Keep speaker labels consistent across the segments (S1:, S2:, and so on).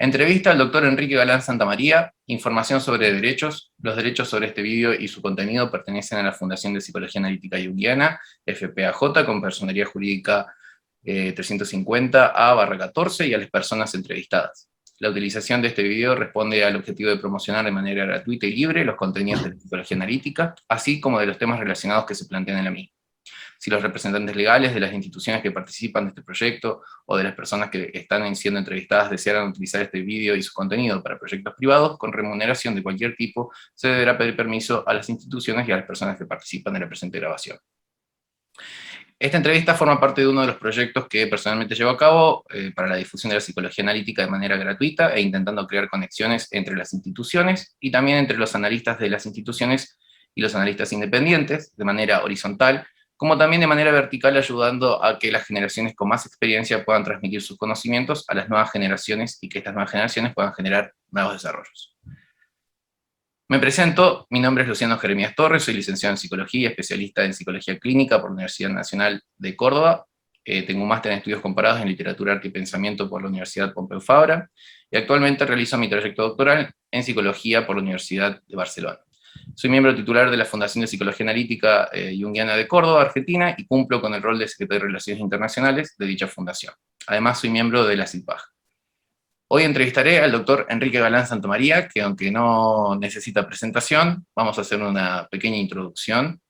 S1: Entrevista al doctor Enrique Galán Santamaría, información sobre derechos. Los derechos sobre este vídeo y su contenido pertenecen a la Fundación de Psicología Analítica Junguiana, FPAJ, con personería jurídica 350A/14 y a las personas entrevistadas. La utilización de este video responde al objetivo de promocionar de manera gratuita y libre los contenidos de la psicología analítica, así como de los temas relacionados que se plantean en la misma. Si los representantes legales de las instituciones que participan de este proyecto o de las personas que están siendo entrevistadas desearan utilizar este vídeo y su contenido para proyectos privados, con remuneración de cualquier tipo, se deberá pedir permiso a las instituciones y a las personas que participan de la presente grabación. Esta entrevista forma parte de uno de los proyectos que personalmente llevo a cabo para la difusión de la psicología analítica de manera gratuita e intentando crear conexiones entre las instituciones y también entre los analistas de las instituciones y los analistas independientes, de manera horizontal, como también de manera vertical, ayudando a que las generaciones con más experiencia puedan transmitir sus conocimientos a las nuevas generaciones y que estas nuevas generaciones puedan generar nuevos desarrollos. Me presento, mi nombre es Luciano Jeremías Torres, soy licenciado en Psicología, especialista en Psicología Clínica por la Universidad Nacional de Córdoba, tengo un máster en Estudios Comparados en Literatura, Arte y Pensamiento por la Universidad Pompeu Fabra, y actualmente realizo mi trayecto doctoral en Psicología por la Universidad de Barcelona. Soy miembro titular de la Fundación de Psicología Analítica Junguiana de Córdoba, Argentina, y cumplo con el rol de secretario de Relaciones Internacionales de dicha fundación. Además, soy miembro de la CIPAG. Hoy entrevistaré al doctor Enrique Galán Santamaría, que aunque no necesita presentación, vamos a hacer una pequeña introducción.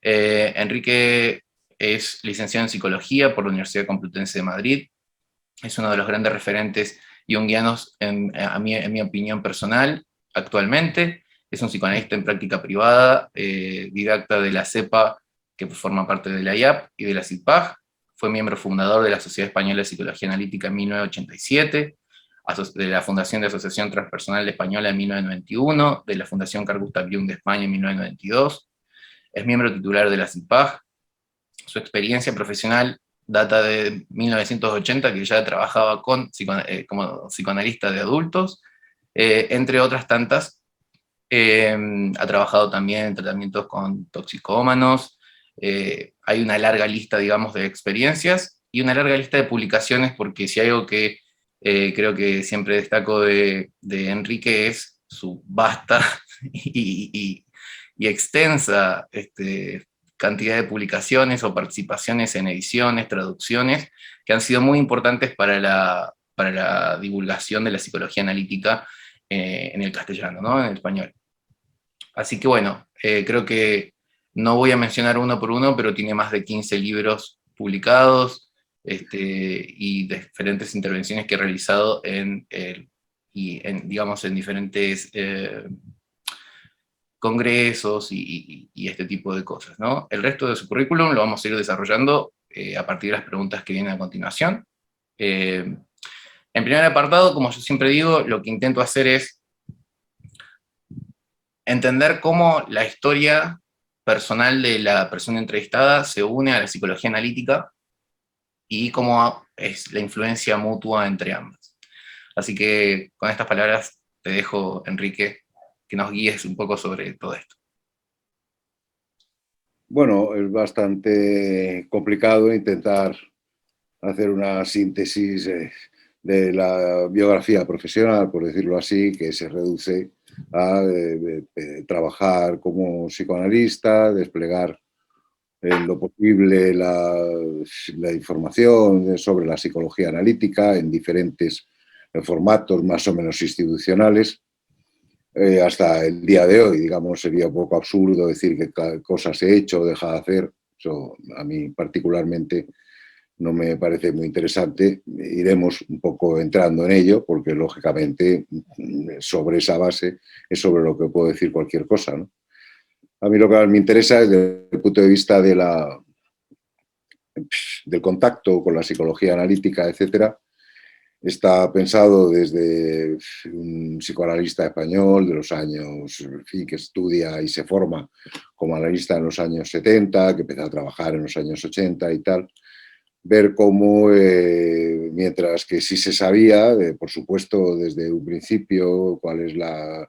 S1: Enrique es licenciado en Psicología por la Universidad Complutense de Madrid, es uno de los grandes referentes junguianos, en mi opinión personal, actualmente. Es un psicoanalista en práctica privada, didacta de la CEPA, que forma parte de la IAP, y de la CIPAG. Fue miembro fundador de la Sociedad Española de Psicología Analítica en 1987, de la Fundación de Asociación Transpersonal Española en 1991, de la Fundación Carl Gustav Jung de España en 1992. Es miembro titular de la CIPAG. Su experiencia profesional data de 1980, que ya trabajaba como psicoanalista de adultos, entre otras tantas. Ha trabajado también en tratamientos con toxicómanos. Hay una larga lista, digamos, de experiencias y una larga lista de publicaciones, porque si hay algo que creo que siempre destaco de Enrique es su vasta y extensa cantidad de publicaciones o participaciones en ediciones, traducciones, que han sido muy importantes para la divulgación de la psicología analítica en el castellano, ¿no? En el español. Así que bueno, creo que no voy a mencionar uno por uno, pero tiene más de 15 libros publicados y diferentes intervenciones que he realizado digamos, en diferentes congresos y este tipo de cosas, ¿no? El resto de su currículum lo vamos a ir desarrollando a partir de las preguntas que vienen a continuación. En primer apartado, como yo siempre digo, lo que intento hacer es entender cómo la historia personal de la persona entrevistada se une a la psicología analítica y cómo es la influencia mutua entre ambas. Así que con estas palabras te dejo, Enrique, que nos guíes un poco sobre todo esto.
S2: Bueno, es bastante complicado intentar hacer una síntesis de la biografía profesional, por decirlo así, que se reduce a trabajar como psicoanalista, desplegar en lo posible la información sobre la psicología analítica en diferentes formatos más o menos institucionales, hasta el día de hoy. Digamos, sería un poco absurdo decir que cosas he hecho o dejado de hacer. Eso a mí particularmente no me parece muy interesante. Iremos un poco entrando en ello, porque lógicamente sobre esa base es sobre lo que puedo decir cualquier cosa, ¿no? A mí lo que más me interesa es desde el punto de vista del contacto con la psicología analítica, etcétera. Está pensado desde un psicoanalista español de los años, en fin, que estudia y se forma como analista en los años 70, que empezó a trabajar en los años 80 y tal, ver cómo, mientras que sí se sabía, por supuesto, desde un principio, cuál es la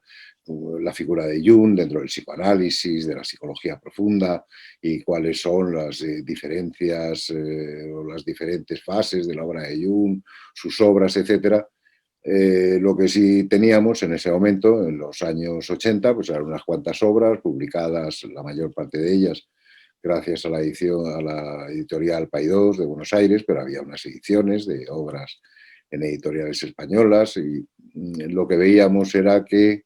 S2: figura de Jung dentro del psicoanálisis, de la psicología profunda, y cuáles son las diferencias o las diferentes fases de la obra de Jung, sus obras, etcétera. Lo que sí teníamos en ese momento, en los años 80, pues eran unas cuantas obras publicadas, la mayor parte de ellas gracias a la edición, a la editorial Paidós de Buenos Aires, pero había unas ediciones de obras en editoriales españolas y lo que veíamos era que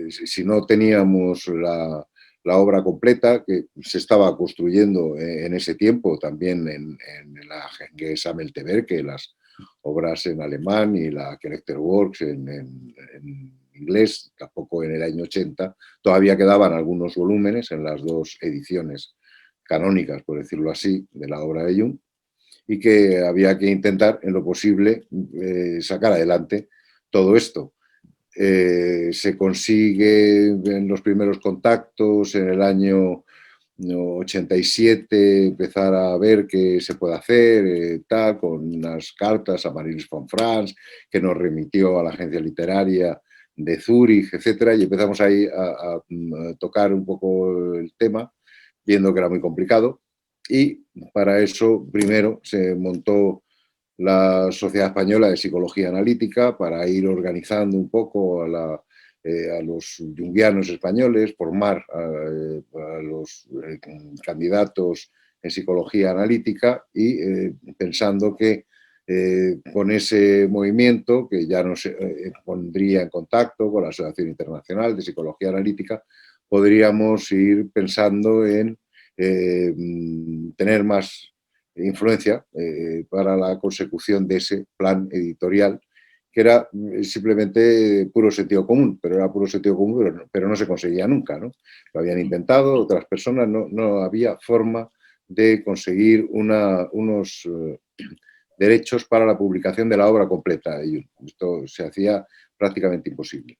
S2: si no teníamos la obra completa, que se estaba construyendo en ese tiempo también en la Gesammelwerke, las obras en alemán y la Charakterworks en inglés, tampoco en el año 80, todavía quedaban algunos volúmenes en las dos ediciones canónicas, por decirlo así, de la obra de Jung, y que había que intentar, en lo posible, sacar adelante todo esto. Se consigue en los primeros contactos en el año 87 empezar a ver qué se puede hacer, tal, con unas cartas a Marie von Franz, que nos remitió a la agencia literaria de Zúrich, etcétera, y empezamos ahí a tocar un poco el tema, viendo que era muy complicado, y para eso primero se montó la Sociedad Española de Psicología Analítica para ir organizando un poco a los junguianos españoles, formar a los candidatos en psicología analítica y pensando que con ese movimiento, que ya nos pondría en contacto con la Asociación Internacional de Psicología Analítica, podríamos ir pensando en tener más influencia para la consecución de ese plan editorial, que era simplemente puro sentido común, pero era puro sentido común, pero no se conseguía nunca, ¿no? Lo habían intentado otras personas, no había forma de conseguir unos derechos para la publicación de la obra completa. Y esto se hacía prácticamente imposible.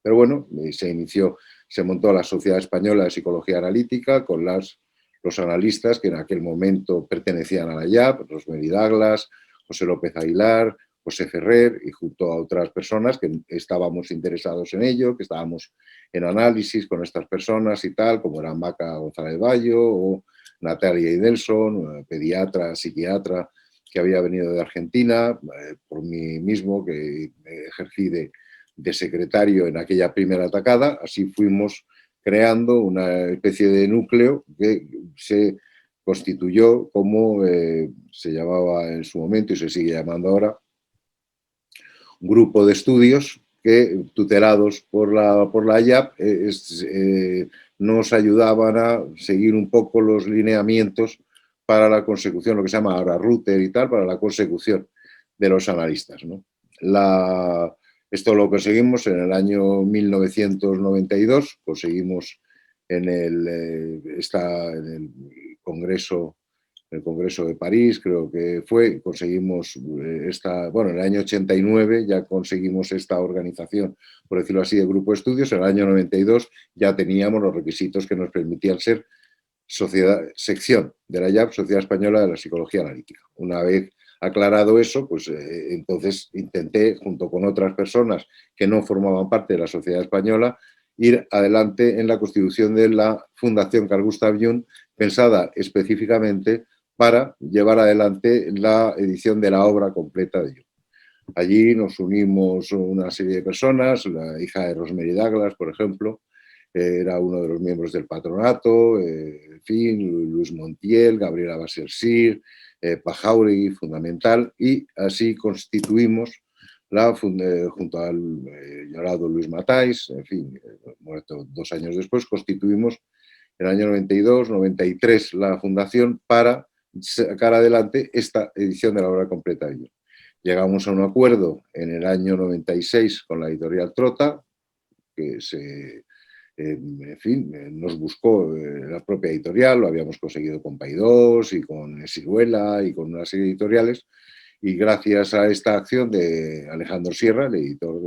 S2: Pero bueno, se montó la Sociedad Española de Psicología Analítica con los analistas que en aquel momento pertenecían a la IAP, Rosemary Douglas, José López Aguilar, José Ferrer, y junto a otras personas que estábamos interesados en ello, que estábamos en análisis con estas personas y tal, como eran Maca González Bayo o Natalia Idelson, pediatra, psiquiatra, que había venido de Argentina, por mí mismo, que ejercí de secretario en aquella primera atacada. Así fuimos creando una especie de núcleo que se constituyó como se llamaba en su momento y se sigue llamando ahora, un grupo de estudios que, tutelados por la IAP, nos ayudaban a seguir un poco los lineamientos para la consecución, lo que se llama ahora router y tal, para la consecución de los analistas, ¿no? Esto lo conseguimos en el año 1992, conseguimos en el Congreso de París, creo que fue, conseguimos en el año 89 ya conseguimos esta organización, por decirlo así, de grupo de estudios. En el año 92 ya teníamos los requisitos que nos permitían ser sección de la IAP, Sociedad Española de la Psicología Analítica. Una vez aclarado eso, pues entonces intenté, junto con otras personas que no formaban parte de la Sociedad Española, ir adelante en la constitución de la Fundación Carl Gustav Jung, pensada específicamente para llevar adelante la edición de la obra completa de Jung. Allí nos unimos una serie de personas, la hija de Rosemary Douglas, por ejemplo, era uno de los miembros del patronato, en fin, Luis Montiel, Gabriela Bassersir, Pajauregui, fundamental, y así constituimos, junto al llorado Luis Matáis, en fin, muerto 2 años después, constituimos en el año 92, 93 la fundación para sacar adelante esta edición de la obra completa de Jung. Llegamos a un acuerdo en el año 96 con la editorial Trota, que en fin, nos buscó la propia editorial, lo habíamos conseguido con Paidós y con Siruela y con una serie de editoriales, y gracias a esta acción de Alejandro Sierra, el editor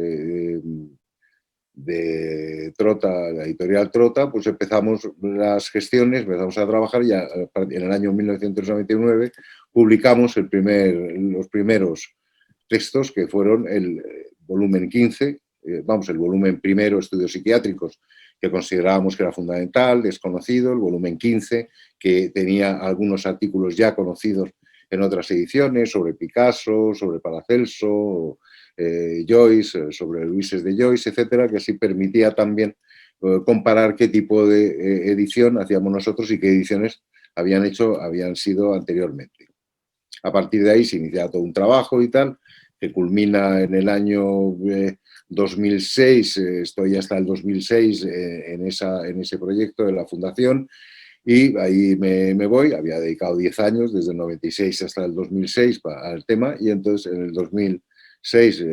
S2: de Trota, la editorial Trota, pues empezamos las gestiones, empezamos a trabajar y en el año 1999 publicamos los primeros textos, que fueron el volumen 15, el volumen primero, Estudios Psiquiátricos, que considerábamos que era fundamental, desconocido, el volumen 15, que tenía algunos artículos ya conocidos en otras ediciones, sobre Picasso, sobre Paracelso, Joyce, sobre Luises de Joyce, etcétera, que así permitía también comparar qué tipo de edición hacíamos nosotros y qué ediciones habían sido anteriormente. A partir de ahí se inicia todo un trabajo y tal, que culmina en el año 2006, estoy hasta el 2006 en ese proyecto de la fundación, y ahí me voy, había dedicado 10 años, desde el 96 hasta el 2006 al tema, y entonces en el 2006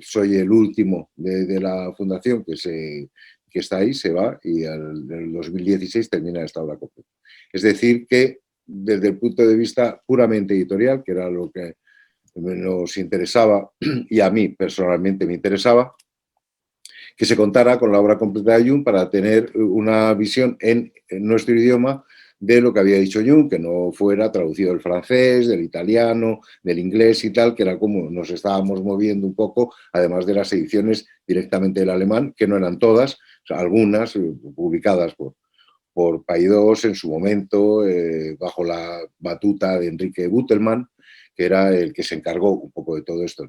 S2: soy el último de la fundación que está ahí, se va, y en el 2016 termina esta obra completa. Es decir, que desde el punto de vista puramente editorial, que era lo que nos interesaba y a mí personalmente me interesaba, que se contara con la obra completa de Jung para tener una visión en nuestro idioma de lo que había dicho Jung, que no fuera traducido del francés, del italiano, del inglés y tal, que era como nos estábamos moviendo un poco, además de las ediciones directamente del alemán, que no eran todas, o sea, algunas publicadas por Paidós en su momento, bajo la batuta de Enrique Butelmann, que era el que se encargó un poco de todo esto.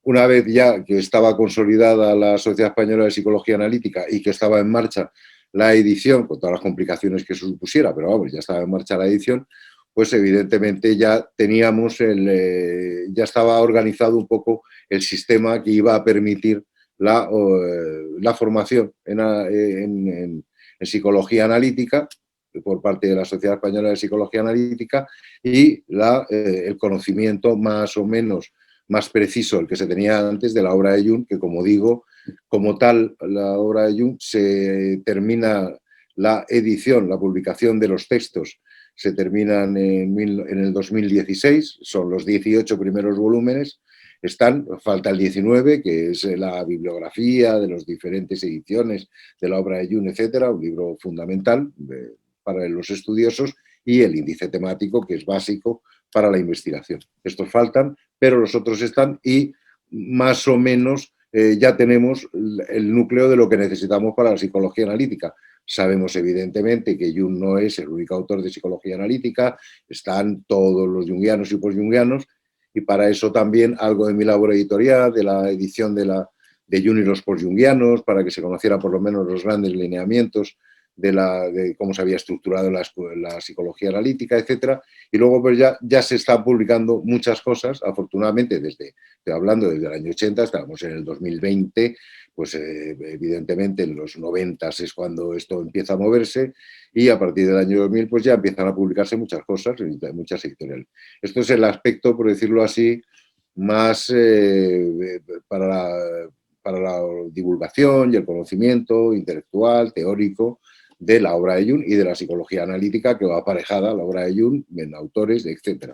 S2: Una vez ya que estaba consolidada la Sociedad Española de Psicología Analítica y que estaba en marcha la edición, con todas las complicaciones que eso supusiera, pero vamos, ya estaba en marcha la edición, pues evidentemente ya teníamos ya estaba organizado un poco el sistema que iba a permitir la formación en psicología analítica por parte de la Sociedad Española de Psicología Analítica y el conocimiento más o menos más preciso, el que se tenía antes de la obra de Jung, que como digo, como tal, la obra de Jung se termina la edición, la publicación de los textos, se terminan en el 2016, son los 18 primeros volúmenes, falta el 19, que es la bibliografía de las diferentes ediciones de la obra de Jung, etcétera, un libro fundamental para los estudiosos, y el índice temático, que es básico para la investigación. Estos faltan, pero los otros están y más o menos ya tenemos el núcleo de lo que necesitamos para la psicología analítica. Sabemos evidentemente que Jung no es el único autor de psicología analítica, están todos los junguianos y postjunguianos, y para eso también algo de mi labor editorial, de la edición de Jung y los postjunguianos, para que se conociera por lo menos los grandes lineamientos de cómo se había estructurado la psicología analítica, etcétera. Y luego pues ya se están publicando muchas cosas, afortunadamente, estoy hablando desde el año 80, estamos en el 2020, pues evidentemente en los 90 es cuando esto empieza a moverse, y a partir del año 2000 pues ya empiezan a publicarse muchas cosas, muchas editoriales. Esto es el aspecto, por decirlo así, más para la divulgación y el conocimiento intelectual, teórico, de la obra de Jung y de la psicología analítica que va aparejada a la obra de Jung, en autores, etc.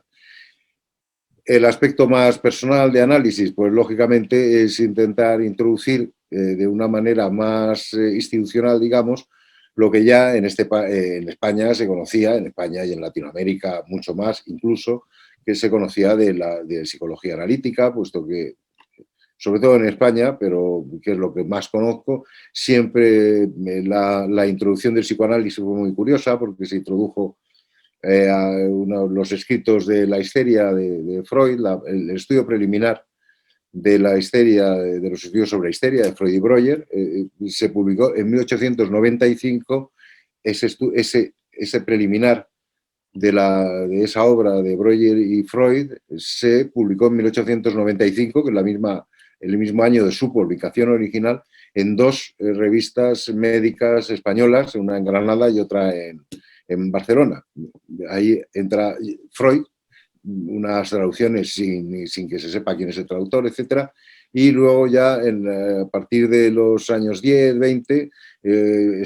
S2: El aspecto más personal de análisis, pues lógicamente es intentar introducir de una manera más institucional, digamos, lo que ya en España se conocía, en España y en Latinoamérica mucho más incluso, que se conocía de psicología analítica, puesto que sobre todo en España, pero que es lo que más conozco, siempre la introducción del psicoanálisis fue muy curiosa porque se introdujo los escritos de la histeria de Freud, el estudio preliminar de la histeria, de los estudios sobre la histeria de Freud y Breuer, se publicó en 1895, ese preliminar de esa obra de Breuer y Freud se publicó en 1895, que es el mismo año de su publicación original, en dos revistas médicas españolas, una en Granada y otra en Barcelona. Ahí entra Freud, unas traducciones sin que se sepa quién es el traductor, etcétera, y luego ya a partir de los años 10, 20, el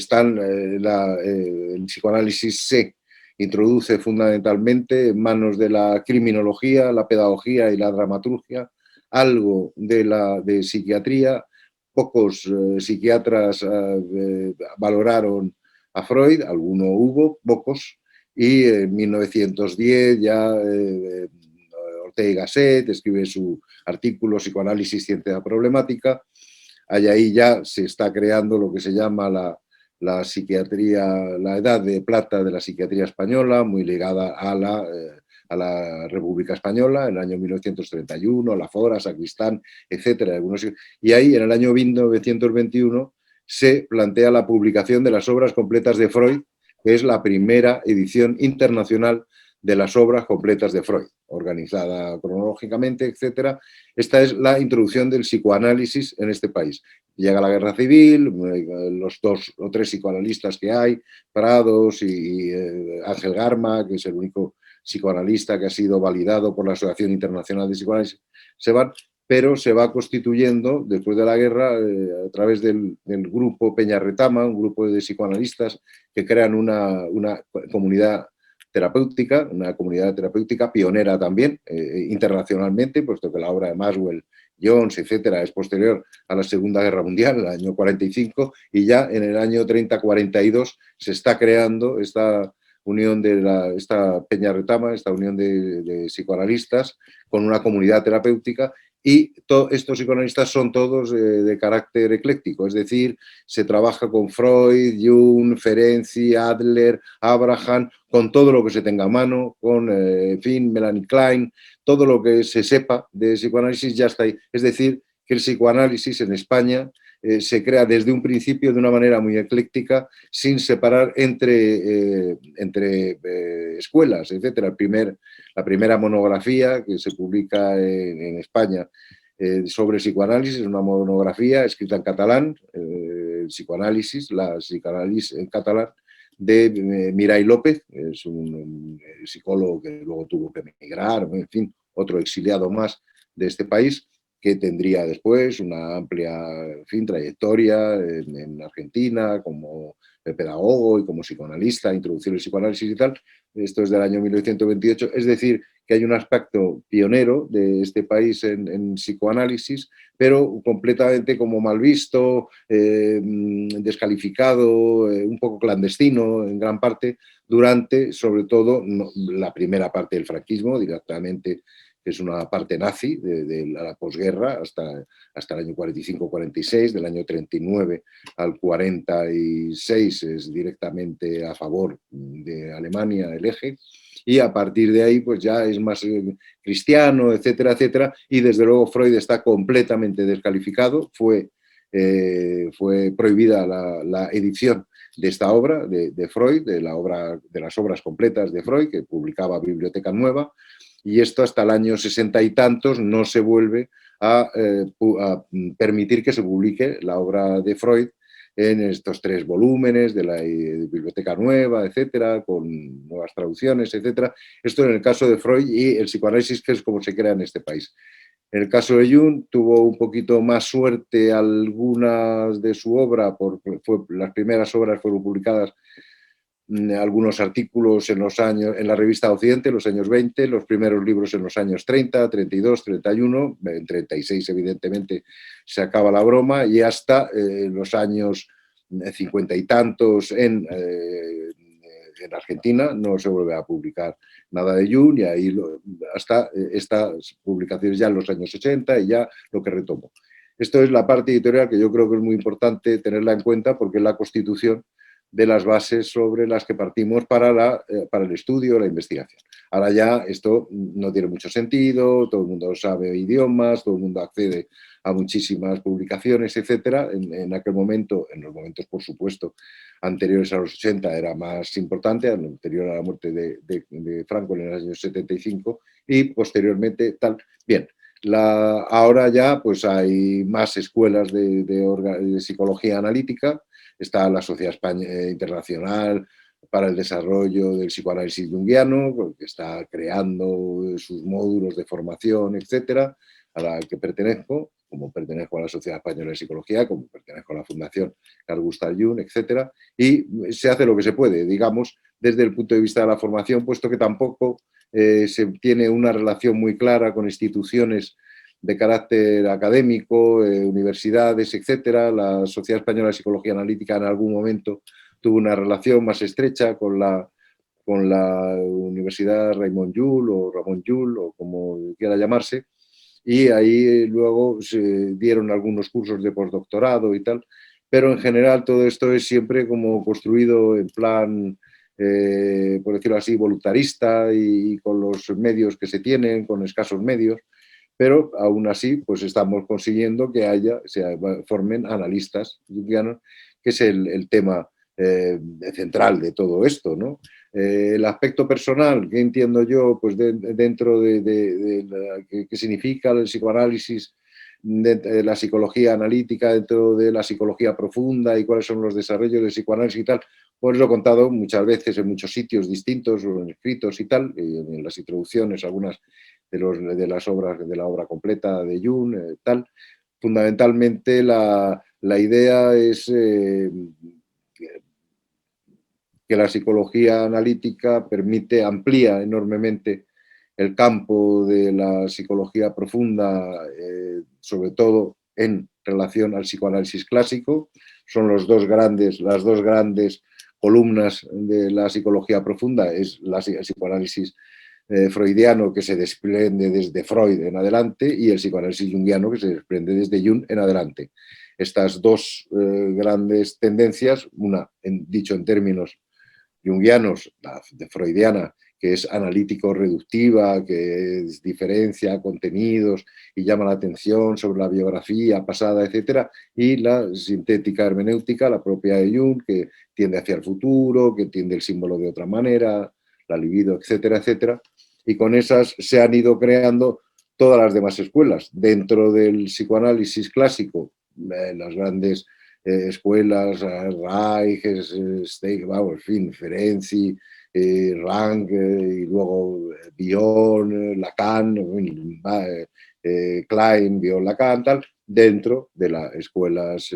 S2: psicoanálisis se introduce fundamentalmente en manos de la criminología, la pedagogía y la dramaturgia, algo de psiquiatría. Pocos psiquiatras valoraron a Freud, alguno hubo, pocos, y en 1910 ya Ortega y Gasset escribe su artículo Psicoanálisis, ciencia problemática. Ahí ya se está creando lo que se llama la psiquiatría, la edad de plata de la psiquiatría española, muy ligada a la a la República Española en el año 1931, La Fora, Sacristán, etcétera. Y ahí, en el año 1921, se plantea la publicación de las obras completas de Freud, que es la primera edición internacional de las obras completas de Freud, organizada cronológicamente, etcétera. Esta es la introducción del psicoanálisis en este país. Llega la Guerra Civil, los 2 o 3 psicoanalistas que hay, Prados y Ángel Garma, que es el único psicoanalista que ha sido validado por la Asociación Internacional de Psicoanálisis, se van, pero se va constituyendo después de la guerra a través del grupo Peñarretama, un grupo de psicoanalistas que crean una comunidad terapéutica, una comunidad terapéutica pionera también internacionalmente, puesto que la obra de Maxwell, Jones, etcétera, es posterior a la Segunda Guerra Mundial, el año 45, y ya en el año 30-42 se está creando esta unión de esta Peñarretama, esta unión de psicoanalistas con una comunidad terapéutica. Y estos psicoanalistas son todos de carácter ecléctico, es decir, se trabaja con Freud, Jung, Ferenczi, Adler, Abraham, con todo lo que se tenga a mano, con, en fin, Melanie Klein, todo lo que se sepa de psicoanálisis ya está ahí. Es decir, que el psicoanálisis en España se crea desde un principio de una manera muy ecléctica, sin separar entre escuelas, etc. La primera monografía que se publica en España sobre psicoanálisis es una monografía escrita en catalán, psicoanálisis, la psicoanálisis en catalán, de Miray López, es un psicólogo que luego tuvo que emigrar, en fin, otro exiliado más de este país, que tendría después una amplia, en fin, trayectoria en Argentina como pedagogo y como psicoanalista, introducción al psicoanálisis y tal. Esto es del año 1928, es decir, que hay un aspecto pionero de este país en psicoanálisis, pero completamente como mal visto, descalificado, un poco clandestino en gran parte, durante, sobre todo, la primera parte del franquismo, directamente, que es una parte nazi de la posguerra hasta el año 45-46, del año 39 al 46 es directamente a favor de Alemania el eje, y a partir de ahí pues ya es más cristiano, etcétera, etcétera, y desde luego Freud está completamente descalificado, fue prohibida la edición de esta obra de Freud, de las obras completas de Freud, que publicaba Biblioteca Nueva, y esto hasta el año 60 y tantos no se vuelve a permitir que se publique la obra de Freud en estos 3 volúmenes de la Biblioteca Nueva, etcétera, con nuevas traducciones, etcétera. Esto en el caso de Freud y el psicoanálisis, que es como se crea en este país. En el caso de Jung tuvo un poquito más suerte algunas de su obra, porque las primeras obras fueron publicadas algunos artículos en la revista Occidente en los años 20, los primeros libros en los años 30, 32, 31, en 36 evidentemente se acaba la broma, y hasta los años 50 y tantos en Argentina no se vuelve a publicar nada de Jung, y ahí hasta estas publicaciones ya en los años 80 y ya lo que retomo. Esto es la parte editorial que yo creo que es muy importante tenerla en cuenta, porque es la constitución de las bases sobre las que partimos para el estudio, la investigación. Ahora ya esto no tiene mucho sentido, todo el mundo sabe idiomas, todo el mundo accede a muchísimas publicaciones, etcétera. En aquel momento, en los momentos, por supuesto, anteriores a los 80 era más importante, anterior a la muerte de Franco en el año 75 y posteriormente tal. Bien, ahora ya pues hay más escuelas de psicología analítica. Está la Sociedad Internacional para el Desarrollo del Psicoanálisis Jungiano, que está creando sus módulos de formación, etcétera, a la que pertenezco, como pertenezco a la Sociedad Española de Psicología, como pertenezco a la Fundación Carl Gustav Jung, etcétera, y se hace lo que se puede, digamos, desde el punto de vista de la formación, puesto que tampoco se tiene una relación muy clara con instituciones de carácter académico, universidades, etcétera. La Sociedad Española de Psicología Analítica en algún momento tuvo una relación más estrecha con la Universidad Raymond Llull o Ramon Llull, o como quiera llamarse, y ahí luego se dieron algunos cursos de postdoctorado y tal, pero en general todo esto es siempre como construido en plan por decirlo así, voluntarista y con los medios que se tienen, con escasos medios, pero aún así pues estamos consiguiendo que se formen analistas junguianos, que es el tema central de todo esto, ¿no? El aspecto personal, ¿qué entiendo yo? Pues dentro qué significa el psicoanálisis, de la psicología analítica, dentro de la psicología profunda y cuáles son los desarrollos del psicoanálisis y tal, pues lo he contado muchas veces en muchos sitios distintos, o en escritos y tal, en las introducciones, algunas de las obras, de la obra completa de Jung, tal. Fundamentalmente la idea es que la psicología analítica amplía enormemente el campo de la psicología profunda, sobre todo en relación al psicoanálisis clásico. Son las dos grandes columnas de la psicología profunda, es el psicoanálisis freudiano, que se desprende desde Freud en adelante, y el psicoanálisis junguiano, que se desprende desde Jung en adelante. Estas dos grandes tendencias, una dicho en términos junguianos, la de freudiana, que es analítico-reductiva, que diferencia contenidos y llama la atención sobre la biografía pasada, etcétera, y la sintética hermenéutica, la propia de Jung, que tiende hacia el futuro, que tiende el símbolo de otra manera, la libido, etcétera, etcétera, y con esas se han ido creando todas las demás escuelas. Dentro del psicoanálisis clásico, las grandes escuelas, Reich, vamos, en fin, Ferenczi, Rank, y luego Bion, Lacan, Klein, Bion, Lacan, tal, dentro de las escuelas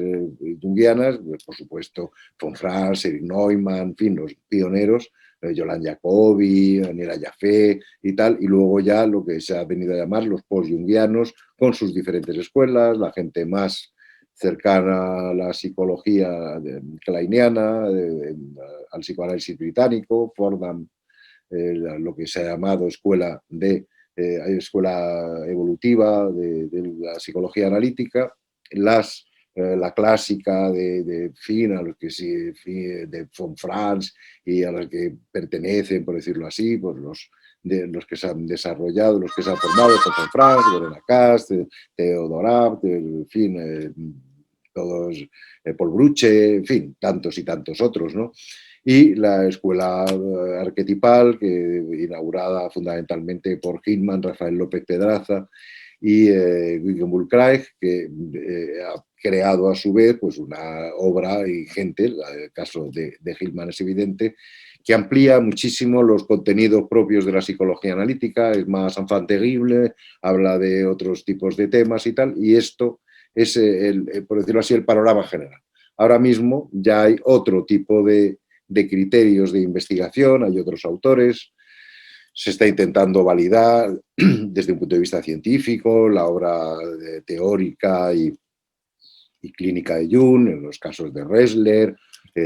S2: junguianas, pues, por supuesto, von Franz, Erich Neumann, en fin, los pioneros, Yolande Jacobi, Daniela Jaffé y tal, y luego ya lo que se ha venido a llamar los post-junguianos, con sus diferentes escuelas, la gente más cercana a la psicología kleiniana, al psicoanálisis británico, Fordham, lo que se ha llamado escuela evolutiva de la psicología analítica, la clásica a los que de von Franz y a los que pertenecen, por decirlo así, pues los que se han desarrollado, los que se han formado, von Franz, Verena Kast, Theodor en fin, todos, Paul Bruche, en fin, tantos y tantos otros, ¿no? Y la escuela arquetipal, inaugurada fundamentalmente por Hillman, Rafael López Pedraza y William Craig, que ha creado a su vez pues, una obra ingente, el caso de Hillman es evidente, que amplía muchísimo los contenidos propios de la psicología analítica, es más enfant terrible, habla de otros tipos de temas y tal, y esto es, por decirlo así, el panorama general. Ahora mismo ya hay otro tipo de criterios de investigación, hay otros autores, se está intentando validar desde un punto de vista científico la obra teórica y clínica de Jung, en los casos de Ressler,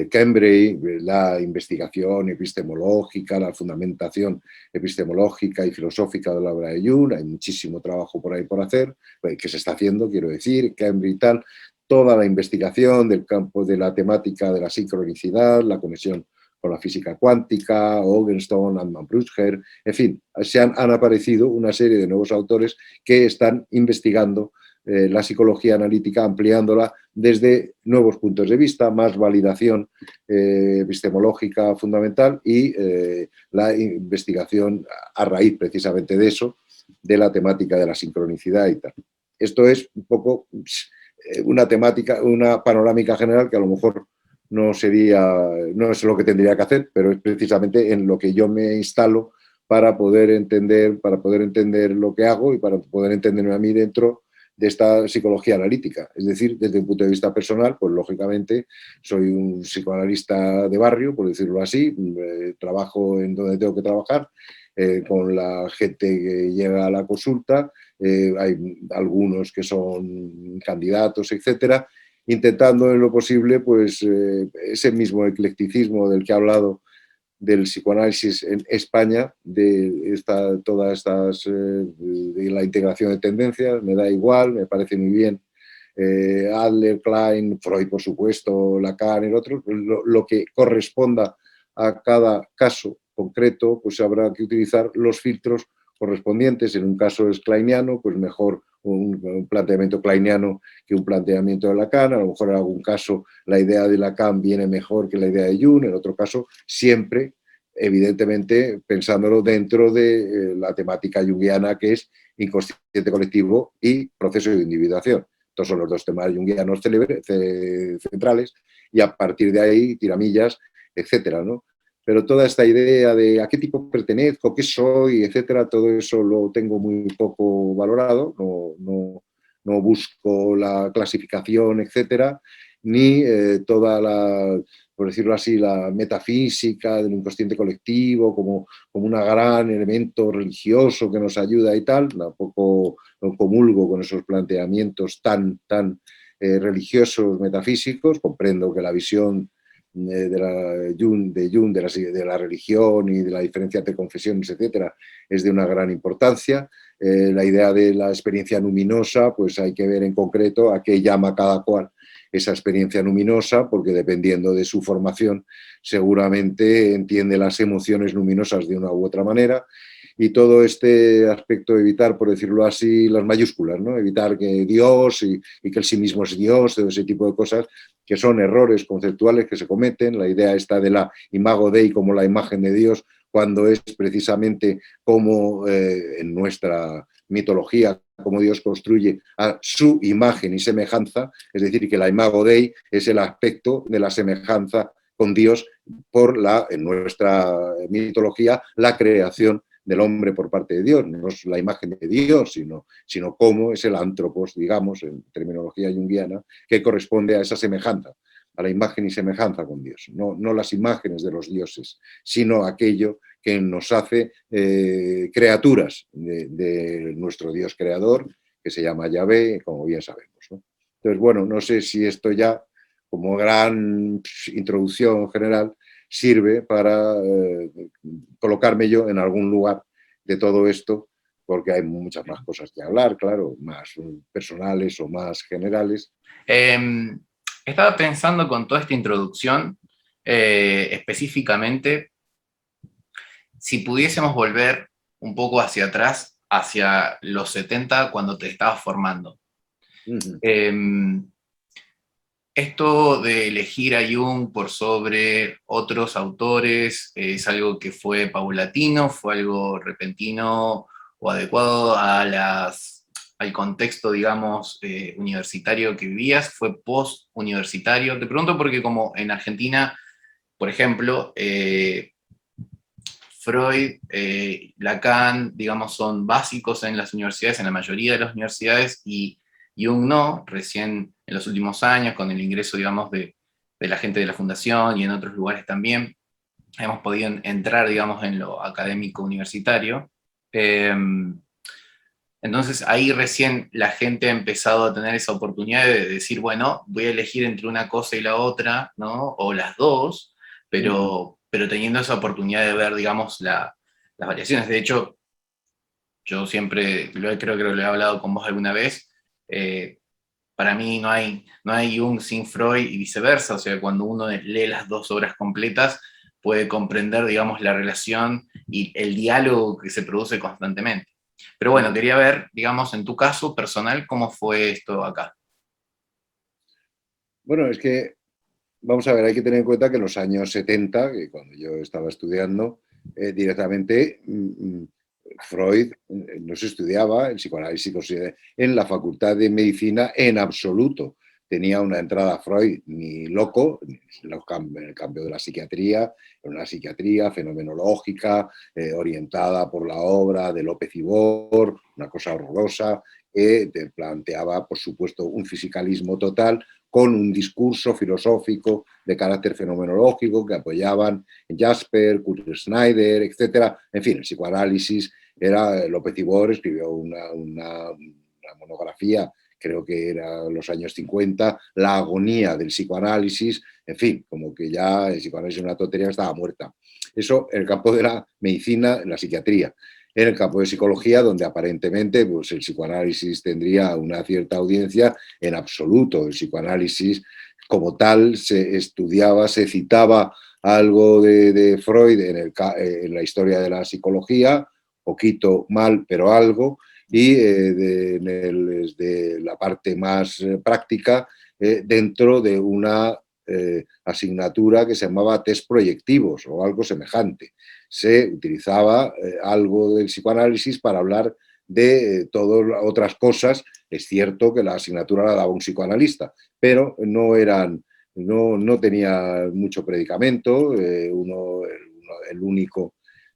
S2: Cambridge, la investigación epistemológica, la fundamentación epistemológica y filosófica de la obra de Jung. Hay muchísimo trabajo por ahí por hacer, que se está haciendo, quiero decir, Cambridge y tal. Toda la investigación del campo de la temática de la sincronicidad, la conexión con la física cuántica, Augenstein, Anman Bruscher, en fin, han aparecido una serie de nuevos autores que están investigando la psicología analítica, ampliándola desde nuevos puntos de vista, más validación epistemológica fundamental y la investigación a raíz precisamente de eso, de la temática de la sincronicidad y tal. Esto es un poco una temática, una panorámica general que a lo mejor no es lo que tendría que hacer, pero es precisamente en lo que yo me instalo para poder entender lo que hago y para poder entenderme a mí dentro de esta psicología analítica. Es decir, desde un punto de vista personal, pues lógicamente soy un psicoanalista de barrio, por decirlo así, trabajo en donde tengo que trabajar, con la gente que llega a la consulta, hay algunos que son candidatos, etcétera, intentando en lo posible pues ese mismo eclecticismo del que he hablado del psicoanálisis en España, de la integración de tendencias, me da igual, me parece muy bien. Adler, Klein, Freud, por supuesto, Lacan, el otro, lo que corresponda a cada caso concreto, pues habrá que utilizar los filtros correspondientes. En un caso es kleiniano, pues mejor un planteamiento kleiniano que un planteamiento de Lacan. A lo mejor en algún caso la idea de Lacan viene mejor que la idea de Jung, en otro caso siempre, evidentemente, pensándolo dentro de la temática junguiana, que es inconsciente colectivo y proceso de individuación. Estos son los dos temas junguianos centrales, y a partir de ahí tiramillas, etcétera, ¿no? Pero toda esta idea de a qué tipo pertenezco, qué soy, etcétera, todo eso lo tengo muy poco valorado, no busco la clasificación, etcétera, ni toda la, por decirlo así, la metafísica del inconsciente colectivo como un gran elemento religioso que nos ayuda y tal. Tampoco comulgo con esos planteamientos tan religiosos, metafísicos. Comprendo que la visión de Jung, de la religión y de la diferencia entre confesiones, etcétera, es de una gran importancia. La idea de la experiencia luminosa, pues hay que ver en concreto a qué llama cada cual esa experiencia luminosa, porque dependiendo de su formación seguramente entiende las emociones luminosas de una u otra manera. Y todo este aspecto de evitar, por decirlo así, las mayúsculas, ¿no? Evitar que Dios y que el sí mismo es Dios, todo ese tipo de cosas que son errores conceptuales que se cometen. La idea está de la imago Dei como la imagen de Dios, cuando es precisamente como en nuestra mitología, como Dios construye a su imagen y semejanza, es decir, que la imago Dei es el aspecto de la semejanza con Dios por en nuestra mitología, la creación del hombre por parte de Dios. No es la imagen de Dios, sino cómo es el antropos, digamos, en terminología junguiana, que corresponde a esa semejanza, a la imagen y semejanza con Dios. No las imágenes de los dioses, sino aquello que nos hace criaturas de nuestro Dios creador, que se llama Yahvé, como bien sabemos, ¿no? Entonces, bueno, no sé si esto ya, como gran introducción general, sirve para colocarme yo en algún lugar de todo esto, porque hay muchas más cosas que hablar, claro, más personales o más generales.
S1: Estaba pensando con toda esta introducción, específicamente, si pudiésemos volver un poco hacia atrás, hacia los 70, cuando te estabas formando. Esto de elegir a Jung por sobre otros autores, ¿es algo que fue paulatino, fue algo repentino o adecuado al contexto, digamos, universitario que vivías? ¿Fue post-universitario? Te pregunto porque como en Argentina, por ejemplo, Freud, Lacan, digamos, son básicos en las universidades, en la mayoría de las universidades, y Jung no, recién en los últimos años, con el ingreso, digamos, de la gente de la fundación y en otros lugares también, hemos podido entrar, digamos, en lo académico universitario. Entonces ahí recién la gente ha empezado a tener esa oportunidad de decir, bueno, voy a elegir entre una cosa y la otra, ¿no? O las dos, pero teniendo esa oportunidad de ver, digamos, las variaciones. De hecho, yo siempre, creo que lo he hablado con vos alguna vez, para mí no hay Jung sin Freud y viceversa. O sea, cuando uno lee las dos obras completas, puede comprender, digamos, la relación y el diálogo que se produce constantemente. Pero bueno, quería ver, digamos, en tu caso personal, cómo fue esto acá.
S2: Bueno, es que, vamos a ver, hay que tener en cuenta que en los años 70, que cuando yo estaba estudiando, directamente Freud no se estudiaba, el psicoanálisis en la Facultad de Medicina en absoluto. Tenía una entrada Freud ni loco, en el cambio de la psiquiatría, en una psiquiatría fenomenológica, orientada por la obra de López Ibor, una cosa horrorosa, que te planteaba, por supuesto, un fisicalismo total, con un discurso filosófico de carácter fenomenológico que apoyaban Jasper, Kurt Schneider, etc. En fin, el psicoanálisis era, López Ibor escribió una monografía, creo que era los años 50, la agonía del psicoanálisis, en fin, como que ya el psicoanálisis es una tontería, estaba muerta. Eso en el campo de la medicina, en la psiquiatría. En el campo de psicología, donde aparentemente pues, el psicoanálisis tendría una cierta audiencia, en absoluto. El psicoanálisis como tal se estudiaba, se citaba algo de Freud en la historia de la psicología, poquito mal, pero algo, y de la parte más práctica dentro de una asignatura que se llamaba test proyectivos o algo semejante. Se utilizaba algo del psicoanálisis para hablar de todas otras cosas. Es cierto que la asignatura la daba un psicoanalista, pero no tenía mucho predicamento. El único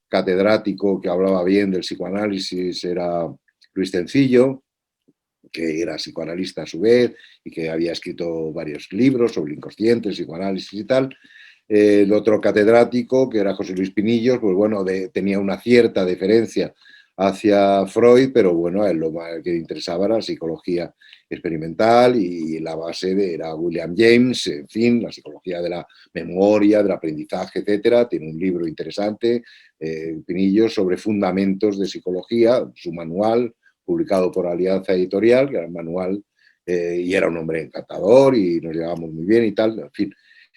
S2: catedrático que hablaba bien del psicoanálisis era Luis Cencillo, que era psicoanalista a su vez y que había escrito varios libros sobre el inconsciente, el psicoanálisis y tal. El otro catedrático, que era José Luis Pinillos, pues bueno, tenía una cierta deferencia hacia Freud, pero bueno, a él lo que le interesaba era la psicología experimental y la base era William James, en fin, la psicología de la memoria, del aprendizaje, etcétera. Tiene un libro interesante, Pinillos, sobre fundamentos de psicología, su manual, publicado por Alianza Editorial, que era el manual, y era un hombre encantador y nos llevábamos muy bien y tal, en fin.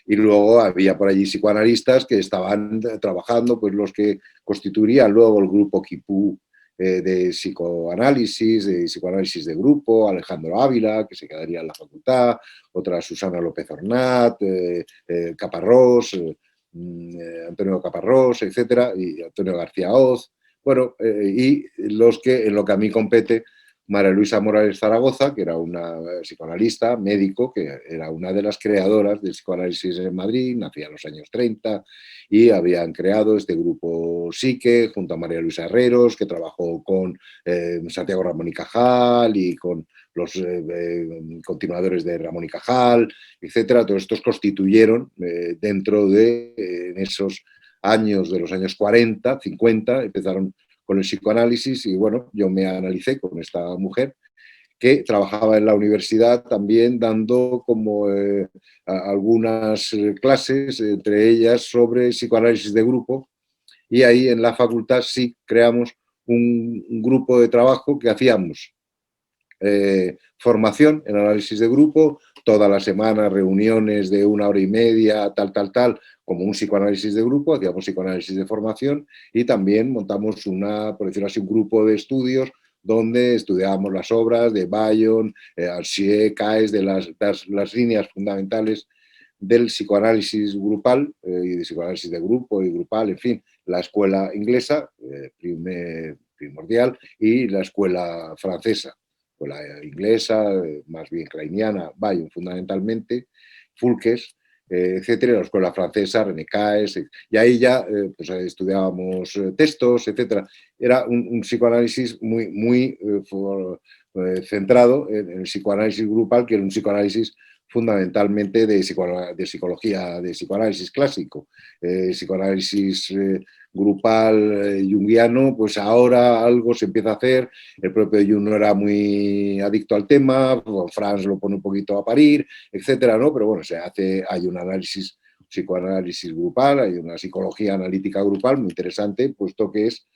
S2: Y luego había por allí psicoanalistas que estaban trabajando, pues los que constituirían luego el grupo Quipú de psicoanálisis de grupo, Alejandro Ávila, que se quedaría en la facultad, otra Susana López Ornat, Caparrós, Antonio Caparrós, etcétera, y Antonio García Oz. Bueno, y los que en lo que a mí compete, María Luisa Morales Zaragoza, que era una psicoanalista, médico, que era una de las creadoras del psicoanálisis en Madrid, nacía en los años 30, y habían creado este grupo Psique, junto a María Luisa Herreros, que trabajó con Santiago Ramón y Cajal y con los continuadores de Ramón y Cajal, etcétera. Todos estos constituyeron dentro de en esos años de los años 40, 50, empezaron con el psicoanálisis y bueno, yo me analicé con esta mujer que trabajaba en la universidad también dando como algunas clases, entre ellas sobre psicoanálisis de grupo, y ahí en la facultad sí creamos un grupo de trabajo que hacíamos formación en análisis de grupo, toda la semana reuniones de 1 hora y media, tal, como un psicoanálisis de grupo, hacíamos psicoanálisis de formación y también montamos por decirlo así, un grupo de estudios donde estudiábamos las obras de Bayon, Archier, Caes, de las líneas fundamentales del psicoanálisis grupal y de psicoanálisis de grupo y grupal, en fin, la escuela inglesa, primordial, y la escuela francesa, la inglesa, más bien kleiniana, Bayon fundamentalmente, Fulques, etcétera, la escuela francesa, René Caes, y ahí ya pues, estudiábamos textos, etcétera. Era un psicoanálisis muy centrado en el psicoanálisis grupal, que era un psicoanálisis fundamentalmente de psicología, de psicoanálisis clásico, psicoanálisis grupal junguiano, pues ahora algo se empieza a hacer. El propio Jung no era muy adicto al tema, Franz lo pone un poquito a parir, etcétera, ¿no? Pero bueno, hay un psicoanálisis grupal, hay una psicología analítica grupal muy interesante, puesto que es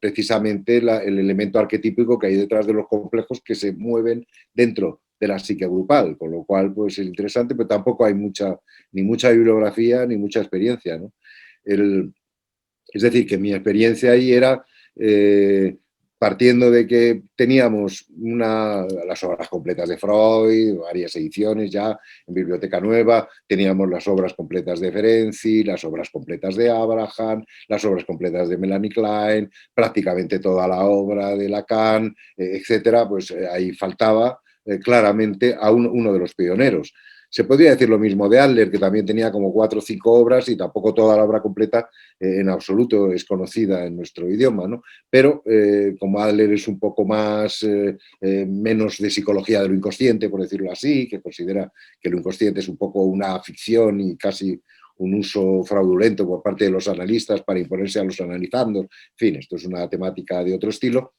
S2: precisamente el elemento arquetípico que hay detrás de los complejos que se mueven dentro de la psique grupal, con lo cual pues es interesante, pero tampoco hay ni mucha bibliografía ni mucha experiencia, ¿no? Es decir, que mi experiencia ahí era partiendo de que teníamos las obras completas de Freud, varias ediciones ya en Biblioteca Nueva, teníamos las obras completas de Ferenczi, las obras completas de Abraham, las obras completas de Melanie Klein, prácticamente toda la obra de Lacan, etcétera, pues ahí faltaba claramente a uno de los pioneros. Se podría decir lo mismo de Adler, que también tenía como 4 o 5 obras y tampoco toda la obra completa en absoluto es conocida en nuestro idioma, ¿no? Pero como Adler es un poco menos de psicología de lo inconsciente, por decirlo así, que considera que lo inconsciente es un poco una ficción y casi un uso fraudulento por parte de los analistas para imponerse a los analizandos, en fin, esto es una temática de otro estilo,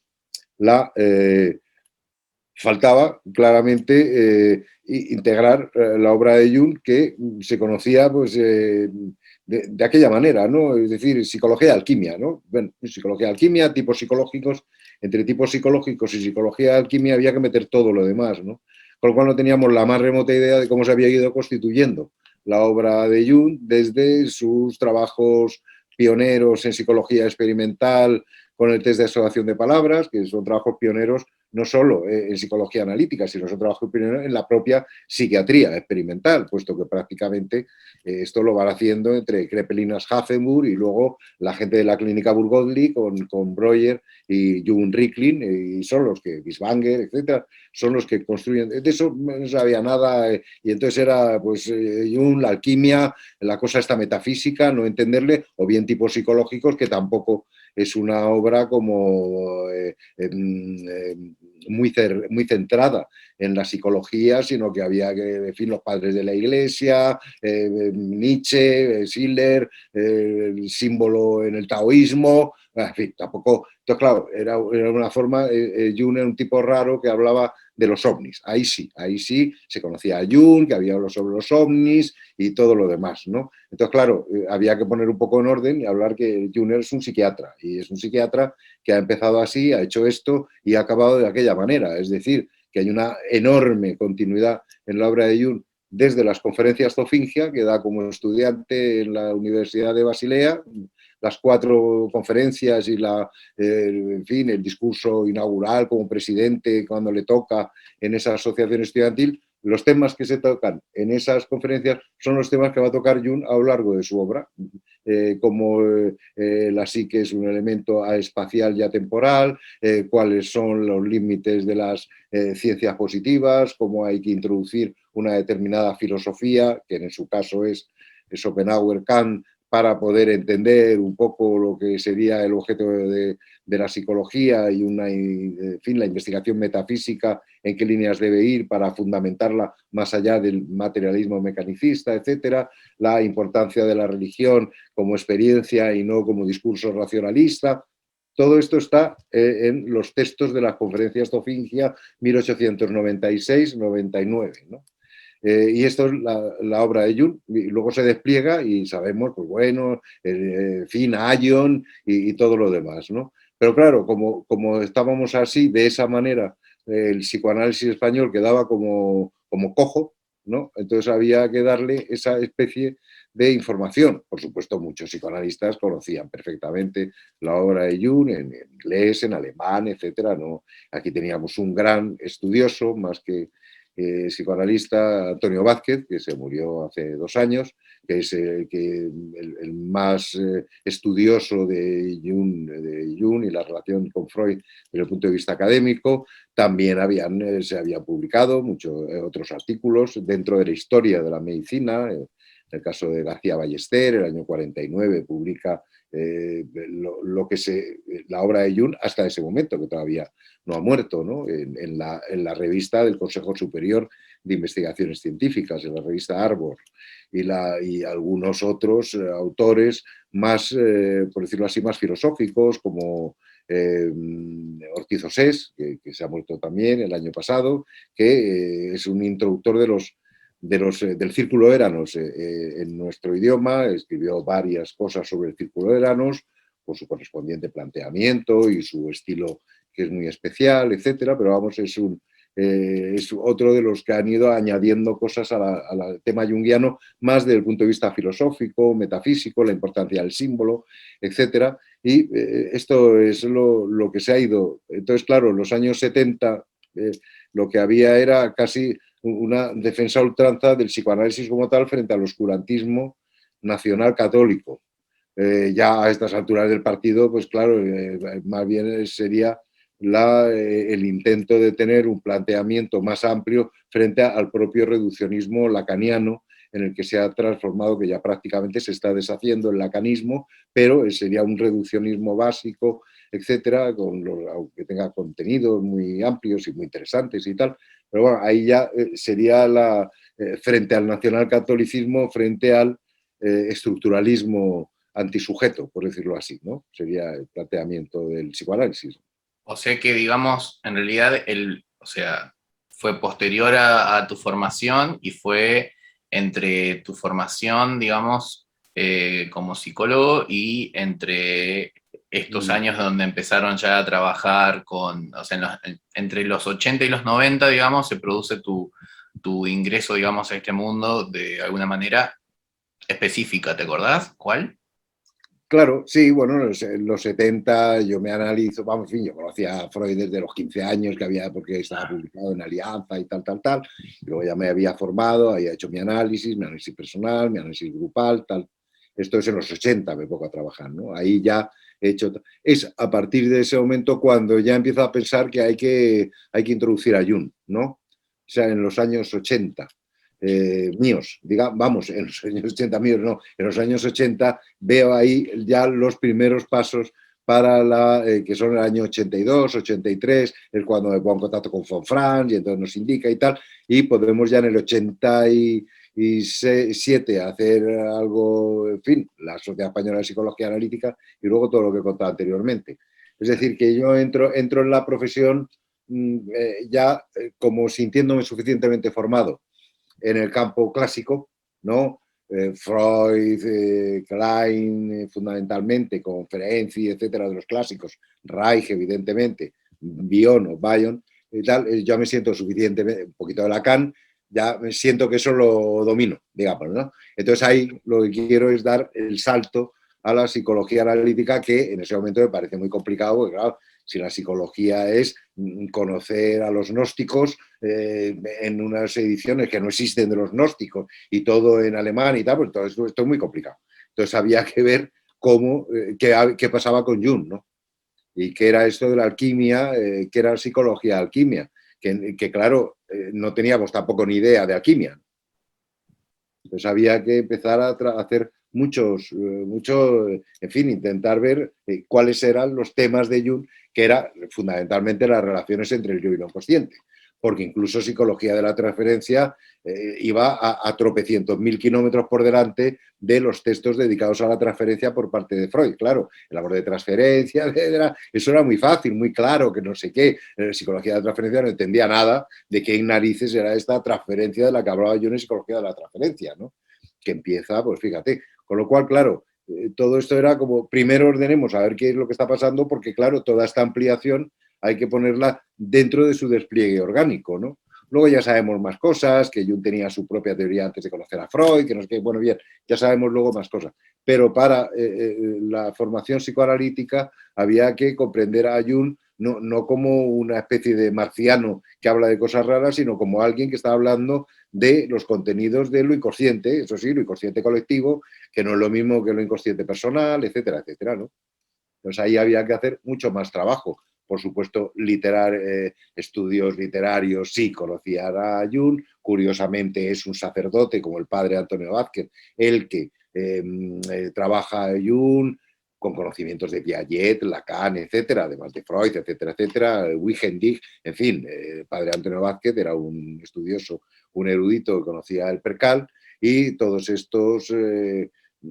S2: faltaba claramente integrar la obra de Jung, que se conocía pues, de aquella manera, ¿no? Es decir, psicología de alquimia, ¿no? Bueno, psicología de alquimia, tipos psicológicos, entre tipos psicológicos y psicología de alquimia había que meter todo lo demás, ¿no? Con lo cual no teníamos la más remota idea de cómo se había ido constituyendo la obra de Jung desde sus trabajos pioneros en psicología experimental con el test de asociación de palabras, que son trabajos pioneros no solo en psicología analítica, sino son trabajos pioneros en la propia psiquiatría experimental, puesto que prácticamente esto lo van haciendo entre Krepelinas Hafenburg y luego la gente de la clínica Burgosli con Breuer y Jung Ricklin, y son los que, Bisbanger, etcétera, son los que construyen. De eso no sabía nada, y entonces era pues Jung, la alquimia, la cosa esta metafísica, no entenderle, o bien tipos psicológicos, que tampoco es una obra como muy centrada en la psicología, sino que había que, en fin, los padres de la Iglesia, Nietzsche, Schiller, el símbolo en el taoísmo, en fin, tampoco. Entonces, claro, era una forma, Jung era un tipo raro que hablaba de los ovnis. Ahí sí se conocía a Jung, que había hablado sobre los ovnis y todo lo demás, ¿no? Entonces, claro, había que poner un poco en orden y hablar que Jung es un psiquiatra, y es un psiquiatra que ha empezado así, ha hecho esto y ha acabado de aquella manera. Es decir, que hay una enorme continuidad en la obra de Jung desde las conferencias Zofingia, que da como estudiante en la Universidad de Basilea, las 4 conferencias y en fin, el discurso inaugural como presidente cuando le toca en esa asociación estudiantil. Los temas que se tocan en esas conferencias son los temas que va a tocar Jung a lo largo de su obra, como la psique es un elemento espacial y atemporal, cuáles son los límites de las ciencias positivas, cómo hay que introducir una determinada filosofía, que en su caso es Schopenhauer, Kant, para poder entender un poco lo que sería el objeto de la psicología y en fin, la investigación metafísica, en qué líneas debe ir para fundamentarla más allá del materialismo mecanicista, etcétera, la importancia de la religión como experiencia y no como discurso racionalista. Todo esto está en los textos de las conferencias Zofingia 1896-99, ¿no? Y esto es la obra de Jung, y luego se despliega y sabemos, pues bueno, fin, Aion y todo lo demás, ¿no? Pero claro, como estábamos así, de esa manera, el psicoanálisis español quedaba como cojo, ¿no? Entonces había que darle esa especie de información. Por supuesto, muchos psicoanalistas conocían perfectamente la obra de Jung en inglés, en alemán, etcétera, ¿no? Aquí teníamos un gran estudioso, más que psicoanalista, Antonio Vázquez, que se murió hace 2 años, que es el más estudioso de Jung y la relación con Freud desde el punto de vista académico. También se habían publicado muchos otros artículos dentro de la historia de la medicina. En el caso de García Ballester, el año 49, publica la obra de Jung hasta ese momento, que todavía no ha muerto, ¿no? En la revista del Consejo Superior de Investigaciones Científicas, en la revista Arbor, y algunos otros autores más, por decirlo así, más filosóficos, como Ortiz Osés, que se ha muerto también el año pasado, que es un introductor del Círculo Eranos en nuestro idioma. Escribió varias cosas sobre el Círculo Eranos, con su correspondiente planteamiento y su estilo, que es muy especial, etcétera, pero vamos, es otro de los que han ido añadiendo cosas al tema junguiano, más desde el punto de vista filosófico, metafísico, la importancia del símbolo, etcétera. Y esto es lo que se ha ido. Entonces, claro, en los años 70 lo que había era casi una defensa a ultranza del psicoanálisis como tal frente al oscurantismo nacional católico. Ya a estas alturas del partido, pues claro, más bien sería el intento de tener un planteamiento más amplio frente al propio reduccionismo lacaniano, en el que se ha transformado, que ya prácticamente se está deshaciendo el lacanismo, pero sería un reduccionismo básico, etcétera, aunque tenga contenidos muy amplios y muy interesantes y tal. Pero bueno, ahí ya sería frente al nacionalcatolicismo, frente al estructuralismo antisujeto, por decirlo así, ¿no? Sería el planteamiento del psicoanálisis.
S1: O sea que, digamos, en realidad, o sea, fue posterior a tu formación y fue entre tu formación, digamos, como psicólogo y entre estos años donde empezaron ya a trabajar o sea, entre los 80 y los 90, digamos, se produce tu tu ingreso, digamos, a este mundo de alguna manera específica, ¿te acordás? ¿Cuál?
S2: Claro, sí, bueno, en los 70 yo me analizo, vamos, en fin, yo conocía a Freud desde los 15 años, que había, porque estaba publicado en Alianza y tal, y luego ya me había formado, había hecho mi análisis personal, mi análisis grupal, tal. Esto es en los 80, me pongo a trabajar, ¿no? Ahí ya he hecho, es a partir de ese momento cuando ya empiezo a pensar que hay que introducir a Jung, ¿no? O sea, en los años 80. Míos, vamos, en los años 80 míos, no, en los años 80 veo ahí ya los primeros pasos para que son el año 82, 83, es cuando me pongo en contacto con Fonfrance y entonces nos indica y tal, y podemos ya en el 87 hacer algo, en fin, la Sociedad Española de Psicología Analítica y luego todo lo que he contado anteriormente. Es decir, que yo entro en la profesión ya como sintiéndome suficientemente formado en el campo clásico, ¿no? Freud, Klein, fundamentalmente, con Ferenczi, etcétera, de los clásicos, Reich, evidentemente, Bion o Bion, y tal, ya me siento suficientemente, un poquito de Lacan, ya me siento que eso lo domino, digamos, ¿no? Entonces ahí lo que quiero es dar el salto a la psicología analítica, que en ese momento me parece muy complicado, porque claro, si la psicología es conocer a los gnósticos en unas ediciones que no existen de los gnósticos y todo en alemán y tal, pues todo esto es muy complicado. Entonces había que ver cómo, qué pasaba con Jung, ¿no? Y qué era esto de la alquimia, qué era psicología alquimia, que claro, no teníamos tampoco ni idea de alquimia. Entonces había que empezar a hacer en fin, intentar ver cuáles eran los temas de Jung, que era fundamentalmente las relaciones entre el yo y lo inconsciente. Porque incluso psicología de la transferencia iba a tropecientos mil kilómetros por delante de los textos dedicados a la transferencia por parte de Freud. Claro, el amor de transferencia, eso era muy fácil, muy claro, que no sé qué. Psicología de la transferencia no entendía nada de qué narices era esta transferencia de la que hablaba yo en psicología de la transferencia, ¿no? Que empieza, pues fíjate. Con lo cual, claro, todo esto era como, primero ordenemos a ver qué es lo que está pasando, porque claro, toda esta ampliación hay que ponerla dentro de su despliegue orgánico, ¿no? Luego ya sabemos más cosas, que Jung tenía su propia teoría antes de conocer a Freud, que no sé qué, bueno, bien, ya sabemos luego más cosas. Pero para la formación psicoanalítica había que comprender a Jung no como una especie de marciano que habla de cosas raras, sino como alguien que está hablando de los contenidos de lo inconsciente, eso sí, lo inconsciente colectivo, que no es lo mismo que lo inconsciente personal, etcétera, etcétera, ¿no? Entonces ahí había que hacer mucho más trabajo. Por supuesto, estudios literarios, sí, conocía a Jung, curiosamente es un sacerdote como el padre Antonio Vázquez, el que trabaja a Jung con conocimientos de Piaget, Lacan, etcétera, además de Freud, etcétera, etcétera, Wijendijk, en fin, el padre Antonio Vázquez era un estudioso, un erudito que conocía el percal, y todos estos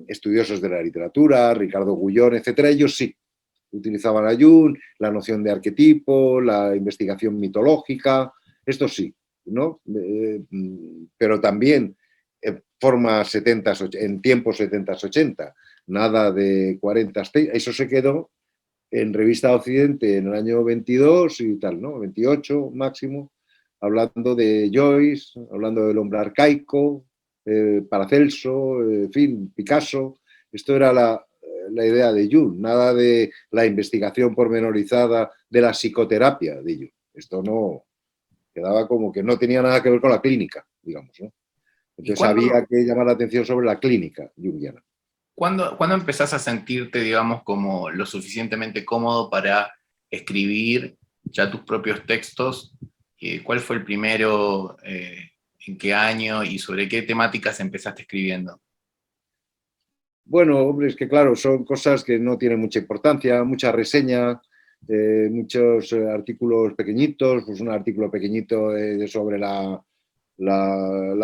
S2: estudiosos de la literatura, Ricardo Gullón, etcétera, ellos sí utilizaban a Jung, la noción de arquetipo, la investigación mitológica, esto sí, ¿no? Pero también en formas 70, en tiempos 70-80, nada de 40, eso se quedó en Revista Occidente en el año 22 y tal, ¿no? 28 máximo, hablando de Joyce, hablando del hombre arcaico, Paracelso, en fin, Picasso. Esto era la idea de Jung, nada de la investigación pormenorizada de la psicoterapia de Jung. Esto no, quedaba como que no tenía nada que ver con la clínica, digamos, ¿no?
S1: ¿Y
S2: Entonces había que llamar la atención sobre la clínica junguiana.
S1: ¿Cuándo empezás a sentirte, digamos, como lo suficientemente cómodo para escribir ya tus propios textos? ¿Cuál fue el primero? ¿En qué año? ¿Y sobre qué temáticas empezaste escribiendo?
S2: Bueno, hombre, es que claro, son cosas que no tienen mucha importancia, mucha reseña, muchos artículos pequeñitos, pues un artículo pequeñito sobre la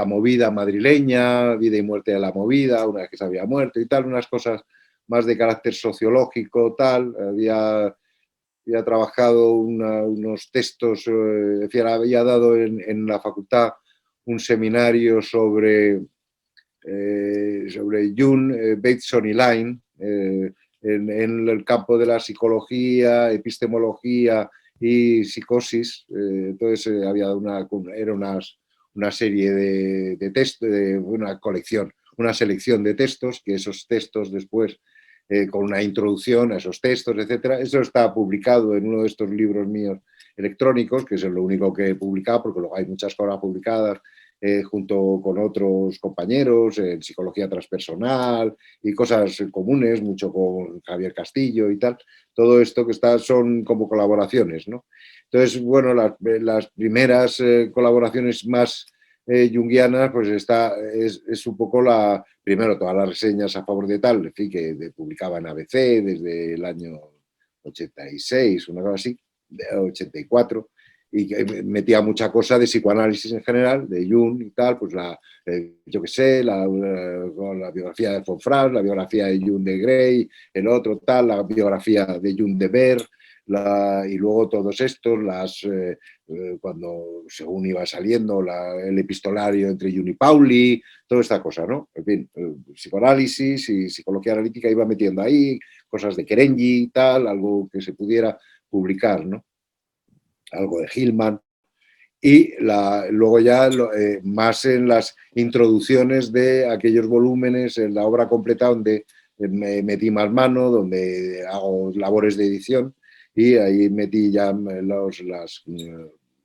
S2: movida madrileña, vida y muerte de la movida, una vez que se había muerto y tal, unas cosas más de carácter sociológico, tal. Había trabajado unos textos, había dado en la facultad un seminario sobre Jung, Bateson y Line, en el campo de la psicología, epistemología y psicosis. Entonces había una serie de textos, una colección, una selección de textos, que esos textos después, con una introducción a esos textos, etcétera, eso está publicado en uno de estos libros míos electrónicos, que es lo único que he publicado, porque luego hay muchas cosas publicadas junto con otros compañeros en psicología transpersonal y cosas comunes, mucho con Javier Castillo y tal. Todo esto que está son como colaboraciones, ¿no? Entonces, bueno, las primeras colaboraciones más junguianas, pues es un poco primero todas las reseñas a favor de tal, en fin, que publicaba en ABC desde el año 86, una cosa así, 84, y que metía mucha cosa de psicoanálisis en general, de Jung y tal, pues yo qué sé, la biografía de von Franz, la biografía de Jung de Gray, el otro tal, la biografía de Jung de Beer, y luego todos estos, cuando según iba saliendo el epistolario entre Jung y Pauli, toda esta cosa, ¿no? En fin, psicoanálisis y psicología analítica iba metiendo ahí, cosas de Kerenji y tal, algo que se pudiera publicar, ¿no? Algo de Hillman. Y luego ya más en las introducciones de aquellos volúmenes, en la obra completa donde me metí más mano, donde hago labores de edición, y ahí metí ya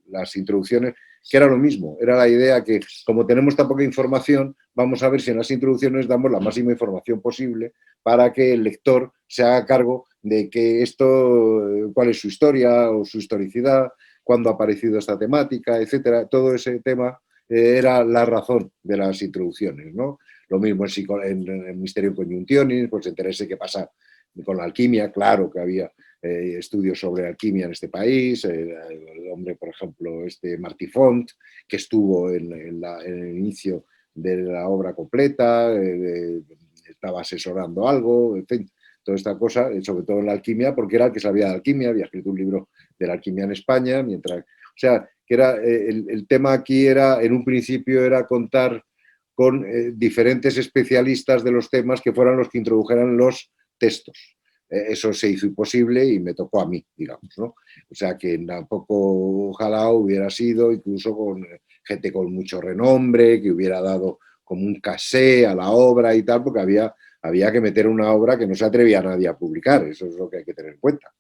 S2: las introducciones, que era lo mismo, era la idea que como tenemos tan poca información, vamos a ver si en las introducciones damos la máxima información posible para que el lector se haga cargo de que esto, cuál es su historia o su historicidad, cuándo ha aparecido esta temática, etcétera. Todo ese tema era la razón de las introducciones, ¿no? Lo mismo en Mysterium Conjunctionis, pues enterarse qué pasa con la alquimia, claro que había estudios sobre alquimia en este país, el hombre, por ejemplo, Martí Font, que estuvo en el inicio de la obra completa, estaba asesorando algo, en fin, toda esta cosa, sobre todo en la alquimia, porque era el que sabía de alquimia, había escrito un libro de la alquimia en España, o sea, que era, el tema aquí era, en un principio, era contar con diferentes especialistas de los temas que fueran los que introdujeran los textos. Eso se hizo imposible y me tocó a mí, digamos, ¿no? O sea que tampoco ojalá hubiera sido incluso con gente con mucho renombre, que hubiera dado como un casé a la obra y tal, porque había que meter una obra que no se atrevía a nadie a publicar, eso es lo que hay que tener en cuenta.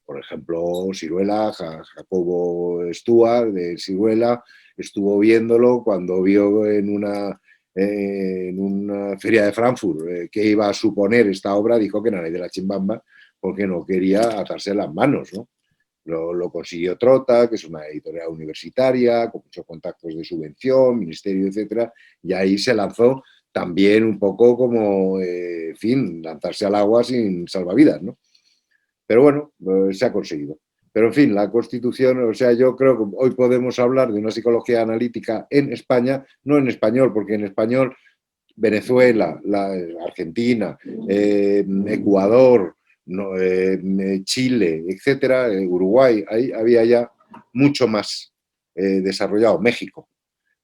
S2: Por ejemplo, Siruela, Jacobo Stuart de Siruela, estuvo viéndolo cuando vio en una feria de Frankfurt que iba a suponer esta obra, dijo que era de la chimbamba porque no quería atarse las manos, ¿no? Lo consiguió Trota, que es una editorial universitaria, con muchos contactos de subvención, ministerio, etcétera, y ahí se lanzó también un poco como, en fin, lanzarse al agua sin salvavidas, ¿no? Pero bueno, se ha conseguido. Pero en fin, la Constitución, o sea, yo creo que hoy podemos hablar de una psicología analítica en España, no en español, porque en español Venezuela, Argentina, Ecuador, no, Chile, etcétera, Uruguay, ahí había ya mucho más desarrollado, México.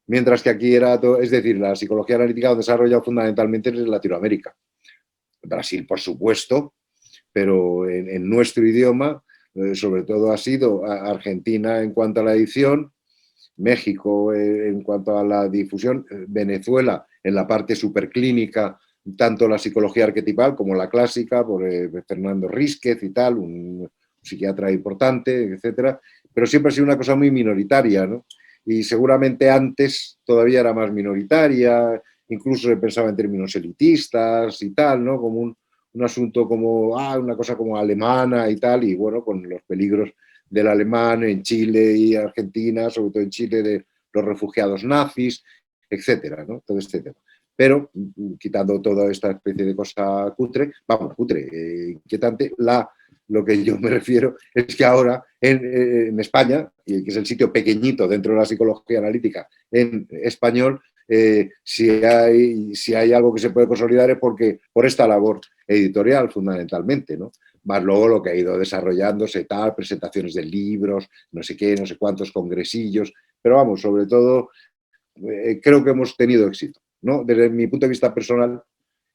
S2: Mientras que aquí era todo, es decir, la psicología analítica desarrollado fundamentalmente en Latinoamérica. Brasil, por supuesto, pero en nuestro idioma, sobre todo ha sido Argentina en cuanto a la edición, México en cuanto a la difusión, Venezuela en la parte superclínica, tanto la psicología arquetipal como la clásica, por Fernando Rísquez y tal, un psiquiatra importante, etcétera, pero siempre ha sido una cosa muy minoritaria, ¿no? Y seguramente antes todavía era más minoritaria, incluso se pensaba en términos elitistas y tal, ¿no? Como un asunto como, una cosa como alemana y tal, y bueno, con los peligros del alemán en Chile y Argentina, sobre todo en Chile, de los refugiados nazis, etcétera, ¿no? Todo este tema. Pero, quitando toda esta especie de cosa cutre, inquietante, lo que yo me refiero es que ahora en España, que es el sitio pequeñito dentro de la psicología analítica en español, si hay algo que se puede consolidar es por esta labor editorial fundamentalmente, ¿no? Más luego lo que ha ido desarrollándose, tal, presentaciones de libros, no sé qué, no sé cuántos congresillos, pero vamos, sobre todo creo que hemos tenido éxito, ¿no? Desde mi punto de vista personal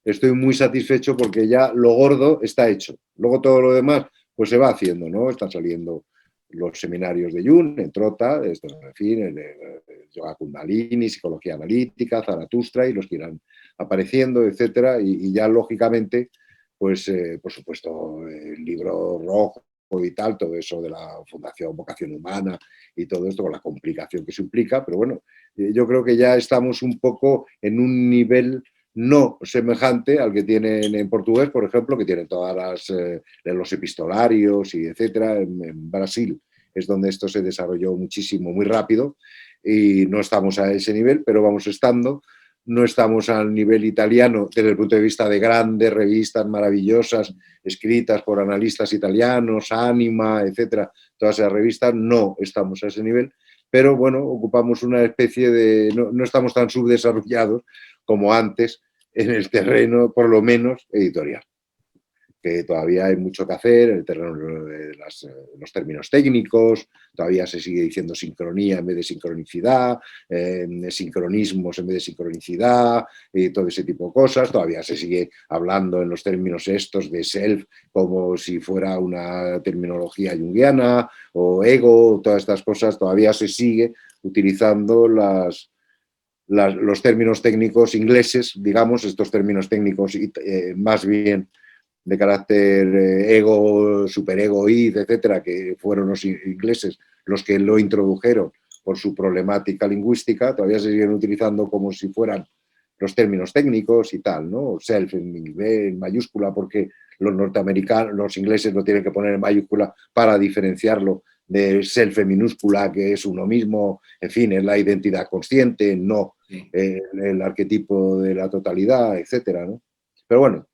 S2: estoy muy satisfecho porque ya lo gordo está hecho. Luego todo lo demás pues se va haciendo, ¿no? Están saliendo los seminarios de Jung, en Trota, esto, en fin, el Yoga Kundalini, Psicología Analítica, Zaratustra y los que irán apareciendo, etcétera, y ya lógicamente, pues por supuesto, el libro rojo y tal, todo eso de la Fundación Vocación Humana y todo esto con la complicación que se implica, pero bueno, yo creo que ya estamos un poco en un nivel no semejante al que tienen en portugués, por ejemplo, que tienen todas los epistolarios y etcétera. En Brasil es donde esto se desarrolló muchísimo, muy rápido, y no estamos a ese nivel, pero vamos estando. No estamos al nivel italiano desde el punto de vista de grandes revistas maravillosas escritas por analistas italianos, Anima, etcétera. Todas esas revistas no estamos a ese nivel, pero bueno, ocupamos una especie de... no estamos tan subdesarrollados como antes en el terreno, por lo menos, editorial. Que todavía hay mucho que hacer en el terreno de los términos técnicos, todavía se sigue diciendo sincronía en vez de sincronicidad, sincronismos en vez de sincronicidad, y todo ese tipo de cosas, todavía se sigue hablando en los términos estos de self como si fuera una terminología junguiana, o ego, todas estas cosas, todavía se sigue utilizando los términos técnicos ingleses, digamos, estos términos técnicos más bien de carácter ego, superego, id, etcétera, que fueron los ingleses los que lo introdujeron por su problemática lingüística, todavía se siguen utilizando como si fueran los términos técnicos y tal, ¿no? Self en mayúscula, porque los norteamericanos, los ingleses lo tienen que poner en mayúscula para diferenciarlo de self en minúscula, que es uno mismo, en fin, es la identidad consciente, no el arquetipo de la totalidad, etcétera, ¿no? Pero bueno,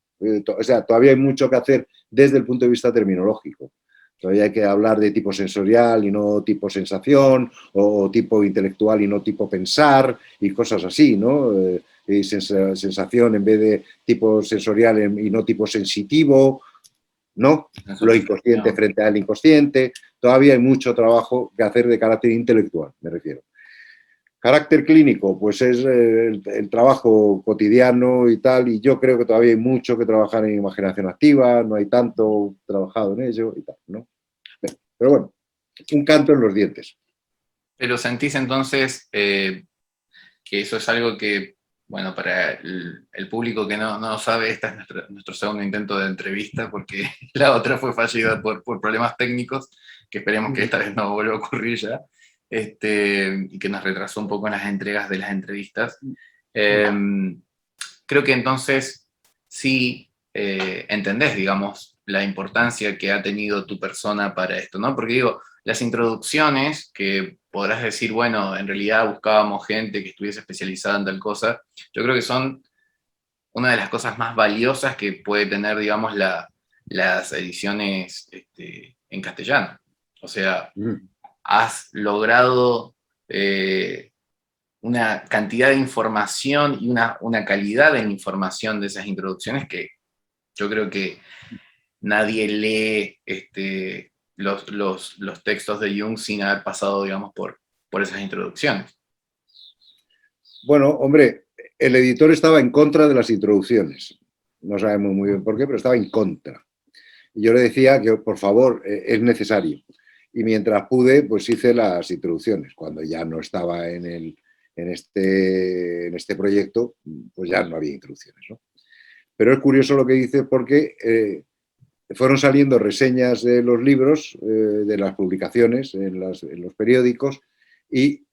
S2: o sea, todavía hay mucho que hacer desde el punto de vista terminológico. Todavía hay que hablar de tipo sensorial y no tipo sensación, o tipo intelectual y no tipo pensar, y cosas así, ¿no? Y sensación en vez de tipo sensorial y no tipo sensitivo, ¿no? Lo inconsciente frente al inconsciente. Todavía hay mucho trabajo que hacer de carácter intelectual, me refiero. Carácter clínico, pues es el trabajo cotidiano y tal, y yo creo que todavía hay mucho que trabajar en imaginación activa, no hay tanto trabajado en ello y tal, ¿no? Pero bueno, un canto en los dientes.
S1: Pero sentís entonces que eso es algo que, bueno, para el público que no sabe, este es nuestro segundo intento de entrevista, porque la otra fue fallida por problemas técnicos, que esperemos que esta vez no vuelva a ocurrir ya, y que nos retrasó un poco en las entregas de las entrevistas. Creo que entonces sí entendés, digamos, la importancia que ha tenido tu persona para esto, ¿no? Porque digo, las introducciones, que podrás decir, bueno, en realidad buscábamos gente que estuviese especializada en tal cosa, yo creo que son una de las cosas más valiosas que puede tener, digamos, las ediciones en castellano. O sea, has logrado una cantidad de información y una calidad en información de esas introducciones que yo creo que nadie lee los textos de Jung sin haber pasado, digamos, por esas introducciones.
S2: Bueno, hombre, el editor estaba en contra de las introducciones. No sabemos muy bien por qué, pero estaba en contra. Y yo le decía que, por favor, es necesario. Y mientras pude, pues hice las introducciones. Cuando ya no estaba en este proyecto, pues ya no había introducciones, ¿no? Pero es curioso lo que dice porque fueron saliendo reseñas de los libros, de las publicaciones en los periódicos, y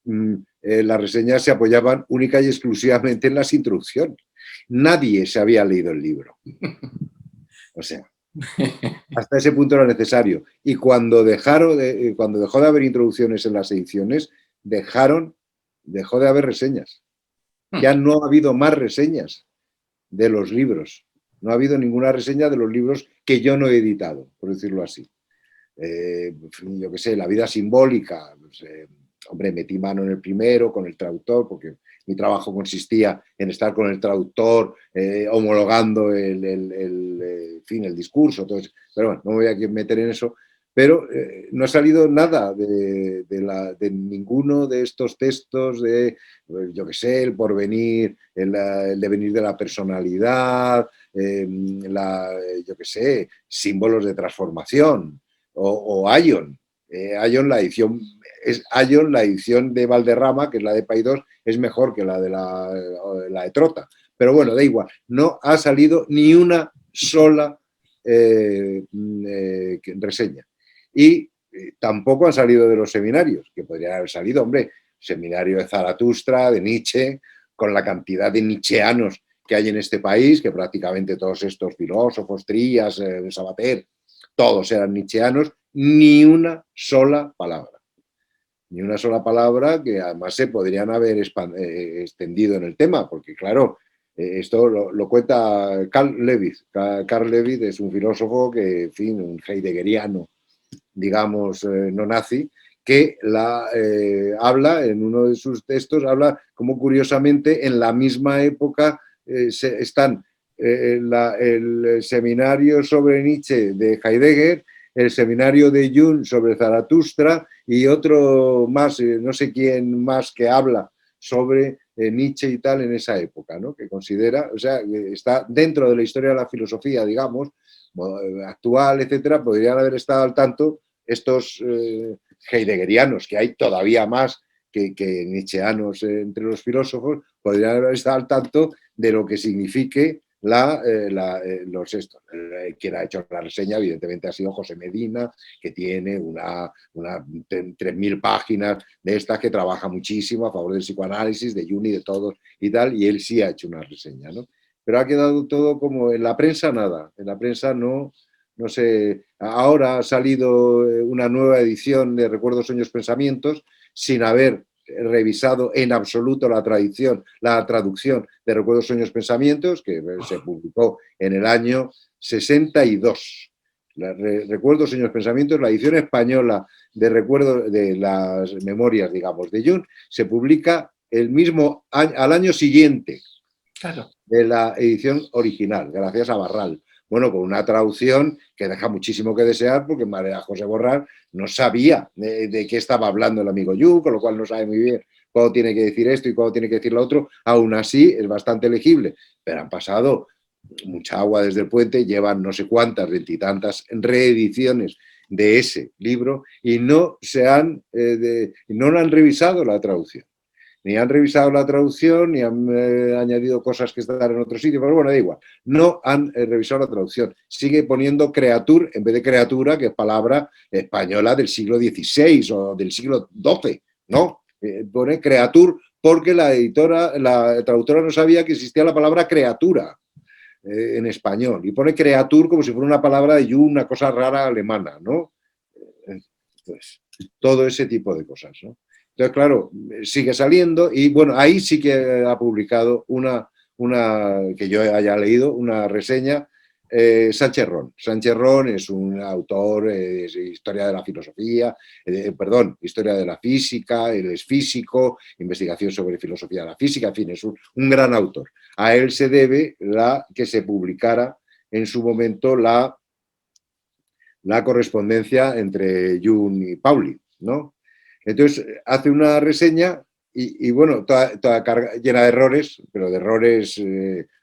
S2: las reseñas se apoyaban única y exclusivamente en las introducciones. Nadie se había leído el libro. O sea, hasta ese punto era necesario. Y cuando dejó de haber introducciones en las ediciones, dejó de haber reseñas. Ya no ha habido más reseñas de los libros. No ha habido ninguna reseña de los libros que yo no he editado, por decirlo así. Yo qué sé, La vida simbólica. Pues, hombre, metí mano en el primero con el traductor, porque mi trabajo consistía en estar con el traductor homologando el discurso. Entonces, pero bueno, no me voy a meter en eso. Pero no ha salido nada de ninguno de estos textos de, yo qué sé, el porvenir, el devenir de la personalidad, yo qué sé, símbolos de transformación o Aion. Aion, la edición de Valderrama, que es la de Paidós, es mejor que la de Trota. Pero bueno, da igual, no ha salido ni una sola reseña. Y tampoco han salido de los seminarios, que podrían haber salido, hombre, seminario de Zaratustra, de Nietzsche, con la cantidad de nietzscheanos que hay en este país, que prácticamente todos estos filósofos, Trías, Sabater, todos eran nietzscheanos, ni una sola palabra. Ni una sola palabra, que además se podrían haber extendido en el tema, porque claro, esto lo cuenta Carl Lewis. Carl Lewis es un filósofo que, en fin, un heideggeriano, digamos, no nazi, que habla, en uno de sus textos, habla como curiosamente en la misma época están el seminario sobre Nietzsche de Heidegger, el seminario de Jung sobre Zaratustra y otro más, no sé quién más, que habla sobre Nietzsche y tal en esa época, ¿no? Que considera, o sea, está dentro de la historia de la filosofía, digamos, actual, etcétera, podrían haber estado al tanto estos heideggerianos, que hay todavía más que nietzscheanos entre los filósofos, podrían haber estado al tanto de lo que signifique quien ha hecho la reseña, evidentemente, ha sido José Medina, que tiene una 3.000 páginas de estas, que trabaja muchísimo a favor del psicoanálisis, de Jung y de todos y tal, y él sí ha hecho una reseña, ¿no? Pero ha quedado todo como en la prensa, nada. En la prensa no sé. Ahora ha salido una nueva edición de Recuerdos, Sueños, Pensamientos, sin haber revisado en absoluto la traducción de Recuerdos, Sueños, Pensamientos, que se publicó en el año 62. Recuerdos, Sueños, Pensamientos, la edición española de Recuerdos de las Memorias, digamos, de Jung, se publica al año siguiente, claro, de la edición original, gracias a Barral. Bueno, con una traducción que deja muchísimo que desear, porque María José Borral no sabía de qué estaba hablando el amigo Jung, con lo cual no sabe muy bien cuándo tiene que decir esto y cuándo tiene que decir lo otro. Aún así, es bastante legible, pero han pasado mucha agua desde el puente, llevan no sé cuántas, veintitantas reediciones de ese libro y no lo han revisado la traducción. Ni han revisado la traducción, ni han añadido cosas que están en otro sitio, pero bueno, da igual. No han revisado la traducción. Sigue poniendo creatur en vez de criatura, que es palabra española del siglo XVI o del siglo XII. No, pone creatur porque la traductora no sabía que existía la palabra criatura en español. Y pone creatur como si fuera una palabra de Jung, una cosa rara alemana, ¿no? Entonces, todo ese tipo de cosas, ¿no? Entonces, claro, sigue saliendo y bueno, ahí sí que ha publicado una que yo haya leído, una reseña, Sánchez Ron. Sánchez Ron es un autor de historia de la filosofía, historia de la física, él es físico, investigación sobre filosofía de la física, en fin, es un gran autor. A él se debe que se publicara en su momento la correspondencia entre Jung y Pauli, ¿no? Entonces hace una reseña y bueno, toda llena de errores, pero de errores,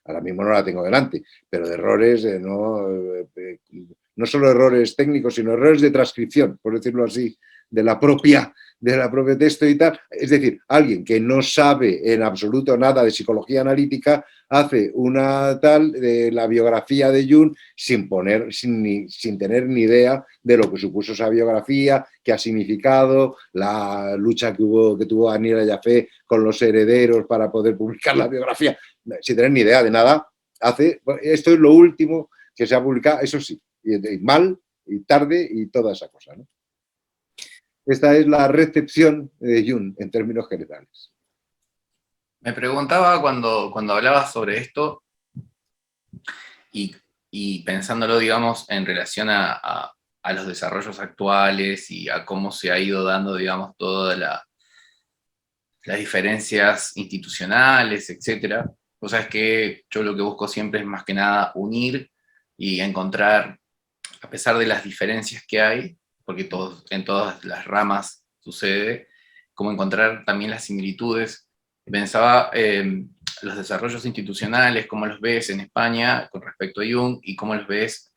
S2: ahora mismo no la tengo delante, pero de errores, no solo errores técnicos, sino errores de transcripción, por decirlo así, de la propia texto y tal. Es decir, alguien que no sabe en absoluto nada de psicología analítica hace una tal de la biografía de Jung sin tener ni idea de lo que supuso esa biografía, qué ha significado, la lucha que tuvo Daniela Jaffe con los herederos para poder publicar la biografía, sin tener ni idea de nada. Esto es lo último que se ha publicado, eso sí, y mal, y tarde, y toda esa cosa, ¿no? Esta es la recepción de Jung en términos generales.
S1: Me preguntaba cuando hablabas sobre esto y pensándolo, digamos, en relación a los desarrollos actuales y a cómo se ha ido dando, digamos, todas las diferencias institucionales, etcétera. O sea, es que yo lo que busco siempre es más que nada unir y encontrar, a pesar de las diferencias que hay, porque en todas las ramas sucede, como encontrar también las similitudes. Pensaba los desarrollos institucionales, cómo los ves en España con respecto a Jung y cómo lo ves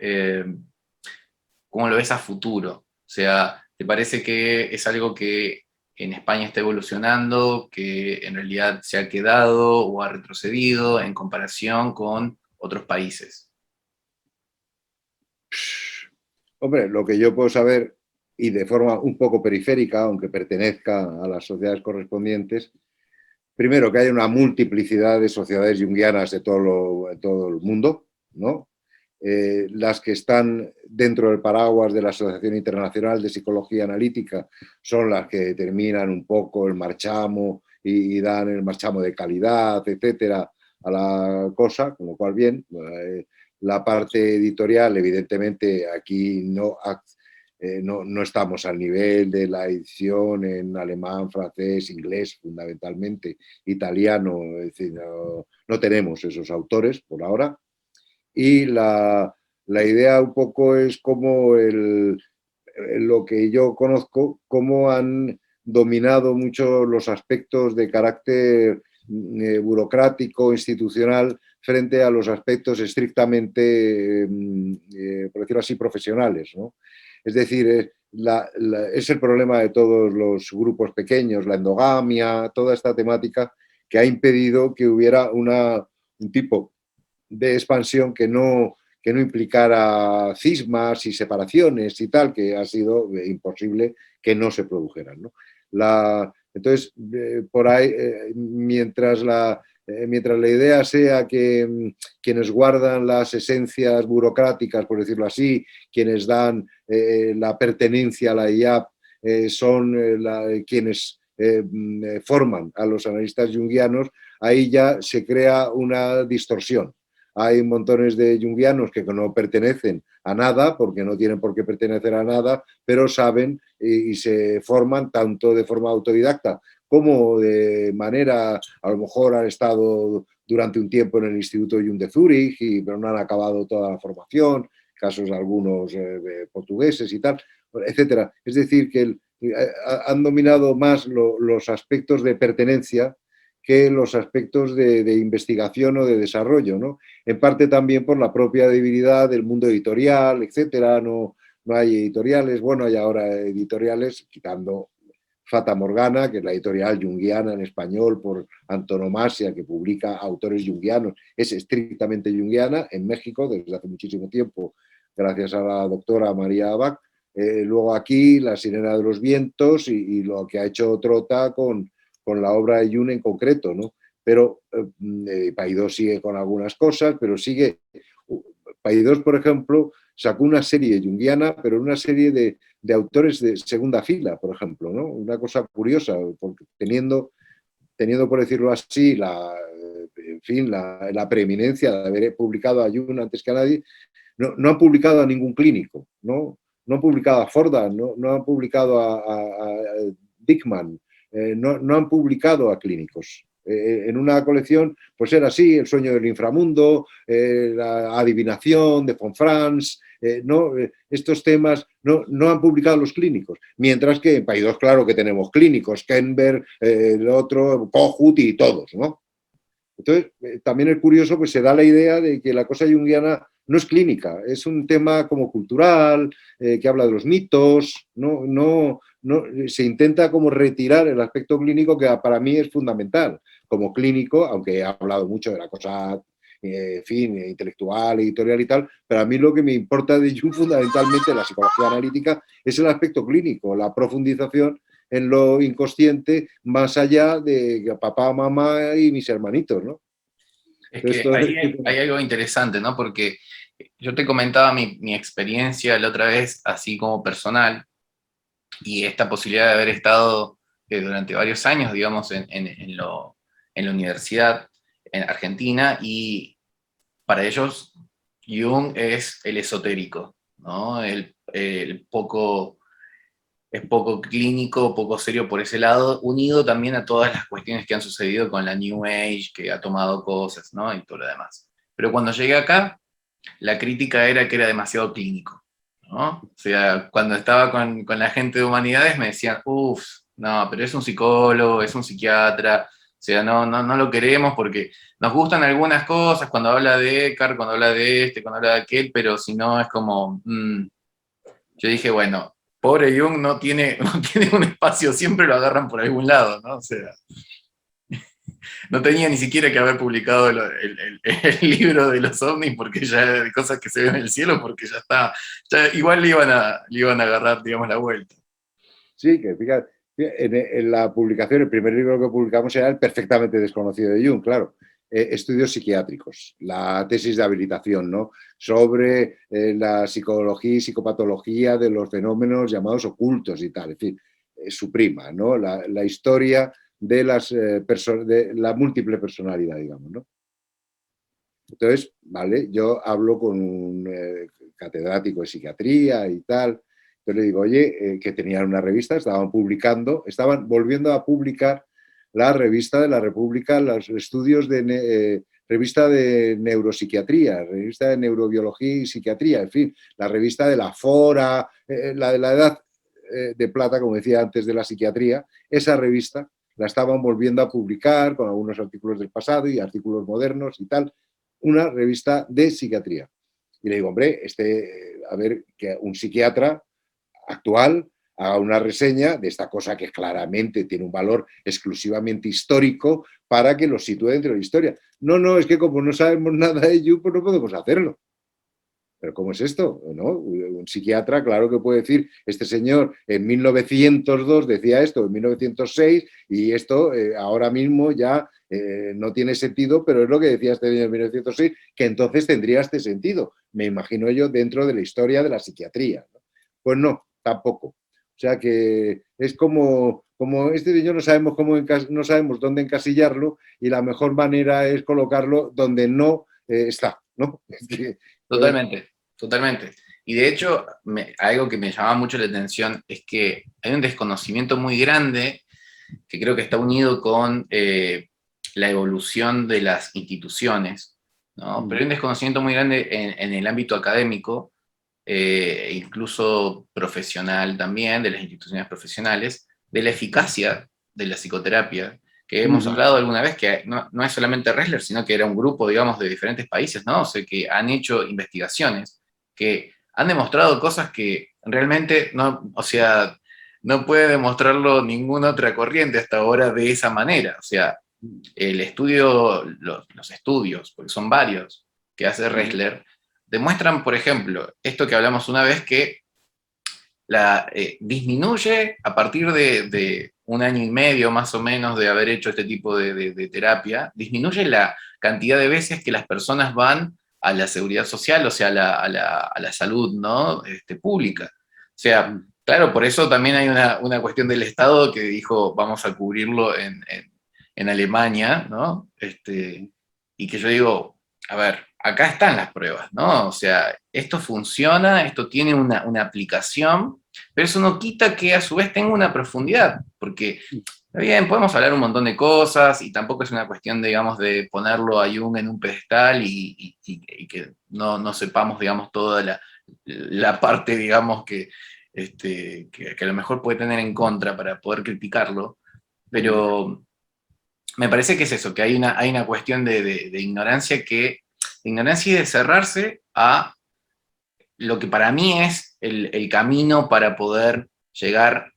S1: a futuro. O sea, ¿Te parece que es algo que en España está evolucionando, que en realidad se ha quedado o ha retrocedido en comparación con otros países?
S2: Hombre, lo que yo puedo saber, y de forma un poco periférica, aunque pertenezca a las sociedades correspondientes, primero que hay una multiplicidad de sociedades junguianas de todo el mundo, ¿no? Las que están dentro del paraguas de la Asociación Internacional de Psicología Analítica son las que determinan un poco el marchamo y dan el marchamo de calidad, etcétera, a la cosa, con lo cual bien, la parte editorial, evidentemente, aquí no estamos al nivel de la edición en alemán, francés, inglés, fundamentalmente, italiano, es decir, no tenemos esos autores por ahora. Y la idea un poco es como lo que yo conozco, cómo han dominado mucho los aspectos de carácter burocrático, institucional, frente a los aspectos estrictamente, por decirlo así, profesionales, ¿no? Es decir, es el problema de todos los grupos pequeños, la endogamia, toda esta temática que ha impedido que hubiera un tipo de expansión que no implicara cismas y separaciones y tal, que ha sido imposible que no se produjeran, ¿no? Entonces, por ahí, mientras la idea sea que quienes guardan las esencias burocráticas, por decirlo así, quienes dan la pertenencia a la IAP, son quienes forman a los analistas junguianos, ahí ya se crea una distorsión. Hay montones de junguianos que no pertenecen a nada, porque no tienen por qué pertenecer a nada, pero saben y se forman tanto de forma autodidacta como de manera, a lo mejor han estado durante un tiempo en el Instituto Jung de Zúrich, pero no han acabado toda la formación, casos de algunos portugueses y tal, etcétera. Es decir, que han dominado más los aspectos de pertenencia que los aspectos de investigación o de desarrollo, ¿no? En parte también por la propia debilidad del mundo editorial, etcétera. No hay editoriales, bueno, hay ahora editoriales, quitando Fata Morgana, que es la editorial junguiana en español por antonomasia, que publica autores junguianos, es estrictamente junguiana en México desde hace muchísimo tiempo, gracias a la doctora María Abad. Luego aquí La Sirena de los Vientos y lo que ha hecho Trota con la obra de Jung en concreto, ¿no? Pero Paidós sigue con algunas cosas, pero sigue. Paidós, por ejemplo, sacó una serie junguiana, pero una serie de autores de segunda fila, por ejemplo, ¿no? Una cosa curiosa, porque teniendo por decirlo así, en fin, la preeminencia de haber publicado a Jung antes que a nadie, no han publicado a ningún clínico, no han publicado a Fordan, no han publicado a Dickman, no han publicado a clínicos. En una colección, pues era así, El sueño del inframundo, la adivinación de Fonfrance, estos temas no han publicado los clínicos. Mientras que en Paidós, claro que tenemos clínicos, Kenberg, el otro, Kohut y todos, ¿no? Entonces, también es curioso, pues se da la idea de que la cosa junguiana no es clínica, es un tema como cultural, que habla de los mitos, se intenta como retirar el aspecto clínico que para mí es fundamental. Como clínico, aunque he hablado mucho de la cosa, en fin, intelectual, editorial y tal, pero a mí lo que me importa de Jung fundamentalmente, la psicología analítica, es el aspecto clínico, la profundización en lo inconsciente, más allá de papá, mamá y mis hermanitos, ¿no?
S1: Es que ahí hay algo interesante, ¿no? Porque yo te comentaba mi experiencia la otra vez, así como personal, y esta posibilidad de haber estado durante varios años, digamos, en la universidad en Argentina, y para ellos Jung es el esotérico, ¿no? Es poco clínico, poco serio por ese lado, unido también a todas las cuestiones que han sucedido con la New Age, que ha tomado cosas, ¿no? Y todo lo demás. Pero cuando llegué acá, la crítica era que era demasiado clínico, ¿no? O sea, cuando estaba con la gente de humanidades me decían, uff, no, pero es un psicólogo, es un psiquiatra, o sea, no lo queremos porque nos gustan algunas cosas, cuando habla de Eckhart, cuando habla de este, cuando habla de aquel, pero si no es como, yo dije, bueno, pobre Jung no tiene, no tiene un espacio, siempre lo agarran por algún lado, ¿no? O sea, no tenía ni siquiera que haber publicado el libro de los ovnis, porque ya de cosas que se ven en el cielo, porque ya está, ya igual le iban a agarrar, digamos, la vuelta.
S2: Sí, que fíjate, en la publicación, el primer libro que publicamos era el perfectamente desconocido de Jung, claro, estudios psiquiátricos, la tesis de habilitación, ¿no? Sobre la psicología y psicopatología de los fenómenos llamados ocultos y tal, en fin, su prima, ¿no? La historia de, de la múltiple personalidad, digamos, ¿no? Entonces, vale, yo hablo con un catedrático de psiquiatría y tal. Entonces le digo, oye, que tenían una revista, estaban volviendo a publicar la revista de la República, los estudios de revista de neuropsiquiatría, revista de neurobiología y psiquiatría, en fin, la revista de la Fora, la de la edad de plata, como decía antes, de la psiquiatría, esa revista la estaban volviendo a publicar con algunos artículos del pasado y artículos modernos y tal, una revista de psiquiatría. Y le digo, hombre, a ver, que un psiquiatra actual haga una reseña de esta cosa que claramente tiene un valor exclusivamente histórico para que lo sitúe dentro de la historia. No, no, es que como no sabemos nada de ello, pues no podemos hacerlo. ¿Pero cómo es esto? ¿No? Un psiquiatra, claro que puede decir, este señor en 1902 decía esto, en 1906, y esto ahora mismo ya no tiene sentido, pero es lo que decía este señor en 1906, que entonces tendría este sentido, me imagino yo, dentro de la historia de la psiquiatría, ¿no? Pues no, tampoco. O sea que es como este señor no sabemos, no sabemos dónde encasillarlo y la mejor manera es colocarlo donde no está, ¿no? Es que,
S1: Totalmente, totalmente. Y de hecho, algo que me llama mucho la atención es que hay un desconocimiento muy grande que creo que está unido con la evolución de las instituciones, ¿no? Pero hay un desconocimiento muy grande en el ámbito académico, incluso profesional también, de las instituciones profesionales, de la eficacia de la psicoterapia, que hemos hablado alguna vez, que no es solamente Ressler, sino que era un grupo, digamos, de diferentes países, ¿no? O sea, que han hecho investigaciones que han demostrado cosas que realmente no, o sea, no puede demostrarlo ninguna otra corriente hasta ahora de esa manera. O sea, el estudio, los estudios, porque son varios, que hace Ressler, demuestran, por ejemplo, esto que hablamos una vez, que disminuye a partir de un año y medio más o menos de haber hecho este tipo de terapia, disminuye la cantidad de veces que las personas van a la seguridad social, o sea, a la salud, ¿no? Pública. O sea, claro, por eso también hay una cuestión del Estado que dijo, vamos a cubrirlo en Alemania, ¿no? Y que yo digo, a ver, acá están las pruebas, ¿no? O sea, esto funciona, esto tiene una aplicación, pero eso no quita que a su vez tenga una profundidad, porque, está bien, podemos hablar un montón de cosas y tampoco es una cuestión, digamos, de ponerlo a Jung en un pedestal y que no sepamos, digamos, toda la parte, digamos, que a lo mejor puede tener en contra para poder criticarlo, pero me parece que es eso, que hay una cuestión de ignorancia de ignorancia y de cerrarse a lo que para mí es el camino para poder llegar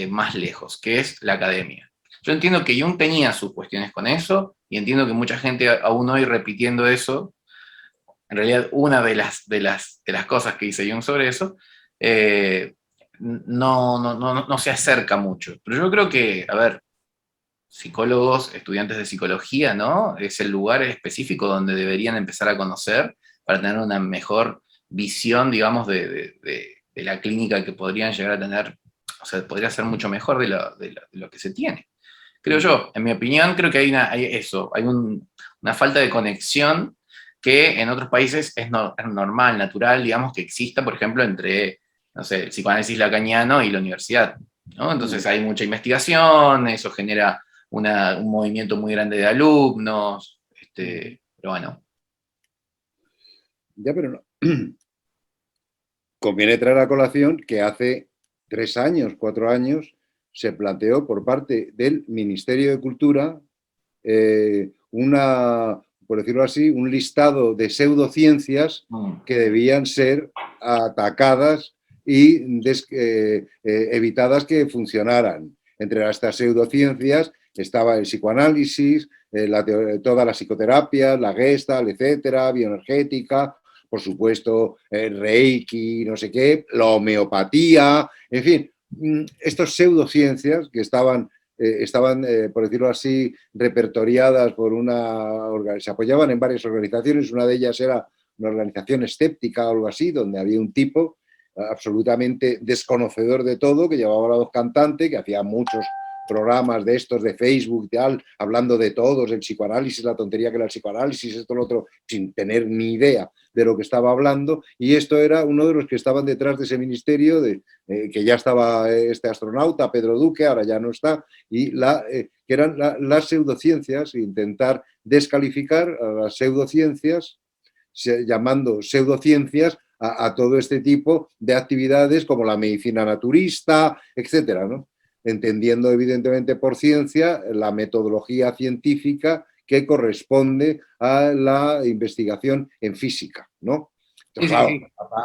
S1: más lejos, que es la academia. Yo entiendo que Jung tenía sus cuestiones con eso, y entiendo que mucha gente aún hoy repitiendo eso, en realidad una de las cosas que dice Jung sobre eso, no se acerca mucho. Pero yo creo que, a ver, psicólogos, estudiantes de psicología, ¿no? Es el lugar específico donde deberían empezar a conocer para tener una mejor visión, digamos, de la clínica que podrían llegar a tener, o sea, podría ser mucho mejor de lo que se tiene. Creo yo, en mi opinión, creo que hay eso, hay una falta de conexión que en otros países es normal, natural, digamos, que exista, por ejemplo, entre, no sé, el psicoanálisis lacaniano y la universidad, ¿no? Entonces hay mucha investigación, eso genera un movimiento muy grande de alumnos, pero bueno.
S2: Ya, pero no. Conviene traer a colación que hace 3 años, 4 años, se planteó por parte del Ministerio de Cultura por decirlo así, un listado de pseudociencias que debían ser atacadas y evitadas que funcionaran. Entre estas pseudociencias estaba el psicoanálisis, toda la psicoterapia, la Gestalt, etcétera, bioenergética, por supuesto, el Reiki, no sé qué, la homeopatía, en fin, estas pseudociencias que estaban, por decirlo así, repertoriadas por se apoyaban en varias organizaciones, una de ellas era una organización escéptica o algo así, donde había un tipo absolutamente desconocedor de todo, que llevaba la voz cantante, que hacía muchos programas de estos de Facebook y tal, hablando de todos, el psicoanálisis, la tontería que era el psicoanálisis, esto, lo otro, sin tener ni idea de lo que estaba hablando, y esto era uno de los que estaban detrás de ese ministerio, que ya estaba este astronauta, Pedro Duque, ahora ya no está, y que eran las pseudociencias, intentar descalificar a las pseudociencias, llamando pseudociencias a todo este tipo de actividades como la medicina naturista, etcétera, ¿no? Entendiendo evidentemente por ciencia la metodología científica que corresponde a la investigación en física, ¿no? Entonces, claro,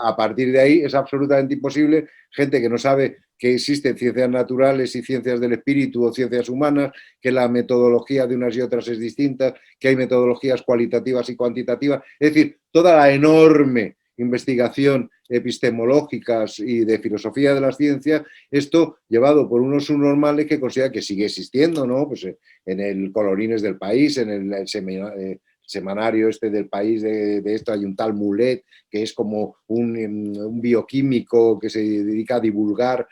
S2: a partir de ahí es absolutamente imposible, gente que no sabe que existen ciencias naturales y ciencias del espíritu o ciencias humanas, que la metodología de unas y otras es distinta, que hay metodologías cualitativas y cuantitativas, es decir, toda la enorme investigación epistemológicas y de filosofía de las ciencias, esto llevado por unos subnormales que considera que sigue existiendo, ¿no? Pues en el Colorines del País, en el semanario este del País de esto, hay un tal Mulet, que es como un bioquímico que se dedica a divulgar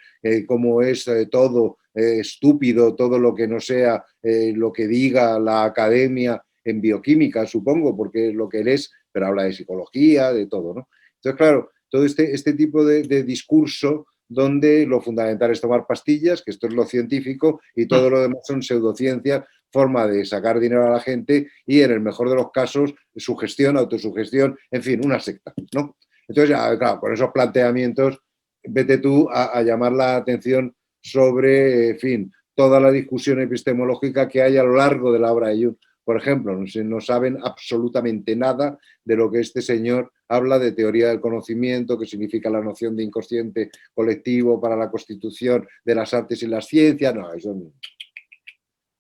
S2: cómo es todo estúpido, todo lo que no sea lo que diga la academia en bioquímica, supongo, porque es lo que él es, pero habla de psicología, de todo, ¿no? Entonces, claro, todo este tipo de discurso donde lo fundamental es tomar pastillas, que esto es lo científico, y todo lo demás son pseudociencias, forma de sacar dinero a la gente y, en el mejor de los casos, sugestión, autosugestión, en fin, una secta, ¿no? Entonces, ya, claro, con esos planteamientos, vete tú a llamar la atención sobre, en fin, toda la discusión epistemológica que hay a lo largo de la obra de Jung. Por ejemplo, no saben absolutamente nada de lo que este señor habla de teoría del conocimiento, que significa la noción de inconsciente colectivo para la constitución de las artes y las ciencias. No, eso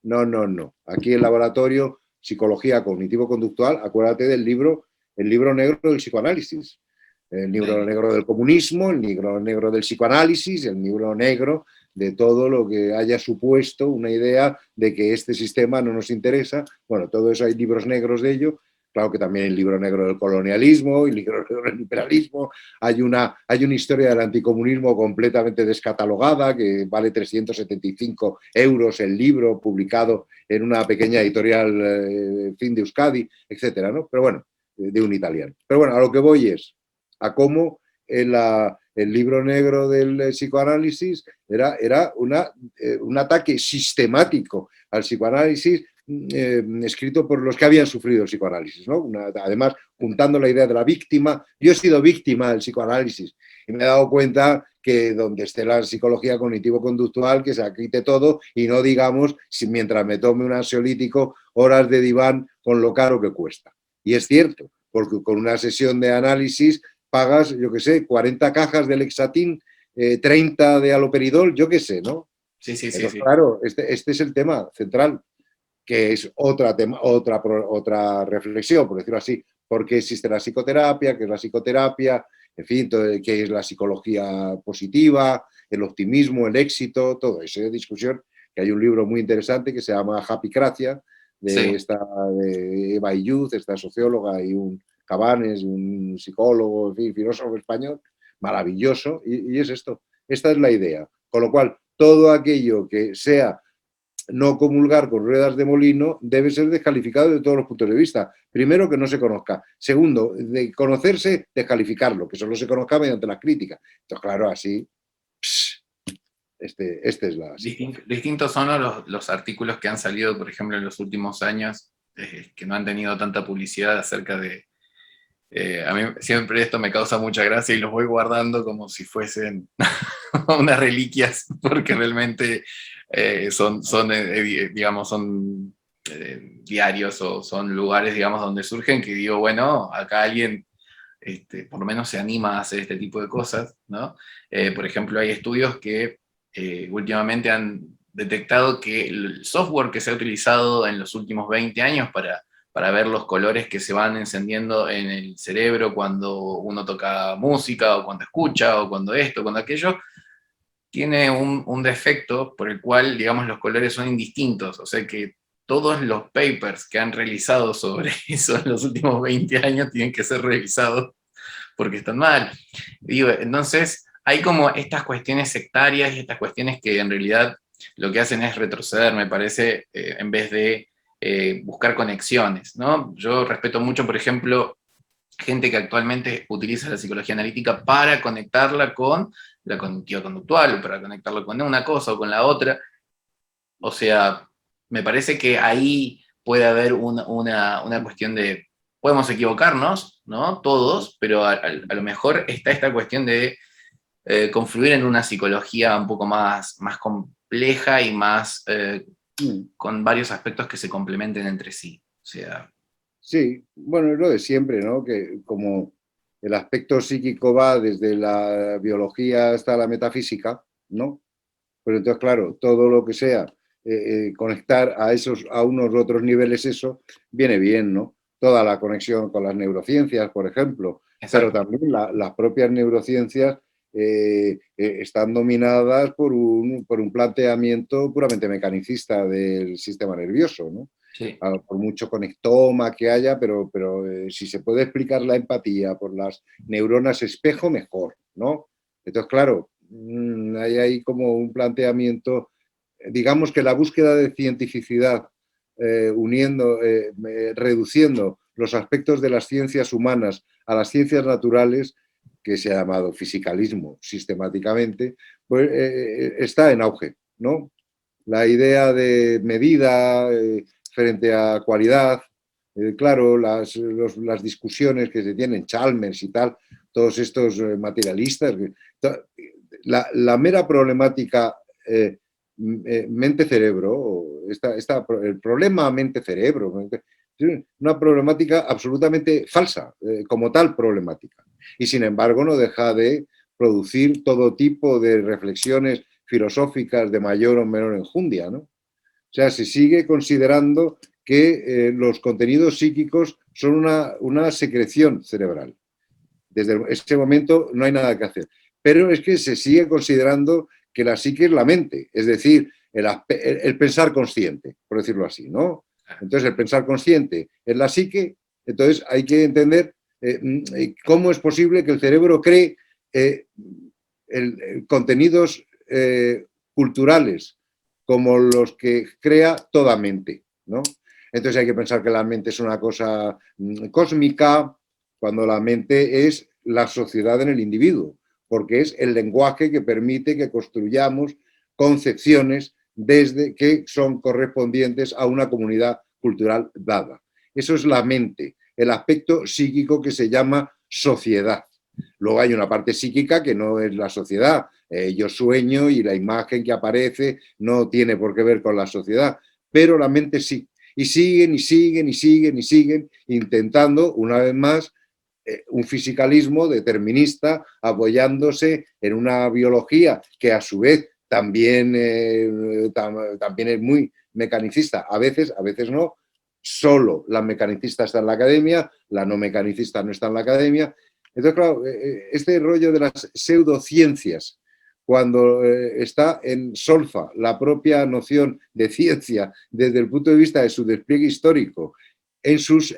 S2: no. Aquí el laboratorio, psicología cognitivo-conductual, acuérdate del libro, el libro negro del psicoanálisis, el libro negro del comunismo, el libro negro del psicoanálisis, el libro negro de todo lo que haya supuesto una idea de que este sistema no nos interesa. Bueno, todo eso hay libros negros de ello. Claro que también el libro negro del colonialismo, el libro negro del imperialismo. Hay una historia del anticomunismo completamente descatalogada, que vale 375 euros el libro, publicado en una pequeña editorial fin de Euskadi, etcétera, ¿no? Pero bueno, de un italiano. Pero bueno, a lo que voy es a cómo el libro negro del psicoanálisis era un ataque sistemático al psicoanálisis, escrito por los que habían sufrido el psicoanálisis, ¿no? Además, juntando la idea de la víctima. Yo he sido víctima del psicoanálisis y me he dado cuenta que donde esté la psicología cognitivo-conductual, que se quite todo y no digamos, mientras me tome un ansiolítico, horas de diván con lo caro que cuesta. Y es cierto, porque con una sesión de análisis pagas, yo qué sé, 40 cajas de Lexatin, 30 de haloperidol, yo qué sé, ¿no?
S1: Sí.
S2: Claro, este es el tema central, que es otra reflexión, por decirlo así. ¿Por qué existe la psicoterapia? ¿Qué es la psicoterapia? En fin, ¿qué es la psicología positiva? El optimismo, el éxito, todo eso. Es discusión, que hay un libro muy interesante que se llama Happycracia, de Eva Illuz, esta socióloga, y un Cabanes, un psicólogo, en fin, filósofo español, maravilloso, y es esto. Esta es la idea. Con lo cual, todo aquello que sea no comulgar con ruedas de molino debe ser descalificado de todos los puntos de vista. Primero, que no se conozca. Segundo, de conocerse, descalificarlo, que solo se conozca mediante la crítica. Entonces, claro, así, este es la...
S1: Distintos son los artículos que han salido, por ejemplo, en los últimos años, que no han tenido tanta publicidad acerca de... a mí siempre esto me causa mucha gracia y los voy guardando como si fuesen unas reliquias, porque realmente digamos, son diarios o son lugares, digamos, donde surgen, que digo, bueno, acá alguien por lo menos se anima a hacer este tipo de cosas, ¿no? Por ejemplo, hay estudios que últimamente han detectado que el software que se ha utilizado en los últimos 20 años para ver los colores que se van encendiendo en el cerebro cuando uno toca música, o cuando escucha, o cuando esto, cuando aquello, tiene un defecto por el cual, digamos, los colores son indistintos, o sea que todos los papers que han realizado sobre eso en los últimos 20 años tienen que ser revisados porque están mal. Digo, entonces, hay como estas cuestiones sectarias y estas cuestiones que en realidad lo que hacen es retroceder, me parece, en vez de buscar conexiones, ¿no? Yo respeto mucho, por ejemplo, gente que actualmente utiliza la psicología analítica para conectarla con la cognitiva conductual, o para conectarla con una cosa o con la otra. O sea, me parece que ahí puede haber una cuestión de, podemos equivocarnos, ¿no? Todos, pero a lo mejor está esta cuestión de confluir en una psicología un poco más compleja y más con varios aspectos que se complementen entre sí. O sea,
S2: Sí, bueno, es lo de siempre, ¿no? Que como el aspecto psíquico va desde la biología hasta la metafísica, ¿no? Pero entonces, claro, todo lo que sea conectar a esos, a unos u otros niveles, eso viene bien, ¿no? Toda la conexión con las neurociencias, por ejemplo, pero
S1: exacto.
S2: también las propias neurociencias están dominadas por un planteamiento puramente mecanicista del sistema nervioso, ¿no?
S1: Sí.
S2: Por mucho conectoma que haya, pero si se puede explicar la empatía por las neuronas espejo, mejor, ¿no? Entonces, claro, hay ahí como un planteamiento, digamos que la búsqueda de cientificidad, reduciendo los aspectos de las ciencias humanas a las ciencias naturales, que se ha llamado fisicalismo sistemáticamente, pues está en auge, ¿no? La idea de medida frente a cualidad, claro, las discusiones que se tienen, Chalmers y tal, todos estos materialistas, la mera problemática mente-cerebro, el problema mente-cerebro, una problemática absolutamente falsa, como tal problemática. Y sin embargo no deja de producir todo tipo de reflexiones filosóficas de mayor o menor enjundia, ¿no? O sea, se sigue considerando que los contenidos psíquicos son una secreción cerebral. Desde ese momento no hay nada que hacer. Pero es que se sigue considerando que la psique es la mente, es decir, el pensar consciente, por decirlo así, ¿no? Entonces, el pensar consciente es la psique, entonces hay que entender cómo es posible que el cerebro cree contenidos culturales como los que crea toda mente, ¿no? Entonces hay que pensar que la mente es una cosa cósmica, cuando la mente es la sociedad en el individuo, porque es el lenguaje que permite que construyamos concepciones desde que son correspondientes a una comunidad cultural dada. Eso es la mente, el aspecto psíquico que se llama sociedad. Luego hay una parte psíquica que no es la sociedad. Yo sueño y la imagen que aparece no tiene por qué ver con la sociedad, pero la mente sí. Y siguen y siguen y siguen y siguen intentando, una vez más, un fisicalismo determinista apoyándose en una biología que a su vez también es muy mecanicista, a veces no, solo la mecanicista está en la academia, la no mecanicista no está en la academia. Entonces, claro, este rollo de las pseudociencias, cuando está en solfa la propia noción de ciencia desde el punto de vista de su despliegue histórico, en sus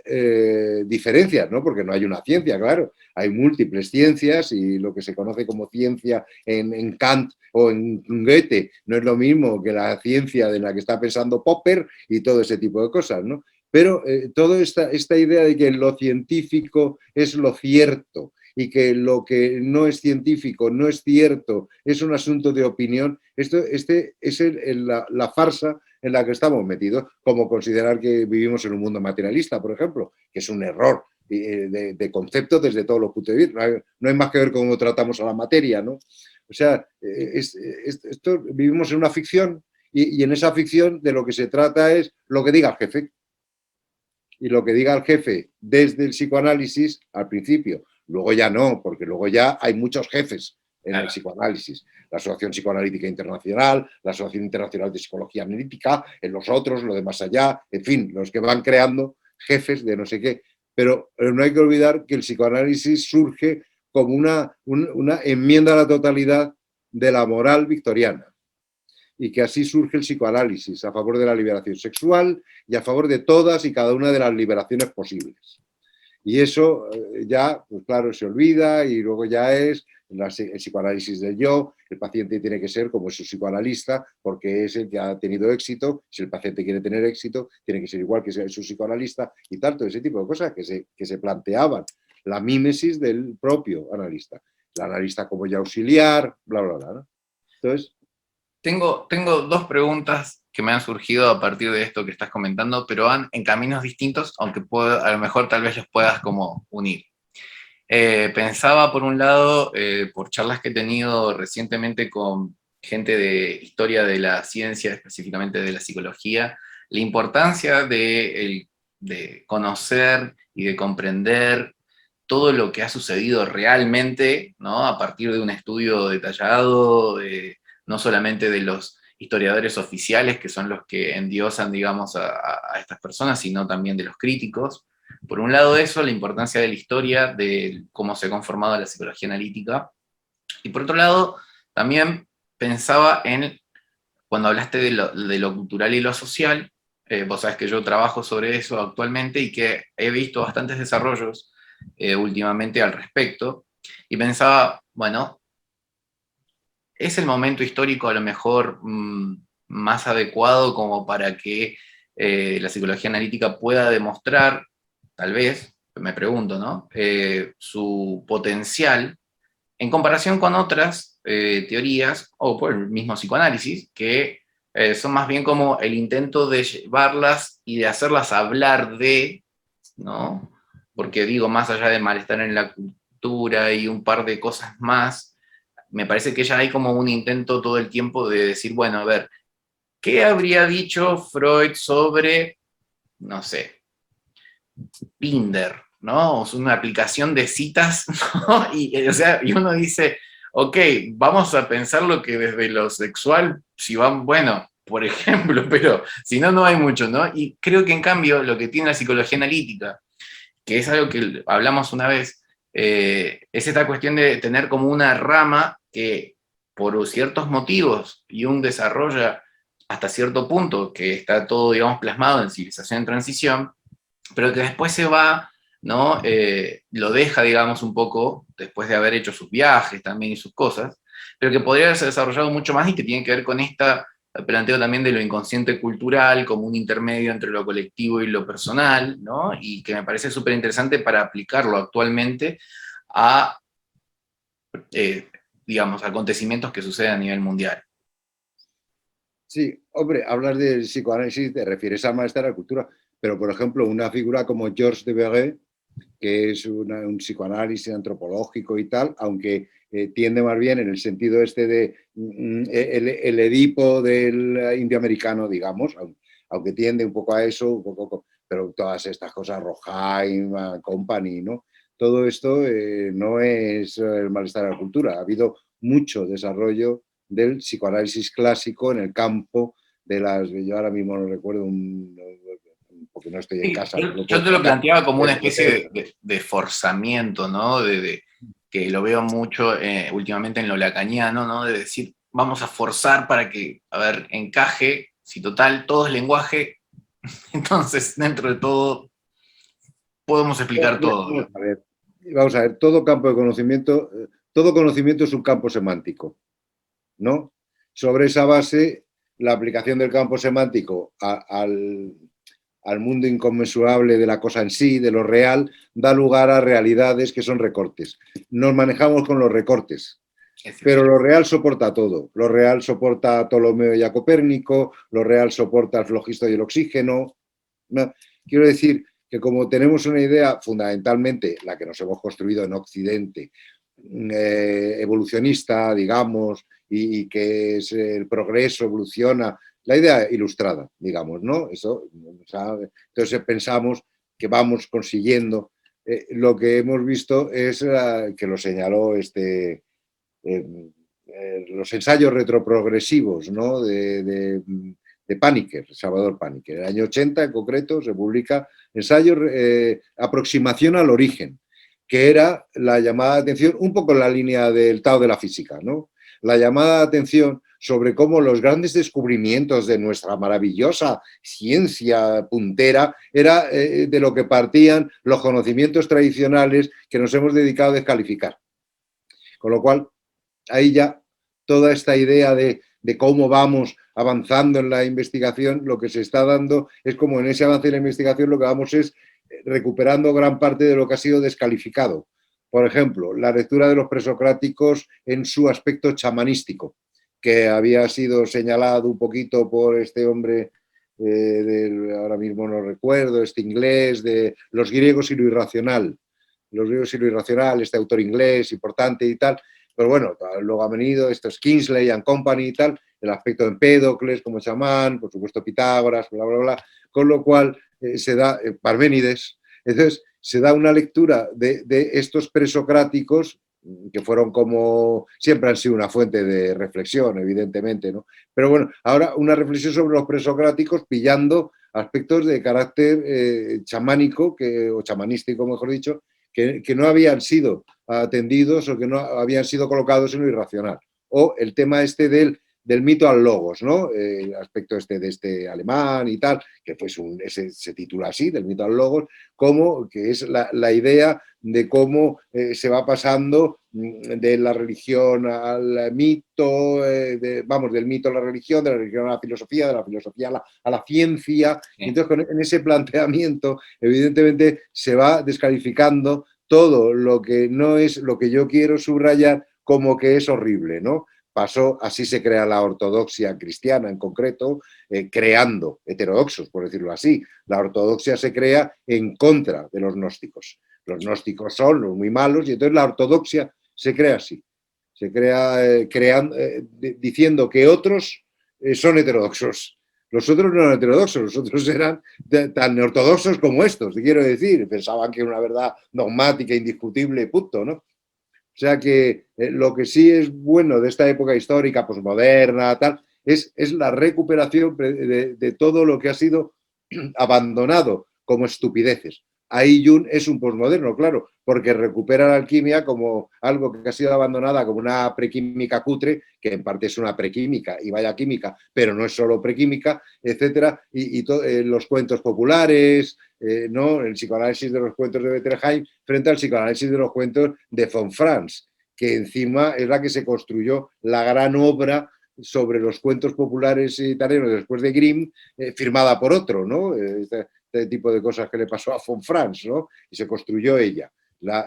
S2: diferencias, ¿no? Porque no hay una ciencia, claro, hay múltiples ciencias y lo que se conoce como ciencia en Kant o en Goethe no es lo mismo que la ciencia de la que está pensando Popper y todo ese tipo de cosas, ¿no? Pero toda esta idea de que lo científico es lo cierto y que lo que no es científico no es cierto, es un asunto de opinión, este es la farsa en la que estamos metidos, como considerar que vivimos en un mundo materialista, por ejemplo, que es un error de concepto desde todos los puntos de vista. No hay más que ver cómo tratamos a la materia, ¿no? O sea, vivimos en una ficción y en esa ficción de lo que se trata es lo que diga el jefe. Y lo que diga el jefe desde el psicoanálisis, al principio, Luego ya no, porque luego ya hay muchos jefes en el
S1: Claro.
S2: psicoanálisis. La Asociación Psicoanalítica Internacional, la Asociación Internacional de Psicología Analítica, en los otros, lo de más allá, en fin, los que van creando jefes de no sé qué. Pero no hay que olvidar que el psicoanálisis surge como una enmienda a la totalidad de la moral victoriana, y que así surge el psicoanálisis a favor de la liberación sexual y a favor de todas y cada una de las liberaciones posibles. Y eso ya, pues claro, se olvida, y luego ya es el psicoanálisis del yo. El paciente tiene que ser como su psicoanalista, porque es el que ha tenido éxito. Si el paciente quiere tener éxito, tiene que ser igual que su psicoanalista, y tal, todo ese tipo de cosas que se planteaban. La mímesis del propio analista. El analista como ya auxiliar, bla, bla, bla, ¿no? Entonces,
S1: Tengo dos preguntas que me han surgido a partir de esto que estás comentando, pero van en caminos distintos, aunque a lo mejor tal vez los puedas como unir. Pensaba, por un lado, por charlas que he tenido recientemente con gente de historia de la ciencia, específicamente de la psicología, la importancia de conocer y de comprender todo lo que ha sucedido realmente, ¿no? A partir de un estudio detallado, no solamente de los historiadores oficiales, que son los que endiosan, digamos, a estas personas, sino también de los críticos. Por un lado eso, la importancia de la historia, de cómo se ha conformado la psicología analítica, y por otro lado, también pensaba en, cuando hablaste de lo cultural y lo social, vos sabés que yo trabajo sobre eso actualmente y que he visto bastantes desarrollos últimamente al respecto, y pensaba, bueno, es el momento histórico a lo mejor más adecuado como para que la psicología analítica pueda demostrar, tal vez, me pregunto, ¿no? Su potencial en comparación con otras teorías, o por el mismo psicoanálisis, que son más bien como el intento de llevarlas y de hacerlas hablar de, ¿no? Porque digo, más allá de malestar en la cultura y un par de cosas más, me parece que ya hay como un intento todo el tiempo de decir, bueno, a ver, ¿qué habría dicho Freud sobre, no sé, Tinder, ¿no? O sea, una aplicación de citas, ¿no? Y, o sea, y uno dice, ok, vamos a pensar lo que desde lo sexual, si van, bueno, por ejemplo, pero si no, no hay mucho, ¿no? Y creo que en cambio lo que tiene la psicología analítica, que es algo que hablamos una vez, es esta cuestión de tener como una rama que por ciertos motivos y un desarrollo hasta cierto punto, que está todo, digamos, plasmado en civilización en transición, pero que después se va, ¿no? Lo deja, digamos, un poco, después de haber hecho sus viajes también y sus cosas, pero que podría haberse desarrollado mucho más y que tiene que ver con esta planteo también de lo inconsciente cultural como un intermedio entre lo colectivo y lo personal, ¿no? Y que me parece súper interesante para aplicarlo actualmente a, eh, digamos, acontecimientos que suceden a nivel mundial.
S2: sí, hombre, hablas del psicoanálisis, te refieres al malestar de la cultura, pero por ejemplo, una figura como Georges de Verret, que es un psicoanálisis antropológico y tal, aunque tiende más bien en el sentido este de el Edipo del indioamericano, digamos, aunque tiende un poco a eso, un poco, pero todas estas cosas, Roheim, Company, ¿no? Todo esto no es el malestar de la cultura. Ha habido mucho desarrollo del psicoanálisis clásico en el campo de las, yo ahora mismo no recuerdo, porque no estoy en
S1: Sí,
S2: casa, no lo
S1: yo
S2: puedo
S1: te lo
S2: citar,
S1: planteaba como una especie
S2: pero
S1: de forzamiento, ¿no? Que lo veo mucho últimamente en lo lacaniano, ¿no? De decir, vamos a forzar para que, a ver, encaje, si total, todo es lenguaje, entonces dentro de todo podemos explicar todo.
S2: vamos a ver, todo conocimiento es un campo semántico, ¿no? Sobre esa base, la aplicación del campo semántico al mundo inconmensurable de la cosa en sí, de lo real, da lugar a realidades que son recortes. Nos manejamos con los recortes, pero lo real soporta todo. Lo real soporta a Ptolomeo y a Copérnico, lo real soporta al flogisto y el oxígeno. No, quiero decir que como tenemos una idea fundamentalmente, la que nos hemos construido en Occidente, evolucionista, digamos, y que es el progreso, evoluciona, la idea ilustrada, digamos, ¿no? Eso, o sea, entonces pensamos que vamos consiguiendo lo que hemos visto es que lo señaló los ensayos retroprogresivos, ¿no? de Paniker, Salvador Paniker. En el año 80, en concreto, se publica ensayo Aproximación al origen, que era la llamada de atención, un poco en la línea del Tao de la física, ¿no? La llamada de atención sobre cómo los grandes descubrimientos de nuestra maravillosa ciencia puntera era de lo que partían los conocimientos tradicionales que nos hemos dedicado a descalificar. Con lo cual, ahí ya toda esta idea de cómo vamos avanzando en la investigación, lo que se está dando es como en ese avance de la investigación lo que vamos es recuperando gran parte de lo que ha sido descalificado. Por ejemplo, la lectura de los presocráticos en su aspecto chamanístico, que había sido señalado un poquito por este hombre, ahora mismo no recuerdo, este inglés, de los griegos y lo irracional. Los griegos y lo irracional, este autor inglés importante y tal. Pero bueno, luego han venido estos Kingsley and Company y tal, el aspecto de Empédocles como chamán, por supuesto Pitágoras, bla, bla, bla, con lo cual se da Parménides. Entonces, se da una lectura de estos presocráticos que fueron como, siempre han sido una fuente de reflexión, evidentemente, ¿no? Pero bueno, ahora una reflexión sobre los presocráticos pillando aspectos de carácter chamánico, o chamanístico, mejor dicho, que no habían sido atendidos o que no habían sido colocados en lo irracional. O el tema este del mito al logos, ¿no? El aspecto de este alemán y tal, que pues se titula así, del mito al logos, como que es la idea de cómo se va pasando de la religión al mito, del mito a la religión, de la religión a la filosofía, de la filosofía a la ciencia. Sí. Entonces, en ese planteamiento, evidentemente, se va descalificando todo lo que no es lo que yo quiero subrayar como que es horrible, ¿no? Pasó, así se crea la ortodoxia cristiana en concreto, creando heterodoxos, por decirlo así. La ortodoxia se crea en contra de los gnósticos. Los gnósticos son los muy malos y entonces la ortodoxia se crea así. Se crea diciendo que otros son heterodoxos. Los otros no eran heterodoxos, los otros eran tan ortodoxos como estos, te quiero decir. Pensaban que era una verdad dogmática, indiscutible, punto, ¿no? O sea que lo que sí es bueno de esta época histórica, posmoderna, tal, es la recuperación de todo lo que ha sido abandonado como estupideces. Ahí Jung es un posmoderno, claro, porque recupera la alquimia como algo que ha sido abandonada como una prequímica cutre, que en parte es una prequímica y vaya química, pero no es solo prequímica, etcétera, los cuentos populares, ¿no? El psicoanálisis de los cuentos de Bettelheim frente al psicoanálisis de los cuentos de von Franz, que encima es la que se construyó la gran obra sobre los cuentos populares italianos después de Grimm, firmada por otro, ¿no? Este tipo de cosas que le pasó a von Franz, ¿no? Y se construyó ella,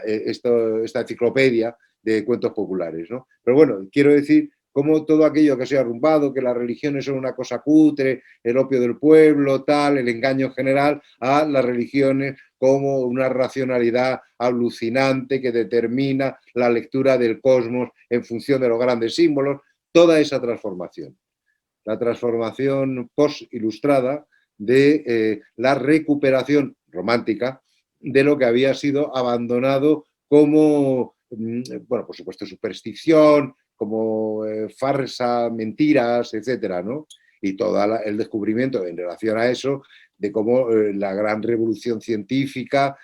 S2: esta enciclopedia de cuentos populares, ¿no? Pero bueno, quiero decir cómo todo aquello que se ha arrumbado, que las religiones son una cosa cutre, el opio del pueblo, tal, el engaño general, a las religiones como una racionalidad alucinante que determina la lectura del cosmos en función de los grandes símbolos, toda esa transformación. La transformación post-ilustrada de la recuperación romántica de lo que había sido abandonado como, bueno, por supuesto, superstición, como farsa, mentiras, etcétera, ¿no? Y todo el descubrimiento en relación a eso de cómo la gran revolución científica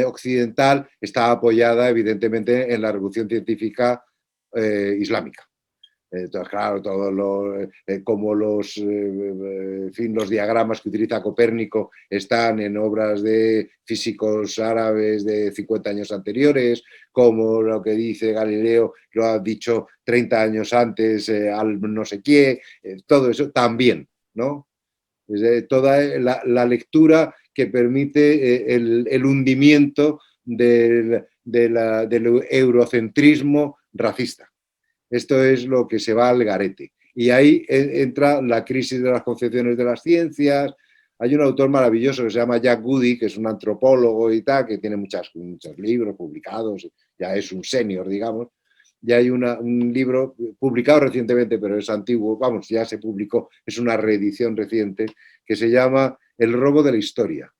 S2: occidental está apoyada, evidentemente, en la revolución científica islámica. Entonces, claro, como en fin, los diagramas que utiliza Copérnico están en obras de físicos árabes de 50 años anteriores, como lo que dice Galileo lo ha dicho 30 años antes al no sé qué, todo eso también, ¿no? Toda la lectura que permite el hundimiento del eurocentrismo racista. Esto es lo que se va al garete. Y ahí entra la crisis de las concepciones de las ciencias. Hay un autor maravilloso que se llama Jack Goody, que es un antropólogo y tal, que tiene muchos libros publicados, ya es un senior, digamos. Y hay un libro publicado recientemente, pero es antiguo, vamos, ya se publicó, es una reedición reciente, que se llama El robo de la historia,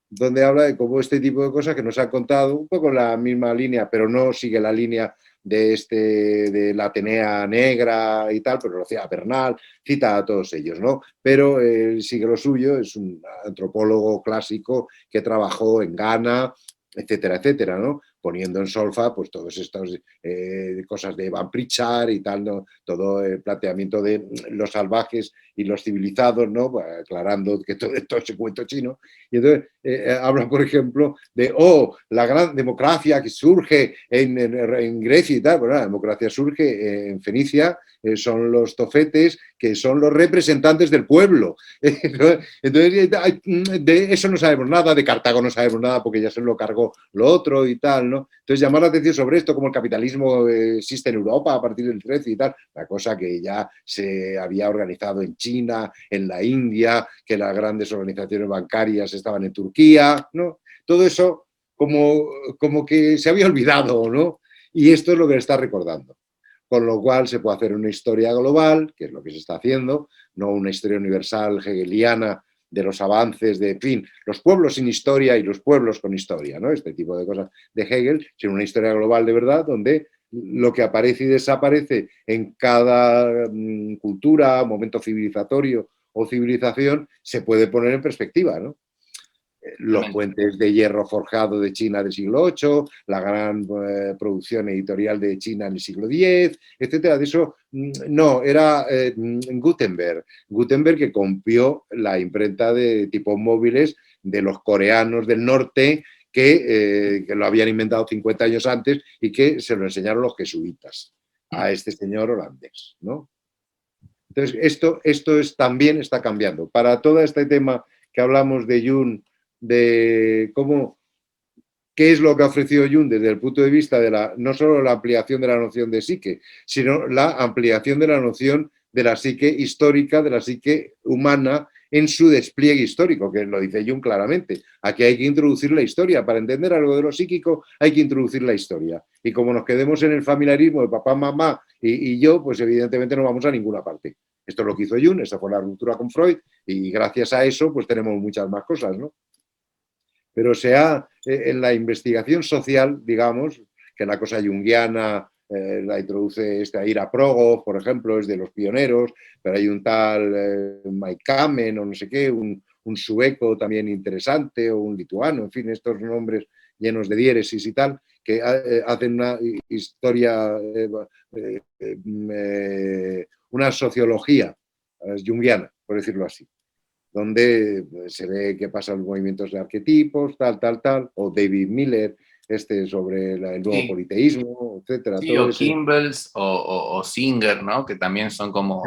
S2: donde habla de cómo este tipo de cosas que nos han contado, un poco la misma línea, pero no sigue la línea de la Atenea Negra y tal, pero lo hacía Bernal, cita a todos ellos, ¿no? Pero sigue lo suyo, es un antropólogo clásico que trabajó en Ghana, etcétera, etcétera, ¿no? Poniendo en solfa pues todas estas cosas de Van Pritchard y tal, ¿no? Todo el planteamiento de los salvajes y los civilizados, ¿no? Pues, aclarando que todo esto es cuento chino. Y entonces habla, por ejemplo, de, la gran democracia que surge en Grecia y tal. Bueno, la democracia surge en Fenicia, son los tofetes, que son los representantes del pueblo. Entonces, de eso no sabemos nada, de Cartago no sabemos nada porque ya se lo cargó lo otro y tal, ¿no? Entonces, llamar la atención sobre esto, como el capitalismo existe en Europa a partir del 13 y tal, la cosa que ya se había organizado en China, en la India, que las grandes organizaciones bancarias estaban en Turquía, ¿no? Todo eso como que se había olvidado, ¿no? Y esto es lo que le está recordando. Con lo cual se puede hacer una historia global, que es lo que se está haciendo, no una historia universal hegeliana de los avances de, en fin, los pueblos sin historia y los pueblos con historia, ¿no? Este tipo de cosas de Hegel, sino una historia global de verdad donde lo que aparece y desaparece en cada cultura, momento civilizatorio o civilización, se puede poner en perspectiva, ¿no? Los puentes de hierro forjado de China del siglo VIII, la gran producción editorial de China en el siglo X, etcétera. De eso no, era Gutenberg. Gutenberg que copió la imprenta de tipos móviles de los coreanos del norte que lo habían inventado 50 años antes y que se lo enseñaron los jesuitas a este señor holandés, ¿no? Entonces, esto también está cambiando. Para todo este tema que hablamos de Jung, de qué es lo que ha ofrecido Jung desde el punto de vista de no solo la ampliación de la noción de psique, sino la ampliación de la noción de la psique histórica, de la psique humana en su despliegue histórico, que lo dice Jung claramente. Aquí hay que introducir la historia. Para entender algo de lo psíquico hay que introducir la historia. Y como nos quedemos en el familiarismo de papá, mamá y yo, pues evidentemente no vamos a ninguna parte. Esto es lo que hizo Jung, esa fue la ruptura con Freud, y gracias a eso pues tenemos muchas más cosas, ¿no? Pero en la investigación social, digamos, que la cosa junguiana la introduce Ira Progoff, por ejemplo, es de los pioneros, pero hay un tal Mike Kamen o no sé qué, un sueco también interesante, o un lituano, en fin, estos nombres llenos de diéresis y tal, que hacen una historia, una sociología junguiana, por decirlo así, donde se ve qué pasa en los movimientos de arquetipos, tal, o David Miller, sobre el nuevo politeísmo, etcétera.
S1: Sí,
S2: todo
S1: o
S2: ese...
S1: Kimbles o Singer, ¿no? Que también son como...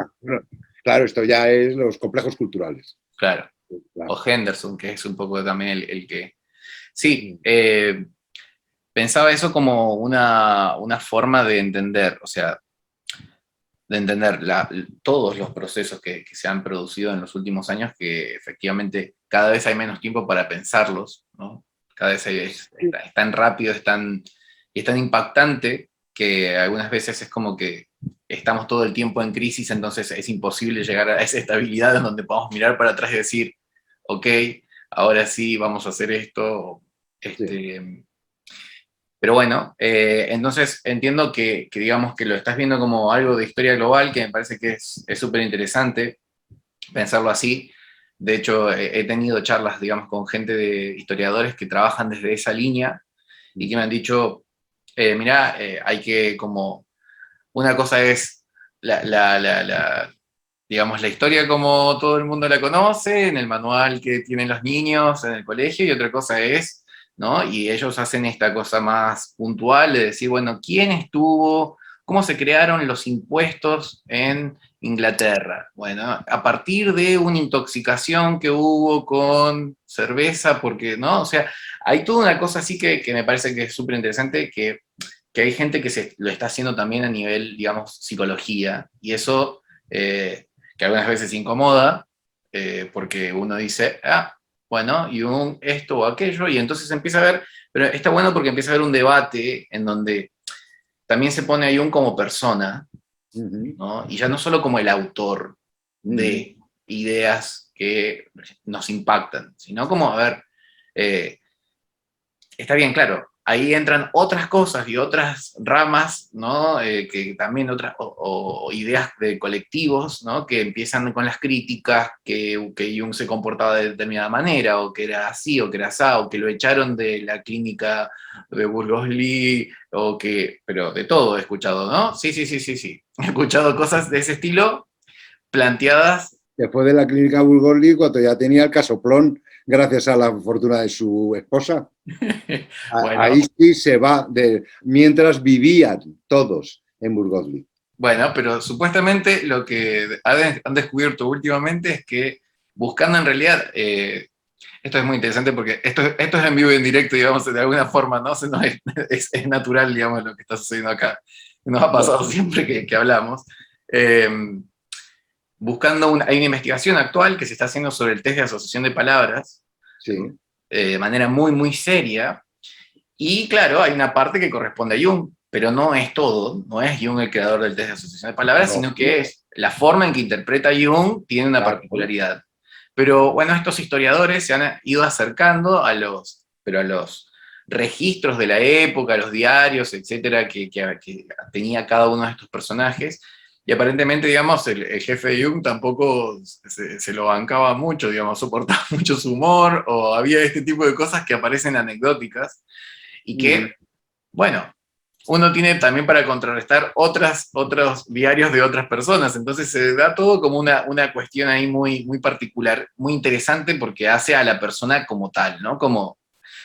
S2: Claro, esto ya es los complejos culturales.
S1: Claro.
S2: Claro.
S1: O Henderson, que es un poco también el que... Sí, pensaba eso como una forma de entender, o sea, de entender todos los procesos que se han producido en los últimos años, que efectivamente cada vez hay menos tiempo para pensarlos, ¿no? Cada vez es tan rápido, es tan impactante, que algunas veces es como que estamos todo el tiempo en crisis, entonces es imposible llegar a esa estabilidad en donde podamos mirar para atrás y decir, ok, ahora sí vamos a hacer esto.
S2: Sí.
S1: Pero bueno, entonces entiendo que digamos que lo estás viendo como algo de historia global, que me parece que es súper interesante pensarlo así. De hecho, he tenido charlas, digamos, con gente de historiadores que trabajan desde esa línea y que me han dicho, mirá, hay que como, una cosa es digamos, la historia como todo el mundo la conoce, en el manual que tienen los niños en el colegio, y otra cosa es, ¿no? Y ellos hacen esta cosa más puntual de decir, bueno, ¿quién estuvo? ¿Cómo se crearon los impuestos en Inglaterra? Bueno, a partir de una intoxicación que hubo con cerveza, porque, ¿no? O sea, hay toda una cosa así que me parece que es súper interesante, que hay gente que lo está haciendo también a nivel, digamos, psicología, y eso, que algunas veces incomoda, porque uno dice, bueno, y esto o aquello, y entonces empieza a ver, pero está bueno porque empieza a haber un debate en donde también se pone a Jung como persona, ¿no? Y ya no solo como el autor de ideas que nos impactan, sino como, a ver, Eh, Está bien, claro, ahí entran otras cosas y otras ramas, ¿no? Que también otras, o ideas de colectivos, ¿no? Que empiezan con las críticas, que Jung se comportaba de determinada manera, o que era así, o que era así, o que lo echaron de la clínica de Burgos-Lee, pero de todo he escuchado, ¿no? Sí, sí, sí, sí, sí. He escuchado cosas de ese estilo planteadas.
S2: Después de la clínica Burgos-Lee, cuando ya tenía el casoplón, gracias a la fortuna de su esposa.
S1: Bueno,
S2: Ahí sí se va, mientras vivían todos en Burgos-Lee.
S1: bueno, pero supuestamente lo que han descubierto últimamente es que buscando en realidad, esto es muy interesante porque esto es en vivo y en directo, digamos, de alguna forma, ¿no? O sea, no es natural, digamos, lo que está sucediendo acá. Nos ha pasado siempre que hablamos. Eh, hay una investigación actual que se está haciendo sobre el test de asociación de palabras,
S2: Sí.
S1: de manera muy, muy seria. Y claro, hay una parte que corresponde a Jung, pero no es todo, no es Jung el creador del test de asociación de palabras,
S2: No,
S1: sino que es la forma en que interpreta Jung tiene una
S2: claro.
S1: particularidad. Pero bueno, estos historiadores se han ido acercando pero a los registros de la época, a los diarios, etcétera, que tenía cada uno de estos personajes. Y aparentemente, digamos, el jefe de Jung tampoco se lo bancaba mucho, digamos, soportaba mucho su humor, o había este tipo de cosas que aparecen anecdóticas y que, bueno, uno tiene también para contrarrestar otros diarios de otras personas. Entonces se da todo como una cuestión ahí muy, muy particular, muy interesante porque hace a la persona como tal, ¿no? Como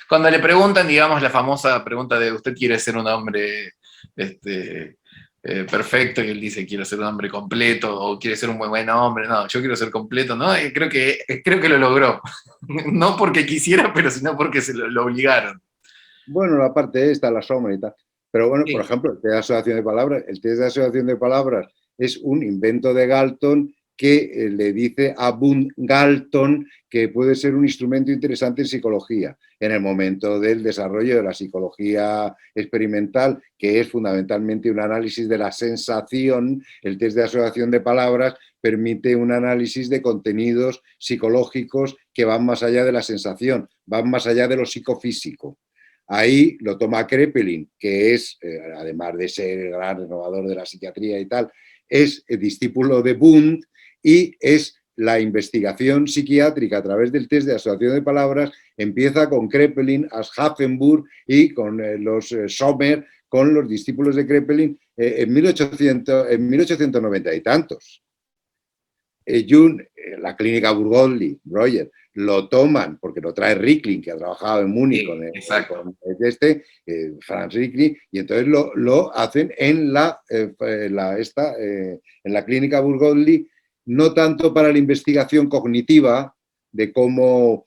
S1: cuando le preguntan, digamos, la famosa pregunta de ¿usted quiere ser un hombre perfecto? Y él dice, quiero ser un hombre completo, o quiere ser un muy buen hombre. No, yo quiero ser completo, ¿no? Y creo que lo logró. No porque quisiera, pero sino porque lo obligaron.
S2: Bueno, la parte esta, la sombra y tal. Pero bueno, por
S1: Sí.
S2: ejemplo, el test de asociación de palabras, el test de asociación de palabras es un invento de Galton que le dice a Boone Galton que puede ser un instrumento interesante en psicología, en el momento del desarrollo de la psicología experimental, que es fundamentalmente un análisis de la sensación. El test de asociación de palabras permite un análisis de contenidos psicológicos que van más allá de la sensación, van más allá de lo psicofísico. Ahí lo toma Kraepelin, que es, además de ser el gran renovador de la psiquiatría y tal, es el discípulo de Wundt y es la investigación psiquiátrica a través del test de asociación de palabras. Empieza con Kraepelin, Aschaffenburg y con los Sommer, con los discípulos de Kraepelin en 1890 y tantos. Jung, la clínica Burgos-Lee, Roger, lo toman porque lo trae Ricklin, que ha trabajado en Múnich
S1: Sí, exacto.
S2: con Franz Ricklin, y entonces lo hacen en la clínica Burgos-Lee, no tanto para la investigación cognitiva de cómo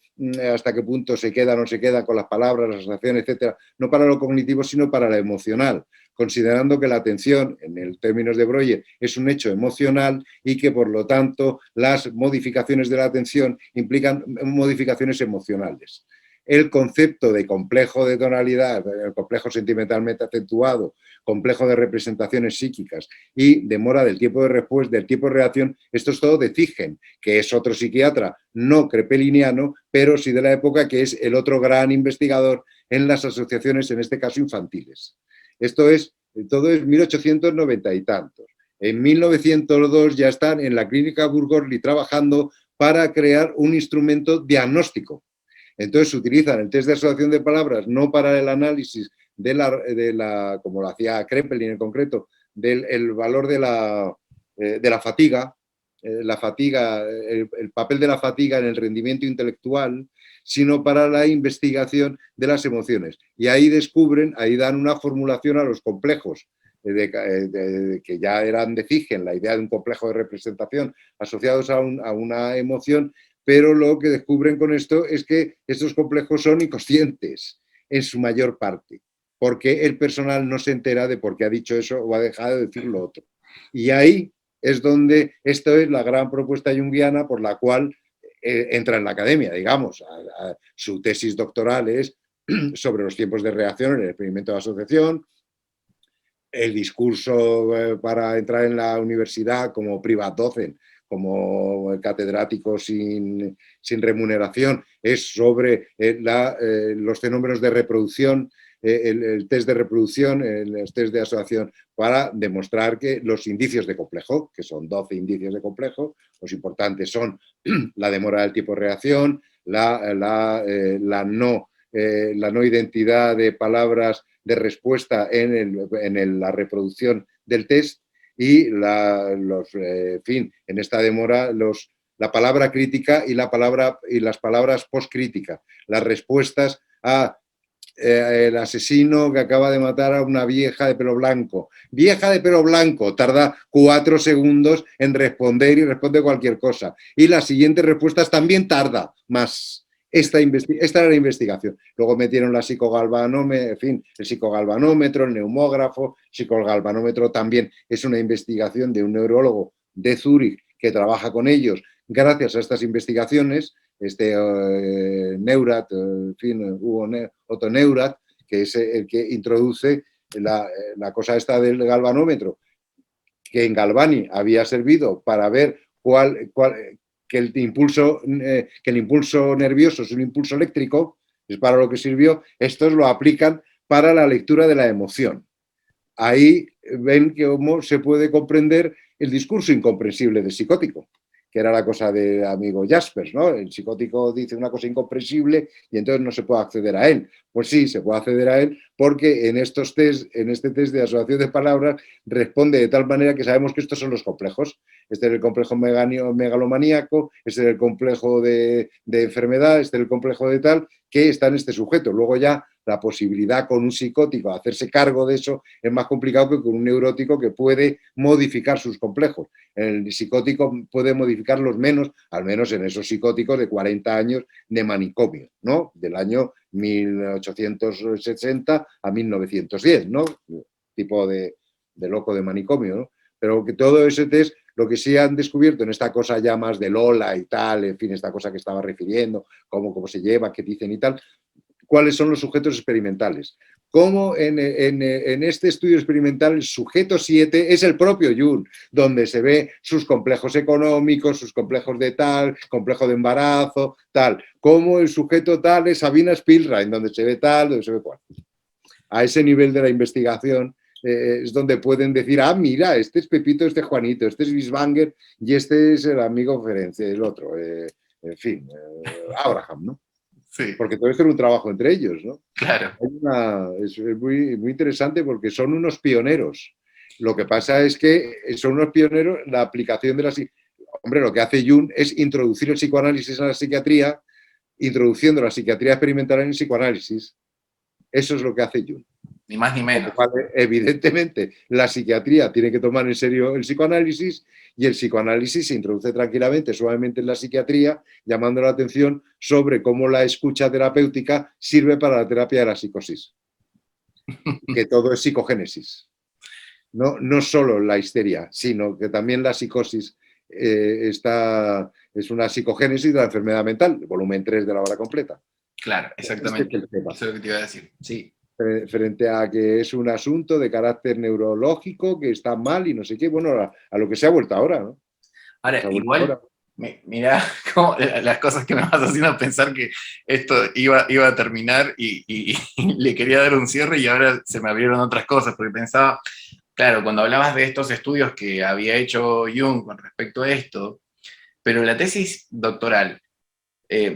S2: hasta qué punto se queda o no se queda con las palabras, las asociaciones, etcétera, no para lo cognitivo, sino para lo emocional, considerando que la atención, en el términos de Breuer, es un hecho emocional y que, por lo tanto, las modificaciones de la atención implican modificaciones emocionales. El concepto de complejo de tonalidad, el complejo sentimentalmente acentuado, complejo de representaciones psíquicas y demora del tiempo de respuesta, del tiempo de reacción, esto es todo de Ziegen, que es otro psiquiatra no crepeliniano, pero sí de la época, que es el otro gran investigador en las asociaciones, en este caso infantiles. Todo es 1890 y tantos. En 1902 ya están en la clínica Burgos-Lee trabajando para crear un instrumento diagnóstico. Entonces utilizan el test de asociación de palabras no para el análisis como lo hacía Kraepelin en concreto, del valor de la fatiga, el papel de la fatiga en el rendimiento intelectual, sino para la investigación de las emociones. Y ahí ahí dan una formulación a los complejos, que ya eran de Ziegen, la idea de un complejo de representación asociados a una emoción, pero lo que descubren con esto es que estos complejos son inconscientes en su mayor parte, porque el personal no se entera de por qué ha dicho eso o ha dejado de decir lo otro. Y ahí es donde esto es la gran propuesta junguiana por la cual entra en la academia, digamos. Su tesis doctoral es sobre los tiempos de reacción en el experimento de asociación, el discurso para entrar en la universidad como Privatdozent, como catedrático sin remuneración, es sobre los fenómenos de reproducción, el test de reproducción, los test de asociación, para demostrar que los indicios de complejo, que son 12 indicios de complejo, los importantes son la demora del tipo de reacción, la no identidad de palabras de respuesta en la reproducción del test y en fin, en esta demora la palabra crítica y las palabras postcríticas, las respuestas a el asesino que acaba de matar a una vieja de pelo blanco. Vieja de pelo blanco, tarda 4 segundos en responder y responde cualquier cosa. Y las siguientes respuestas también tarda más. Esta era la investigación. Luego metieron la psicogalvanómetro, en fin, el psicogalvanómetro, el neumógrafo. El psicogalvanómetro también es una investigación de un neurólogo de Zúrich que trabaja con ellos gracias a estas investigaciones. Neurath, en fin, Otto Neurath, que es el que introduce la cosa esta del galvanómetro, que en Galvani había servido para ver que el impulso nervioso es un impulso eléctrico, es para lo que sirvió. Estos lo aplican para la lectura de la emoción. Ahí ven cómo se puede comprender el discurso incomprensible del psicótico, que era la cosa del amigo Jaspers, ¿no? El psicótico dice una cosa incomprensible y entonces no se puede acceder a él. Pues sí, se puede acceder a él porque en este test de asociación de palabras responde de tal manera que sabemos que estos son los complejos. Este es el complejo megalomaníaco, este es el complejo de enfermedad, este es el complejo de tal, que está en este sujeto. Luego ya la posibilidad con un psicótico de hacerse cargo de eso es más complicado que con un neurótico que puede modificar sus complejos. El psicótico puede modificarlos menos, al menos en esos psicóticos de 40 años de manicomio, ¿no? Del año 1860 a 1910, ¿no? Tipo de loco de manicomio, ¿no? Pero que todo ese test, lo que sí han descubierto en esta cosa ya más de Lola y tal, en fin, esta cosa que estaba refiriendo, cómo se lleva, qué dicen y tal, cuáles son los sujetos experimentales. Como en este estudio experimental el sujeto 7 es el propio Jung, donde se ve sus complejos económicos, sus complejos de tal, complejo de embarazo, tal. Como el sujeto tal es Sabina Spielrein, donde se ve tal, donde se ve cual. A ese nivel de la investigación es donde pueden decir, ah, mira, este es Pepito, este es Juanito, este es Bisbanger y este es el amigo Ferencia, el otro, en fin, Abraham, ¿no?
S1: Sí.
S2: Porque todo esto es un trabajo entre ellos, ¿no?
S1: Claro.
S2: Es muy, muy interesante porque son unos pioneros. Lo que pasa es que son unos pioneros la aplicación de la... Hombre, lo que hace Jung es introducir el psicoanálisis a la psiquiatría, introduciendo la psiquiatría experimental en el psicoanálisis. Eso es lo que hace Jung.
S1: Ni más ni menos.
S2: Evidentemente, la psiquiatría tiene que tomar en serio el psicoanálisis y el psicoanálisis se introduce tranquilamente, suavemente en la psiquiatría, llamando la atención sobre cómo la escucha terapéutica sirve para la terapia de la psicosis. Que todo es psicogénesis. No solo la histeria, sino que también la psicosis es una psicogénesis de la enfermedad mental, el volumen 3 de la obra completa.
S1: Claro, exactamente.
S2: Eso
S1: es lo que te iba a decir. Sí.
S2: Frente a que es un asunto de carácter neurológico que está mal y no sé qué, bueno, a lo que se ha vuelto ahora, ¿no?
S1: Ahora, igual, mira cómo las cosas que me vas haciendo pensar que esto iba a terminar y le quería dar un cierre y ahora se me abrieron otras cosas, porque pensaba, claro, cuando hablabas de estos estudios que había hecho Jung con respecto a esto, pero la tesis doctoral,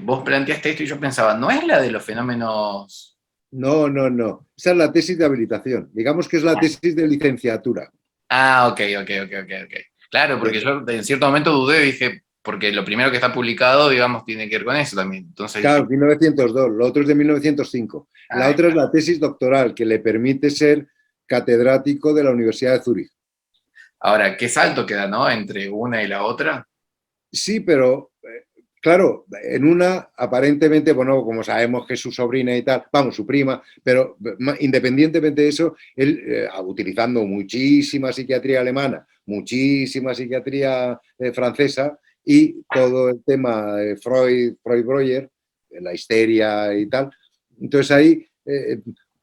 S1: vos planteaste esto y yo pensaba, ¿no es la de los fenómenos?
S2: No. Esa es la tesis de habilitación. Digamos que es la tesis de licenciatura.
S1: Ah, ok. Claro, porque yo en cierto momento dudé y dije, porque lo primero que está publicado, digamos, tiene que ver con eso también. Entonces,
S2: claro, 1902, lo otro es de 1905. La otra es la tesis doctoral, que le permite ser catedrático de la Universidad de Zúrich.
S1: Ahora, ¿qué salto queda, no? Entre una y la otra.
S2: Sí, pero claro, en una, aparentemente, bueno, como sabemos que es su sobrina y tal, vamos, su prima, pero independientemente de eso, él, utilizando muchísima psiquiatría alemana, muchísima psiquiatría francesa y todo el tema de Freud, Breuer, la histeria y tal, entonces ahí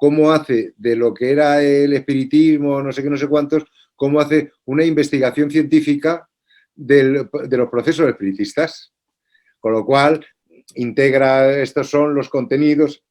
S2: cómo hace de lo que era el espiritismo, no sé qué, no sé cuántos, cómo hace una investigación científica de los procesos espiritistas. Con lo cual, integra, estos son los contenidos,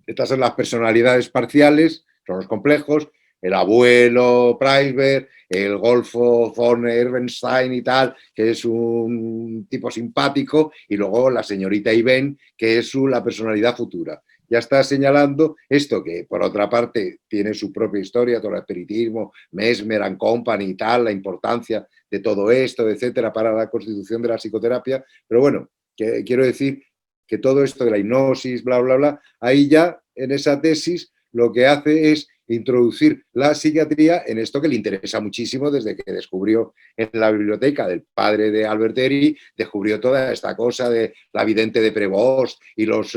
S2: estas son las personalidades parciales, son los complejos, el abuelo Preisberg, el golfo von Ehrenstein y tal, que es un tipo simpático, y luego la señorita Iben, que es la personalidad futura. Ya está señalando esto, que por otra parte tiene su propia historia, todo el espiritismo, Mesmer and Company y tal, la importancia de todo esto, etcétera, para la constitución de la psicoterapia. Pero bueno, que quiero decir que todo esto de la hipnosis, bla, bla, bla, ahí ya en esa tesis lo que hace es introducir la psiquiatría en esto que le interesa muchísimo desde que descubrió en la biblioteca del padre de Alberteri, descubrió toda esta cosa de la vidente de Prevost y los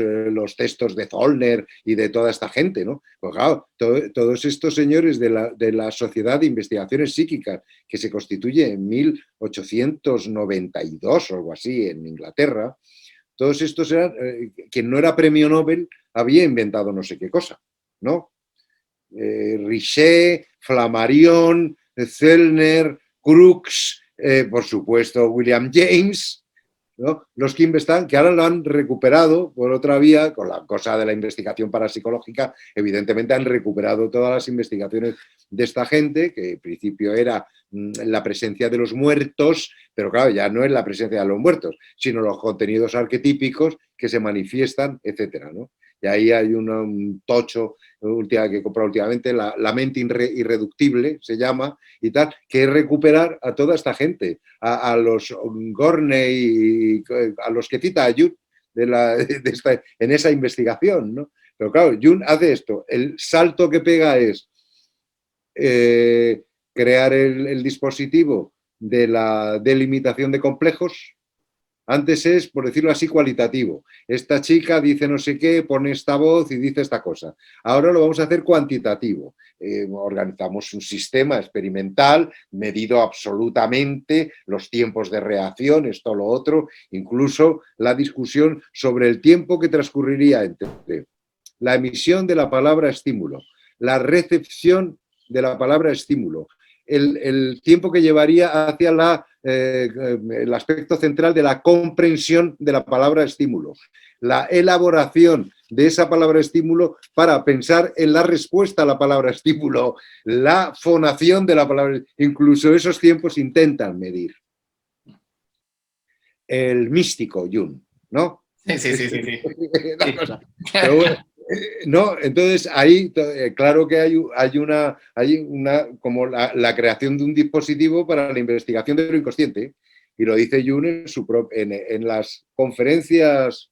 S2: textos de Zollner y de toda esta gente, ¿no? Pues claro, todos estos señores de la Sociedad de Investigaciones Psíquicas, que se constituye en 1892 o algo así en Inglaterra, todos estos eran, quien no era premio Nobel había inventado no sé qué cosa, ¿no? Richet, Flammarion, Zellner, Crookes, por supuesto William James, ¿no? Los que investan, que ahora lo han recuperado por otra vía, con la cosa de la investigación parapsicológica, evidentemente han recuperado todas las investigaciones de esta gente, que en principio era la presencia de los muertos, pero claro, ya no es la presencia de los muertos, sino los contenidos arquetípicos que se manifiestan, etcétera, ¿no? Y ahí hay un tocho que he comprado últimamente, la mente irreductible, se llama, y tal, que es recuperar a toda esta gente, a los Gorney, a los que cita a Jung en esa investigación, ¿no? Pero claro, Jung hace esto, el salto que pega es crear el dispositivo de la delimitación de complejos. Antes es, por decirlo así, cualitativo. Esta chica dice no sé qué, pone esta voz y dice esta cosa. Ahora lo vamos a hacer cuantitativo. Organizamos un sistema experimental, medido absolutamente, los tiempos de reacción, esto, lo otro, incluso la discusión sobre el tiempo que transcurriría entre la emisión de la palabra estímulo, la recepción de la palabra estímulo, el tiempo que llevaría hacia el aspecto central de la comprensión de la palabra estímulo, la elaboración de esa palabra estímulo para pensar en la respuesta a la palabra estímulo, la fonación de la palabra, incluso esos tiempos intentan medir. El místico Jung, ¿no?
S1: Sí.
S2: Pero bueno, no, entonces ahí claro que hay una como la creación de un dispositivo para la investigación de lo inconsciente, y lo dice Jung en las conferencias,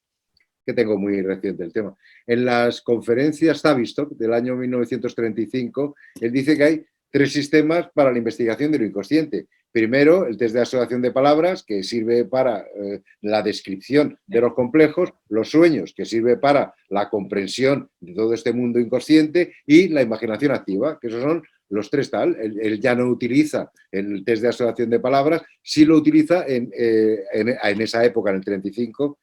S2: que tengo muy reciente el tema, en las conferencias Tavistock del año 1935, él dice que hay 3 sistemas para la investigación de lo inconsciente. Primero, el test de asociación de palabras, que sirve para la descripción de los complejos, los sueños, que sirve para la comprensión de todo este mundo inconsciente, y la imaginación activa, que esos son los 3 tal. Él ya no utiliza el test de asociación de palabras, sí lo utiliza en esa época, en el 35,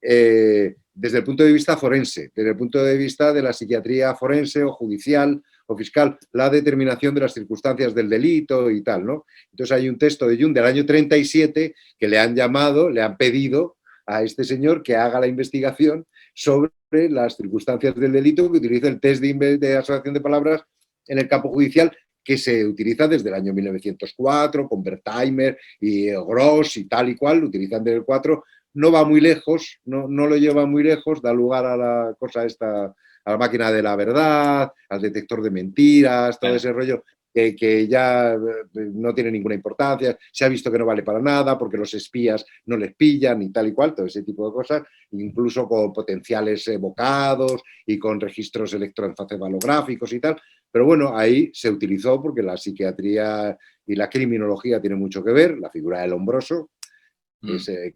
S2: desde el punto de vista forense, desde el punto de vista de la psiquiatría forense o judicial o fiscal, la determinación de las circunstancias del delito y tal, ¿no? Entonces hay un texto de Jung del año 37 que le han llamado, le han pedido a este señor que haga la investigación sobre las circunstancias del delito, que utiliza el test de asociación de palabras en el campo judicial, que se utiliza desde el año 1904, con Wertheimer y Gross y tal y cual, lo utilizan desde el 4, no va muy lejos, no lo lleva muy lejos, da lugar a la cosa esta, a la máquina de la verdad, al detector de mentiras, todo ese rollo que ya no tiene ninguna importancia, se ha visto que no vale para nada porque los espías no les pillan y tal y cual, todo ese tipo de cosas, incluso con potenciales evocados y con registros electroencefalográficos y tal. Pero bueno, ahí se utilizó porque la psiquiatría y la criminología tienen mucho que ver, la figura del hombroso,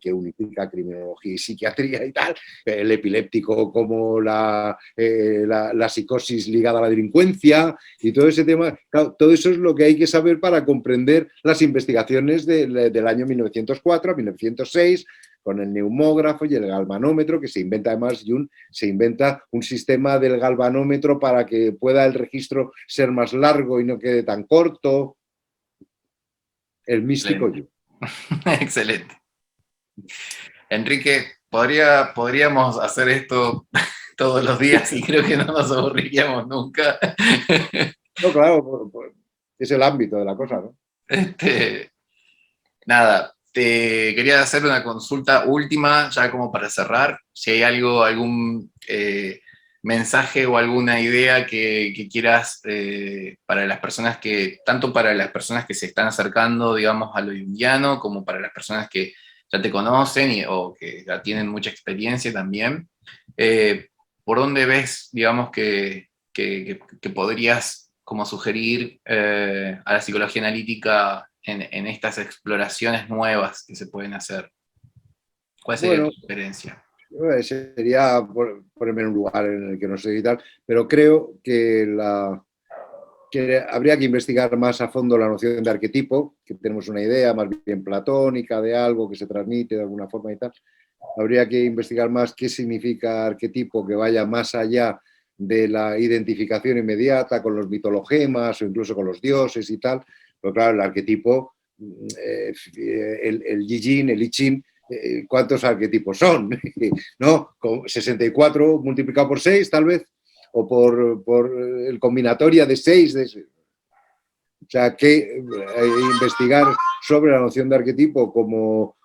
S2: que unifica criminología y psiquiatría y tal, el epiléptico como la psicosis ligada a la delincuencia y todo ese tema. Claro, todo eso es lo que hay que saber para comprender las investigaciones del año 1904 a 1906, con el neumógrafo y el galvanómetro, que se inventa además, Jung se inventa un sistema del galvanómetro para que pueda el registro ser más largo y no quede tan corto. El místico Jung.
S1: Excelente. Enrique, podríamos hacer esto todos los días y creo que no nos aburriríamos nunca.
S2: No, claro, es el ámbito de la cosa, ¿no?
S1: Nada, te quería hacer una consulta última, ya como para cerrar. Si hay algún mensaje o alguna idea que quieras para las personas tanto para las personas que se están acercando, digamos, a lo junguiano, como para las personas que ya te conocen o que ya tienen mucha experiencia también. ¿Por dónde ves, digamos, que podrías como sugerir a la psicología analítica en estas exploraciones nuevas que se pueden hacer? ¿Cuál sería tu
S2: Bueno,
S1: sugerencia?
S2: sería ponerme en un lugar en el que no sé y tal, pero creo que habría que investigar más a fondo la noción de arquetipo, que tenemos una idea más bien platónica de algo que se transmite de alguna forma y tal. Habría que investigar más qué significa arquetipo, que vaya más allá de la identificación inmediata con los mitologemas o incluso con los dioses y tal. Pero claro, el arquetipo, el Yi-Jin, el I Ching, ¿cuántos arquetipos son? ¿No? 64 multiplicado por 6 tal vez, o por el combinatoria de 6. O sea, que investigar sobre la noción de arquetipo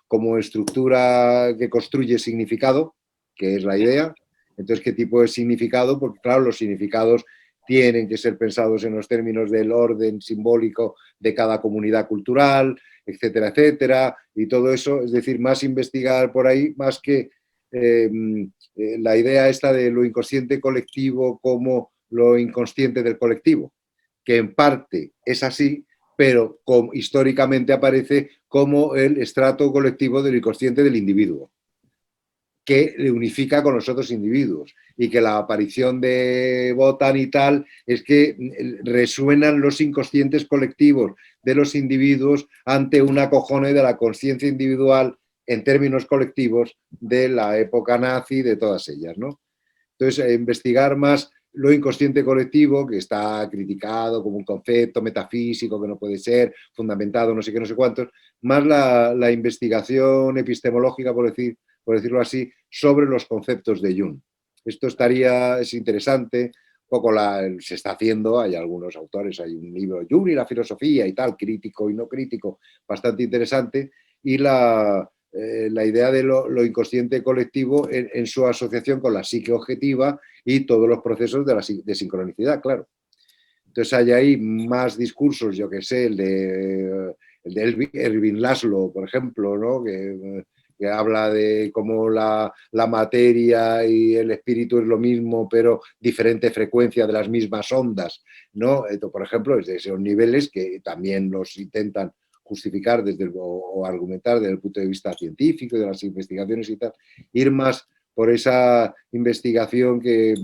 S2: como estructura que construye significado, que es la idea. Entonces, ¿qué tipo de significado? Porque, claro, los significados tienen que ser pensados en los términos del orden simbólico de cada comunidad cultural, etcétera, etcétera, y todo eso, es decir, más investigar por ahí, más que la idea esta de lo inconsciente colectivo como lo inconsciente del colectivo, que en parte es así, pero históricamente aparece como el estrato colectivo del inconsciente del individuo, que le unifica con los otros individuos, y que la aparición de Botan y tal es que resuenan los inconscientes colectivos de los individuos ante un acojone de la conciencia individual en términos colectivos de la época nazi, de todas ellas, ¿no? Entonces, investigar más lo inconsciente colectivo, que está criticado como un concepto metafísico que no puede ser fundamentado, no sé qué, no sé cuántos, más la investigación epistemológica, por decirlo así, sobre los conceptos de Jung. Esto es interesante, un poco se está haciendo, hay algunos autores, hay un libro, Jung y la filosofía y tal, crítico y no crítico, bastante interesante, y la idea de lo inconsciente colectivo en su asociación con la psique objetiva y todos los procesos de sincronicidad, claro. Entonces hay ahí más discursos, yo que sé, el de Erwin Laszlo, por ejemplo, ¿no? Que habla de cómo la materia y el espíritu es lo mismo, pero diferente frecuencia de las mismas ondas, ¿no? Esto, por ejemplo, es de esos niveles que también los intentan justificar o argumentar desde el punto de vista científico y de las investigaciones y tal, ir más por esa investigación que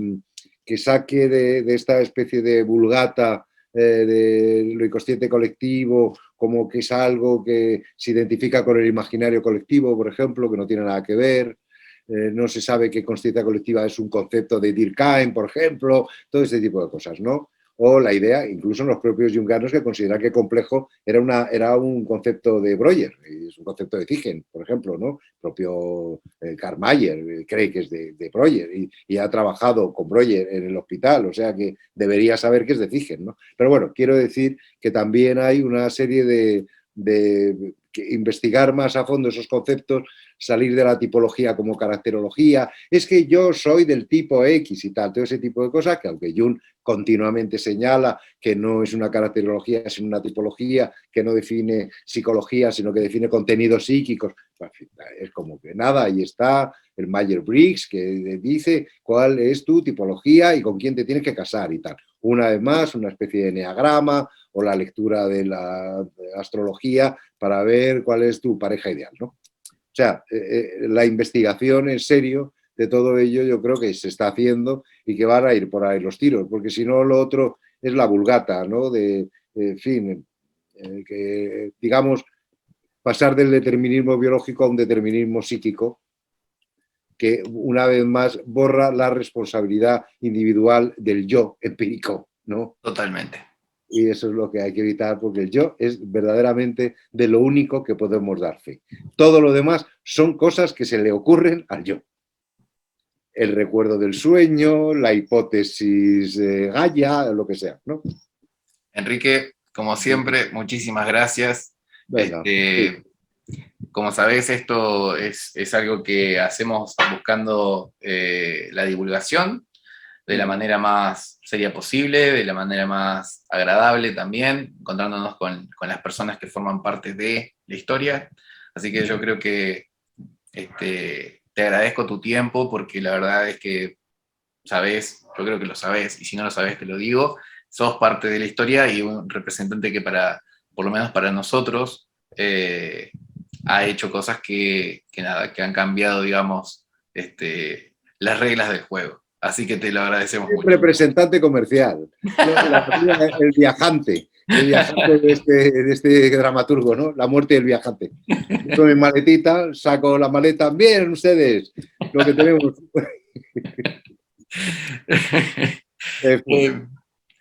S2: saque de esta especie de vulgata de lo inconsciente colectivo, como que es algo que se identifica con el imaginario colectivo, por ejemplo, que no tiene nada que ver. No se sabe que conciencia colectiva es un concepto de Durkheim, por ejemplo, todo este tipo de cosas, ¿no? O la idea, incluso en los propios jungianos, que consideran que complejo era un concepto de Breuer, es un concepto de Ziegen, por ejemplo, ¿no? El propio Karl Mayer cree que es de Breuer y ha trabajado con Breuer en el hospital, o sea que debería saber que es de Ziegen, ¿no? Pero bueno, quiero decir que también hay una serie de investigar más a fondo esos conceptos, salir de la tipología como caracterología, es que yo soy del tipo X y tal, todo ese tipo de cosas que aunque Jung continuamente señala que no es una caracterología, sino una tipología que no define psicología, sino que define contenidos psíquicos, es como que nada, ahí está el Myers-Briggs que dice cuál es tu tipología y con quién te tienes que casar y tal. Una vez más, una especie de eneagrama o la lectura de la astrología para ver cuál es tu pareja ideal, ¿no? O sea, la investigación en serio de todo ello yo creo que se está haciendo y que van a ir por ahí los tiros, porque si no lo otro es la vulgata, ¿no? En fin, que digamos, pasar del determinismo biológico a un determinismo psíquico que una vez más borra la responsabilidad individual del yo empírico, ¿no?
S1: Totalmente.
S2: Y eso es lo que hay que evitar, porque el yo es verdaderamente de lo único que podemos dar fe. Todo lo demás son cosas que se le ocurren al yo. El recuerdo del sueño, la hipótesis Gaia, lo que sea, ¿no?
S1: Enrique, como siempre, muchísimas gracias.
S2: Venga, sí.
S1: Como sabés, esto es algo que hacemos buscando la divulgación de la manera más seria posible, de la manera más agradable también, encontrándonos con las personas que forman parte de la historia. Así que yo creo que te agradezco tu tiempo, porque la verdad es que sabés, yo creo que lo sabés, y si no lo sabés te lo digo, sos parte de la historia y un representante que por lo menos para nosotros, ha hecho cosas que han cambiado, digamos, las reglas del juego. Así que te lo agradecemos
S2: El
S1: mucho.
S2: representante comercial, el viajante de este dramaturgo, ¿no? La muerte del viajante. Con mi maletita, saco la maleta, bien ustedes, lo que tenemos.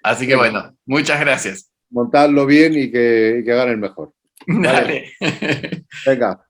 S1: Así que
S2: Venga,
S1: bueno, muchas gracias.
S2: montadlo bien y que gane el mejor. ¿Vale?
S1: Dale.
S2: Venga.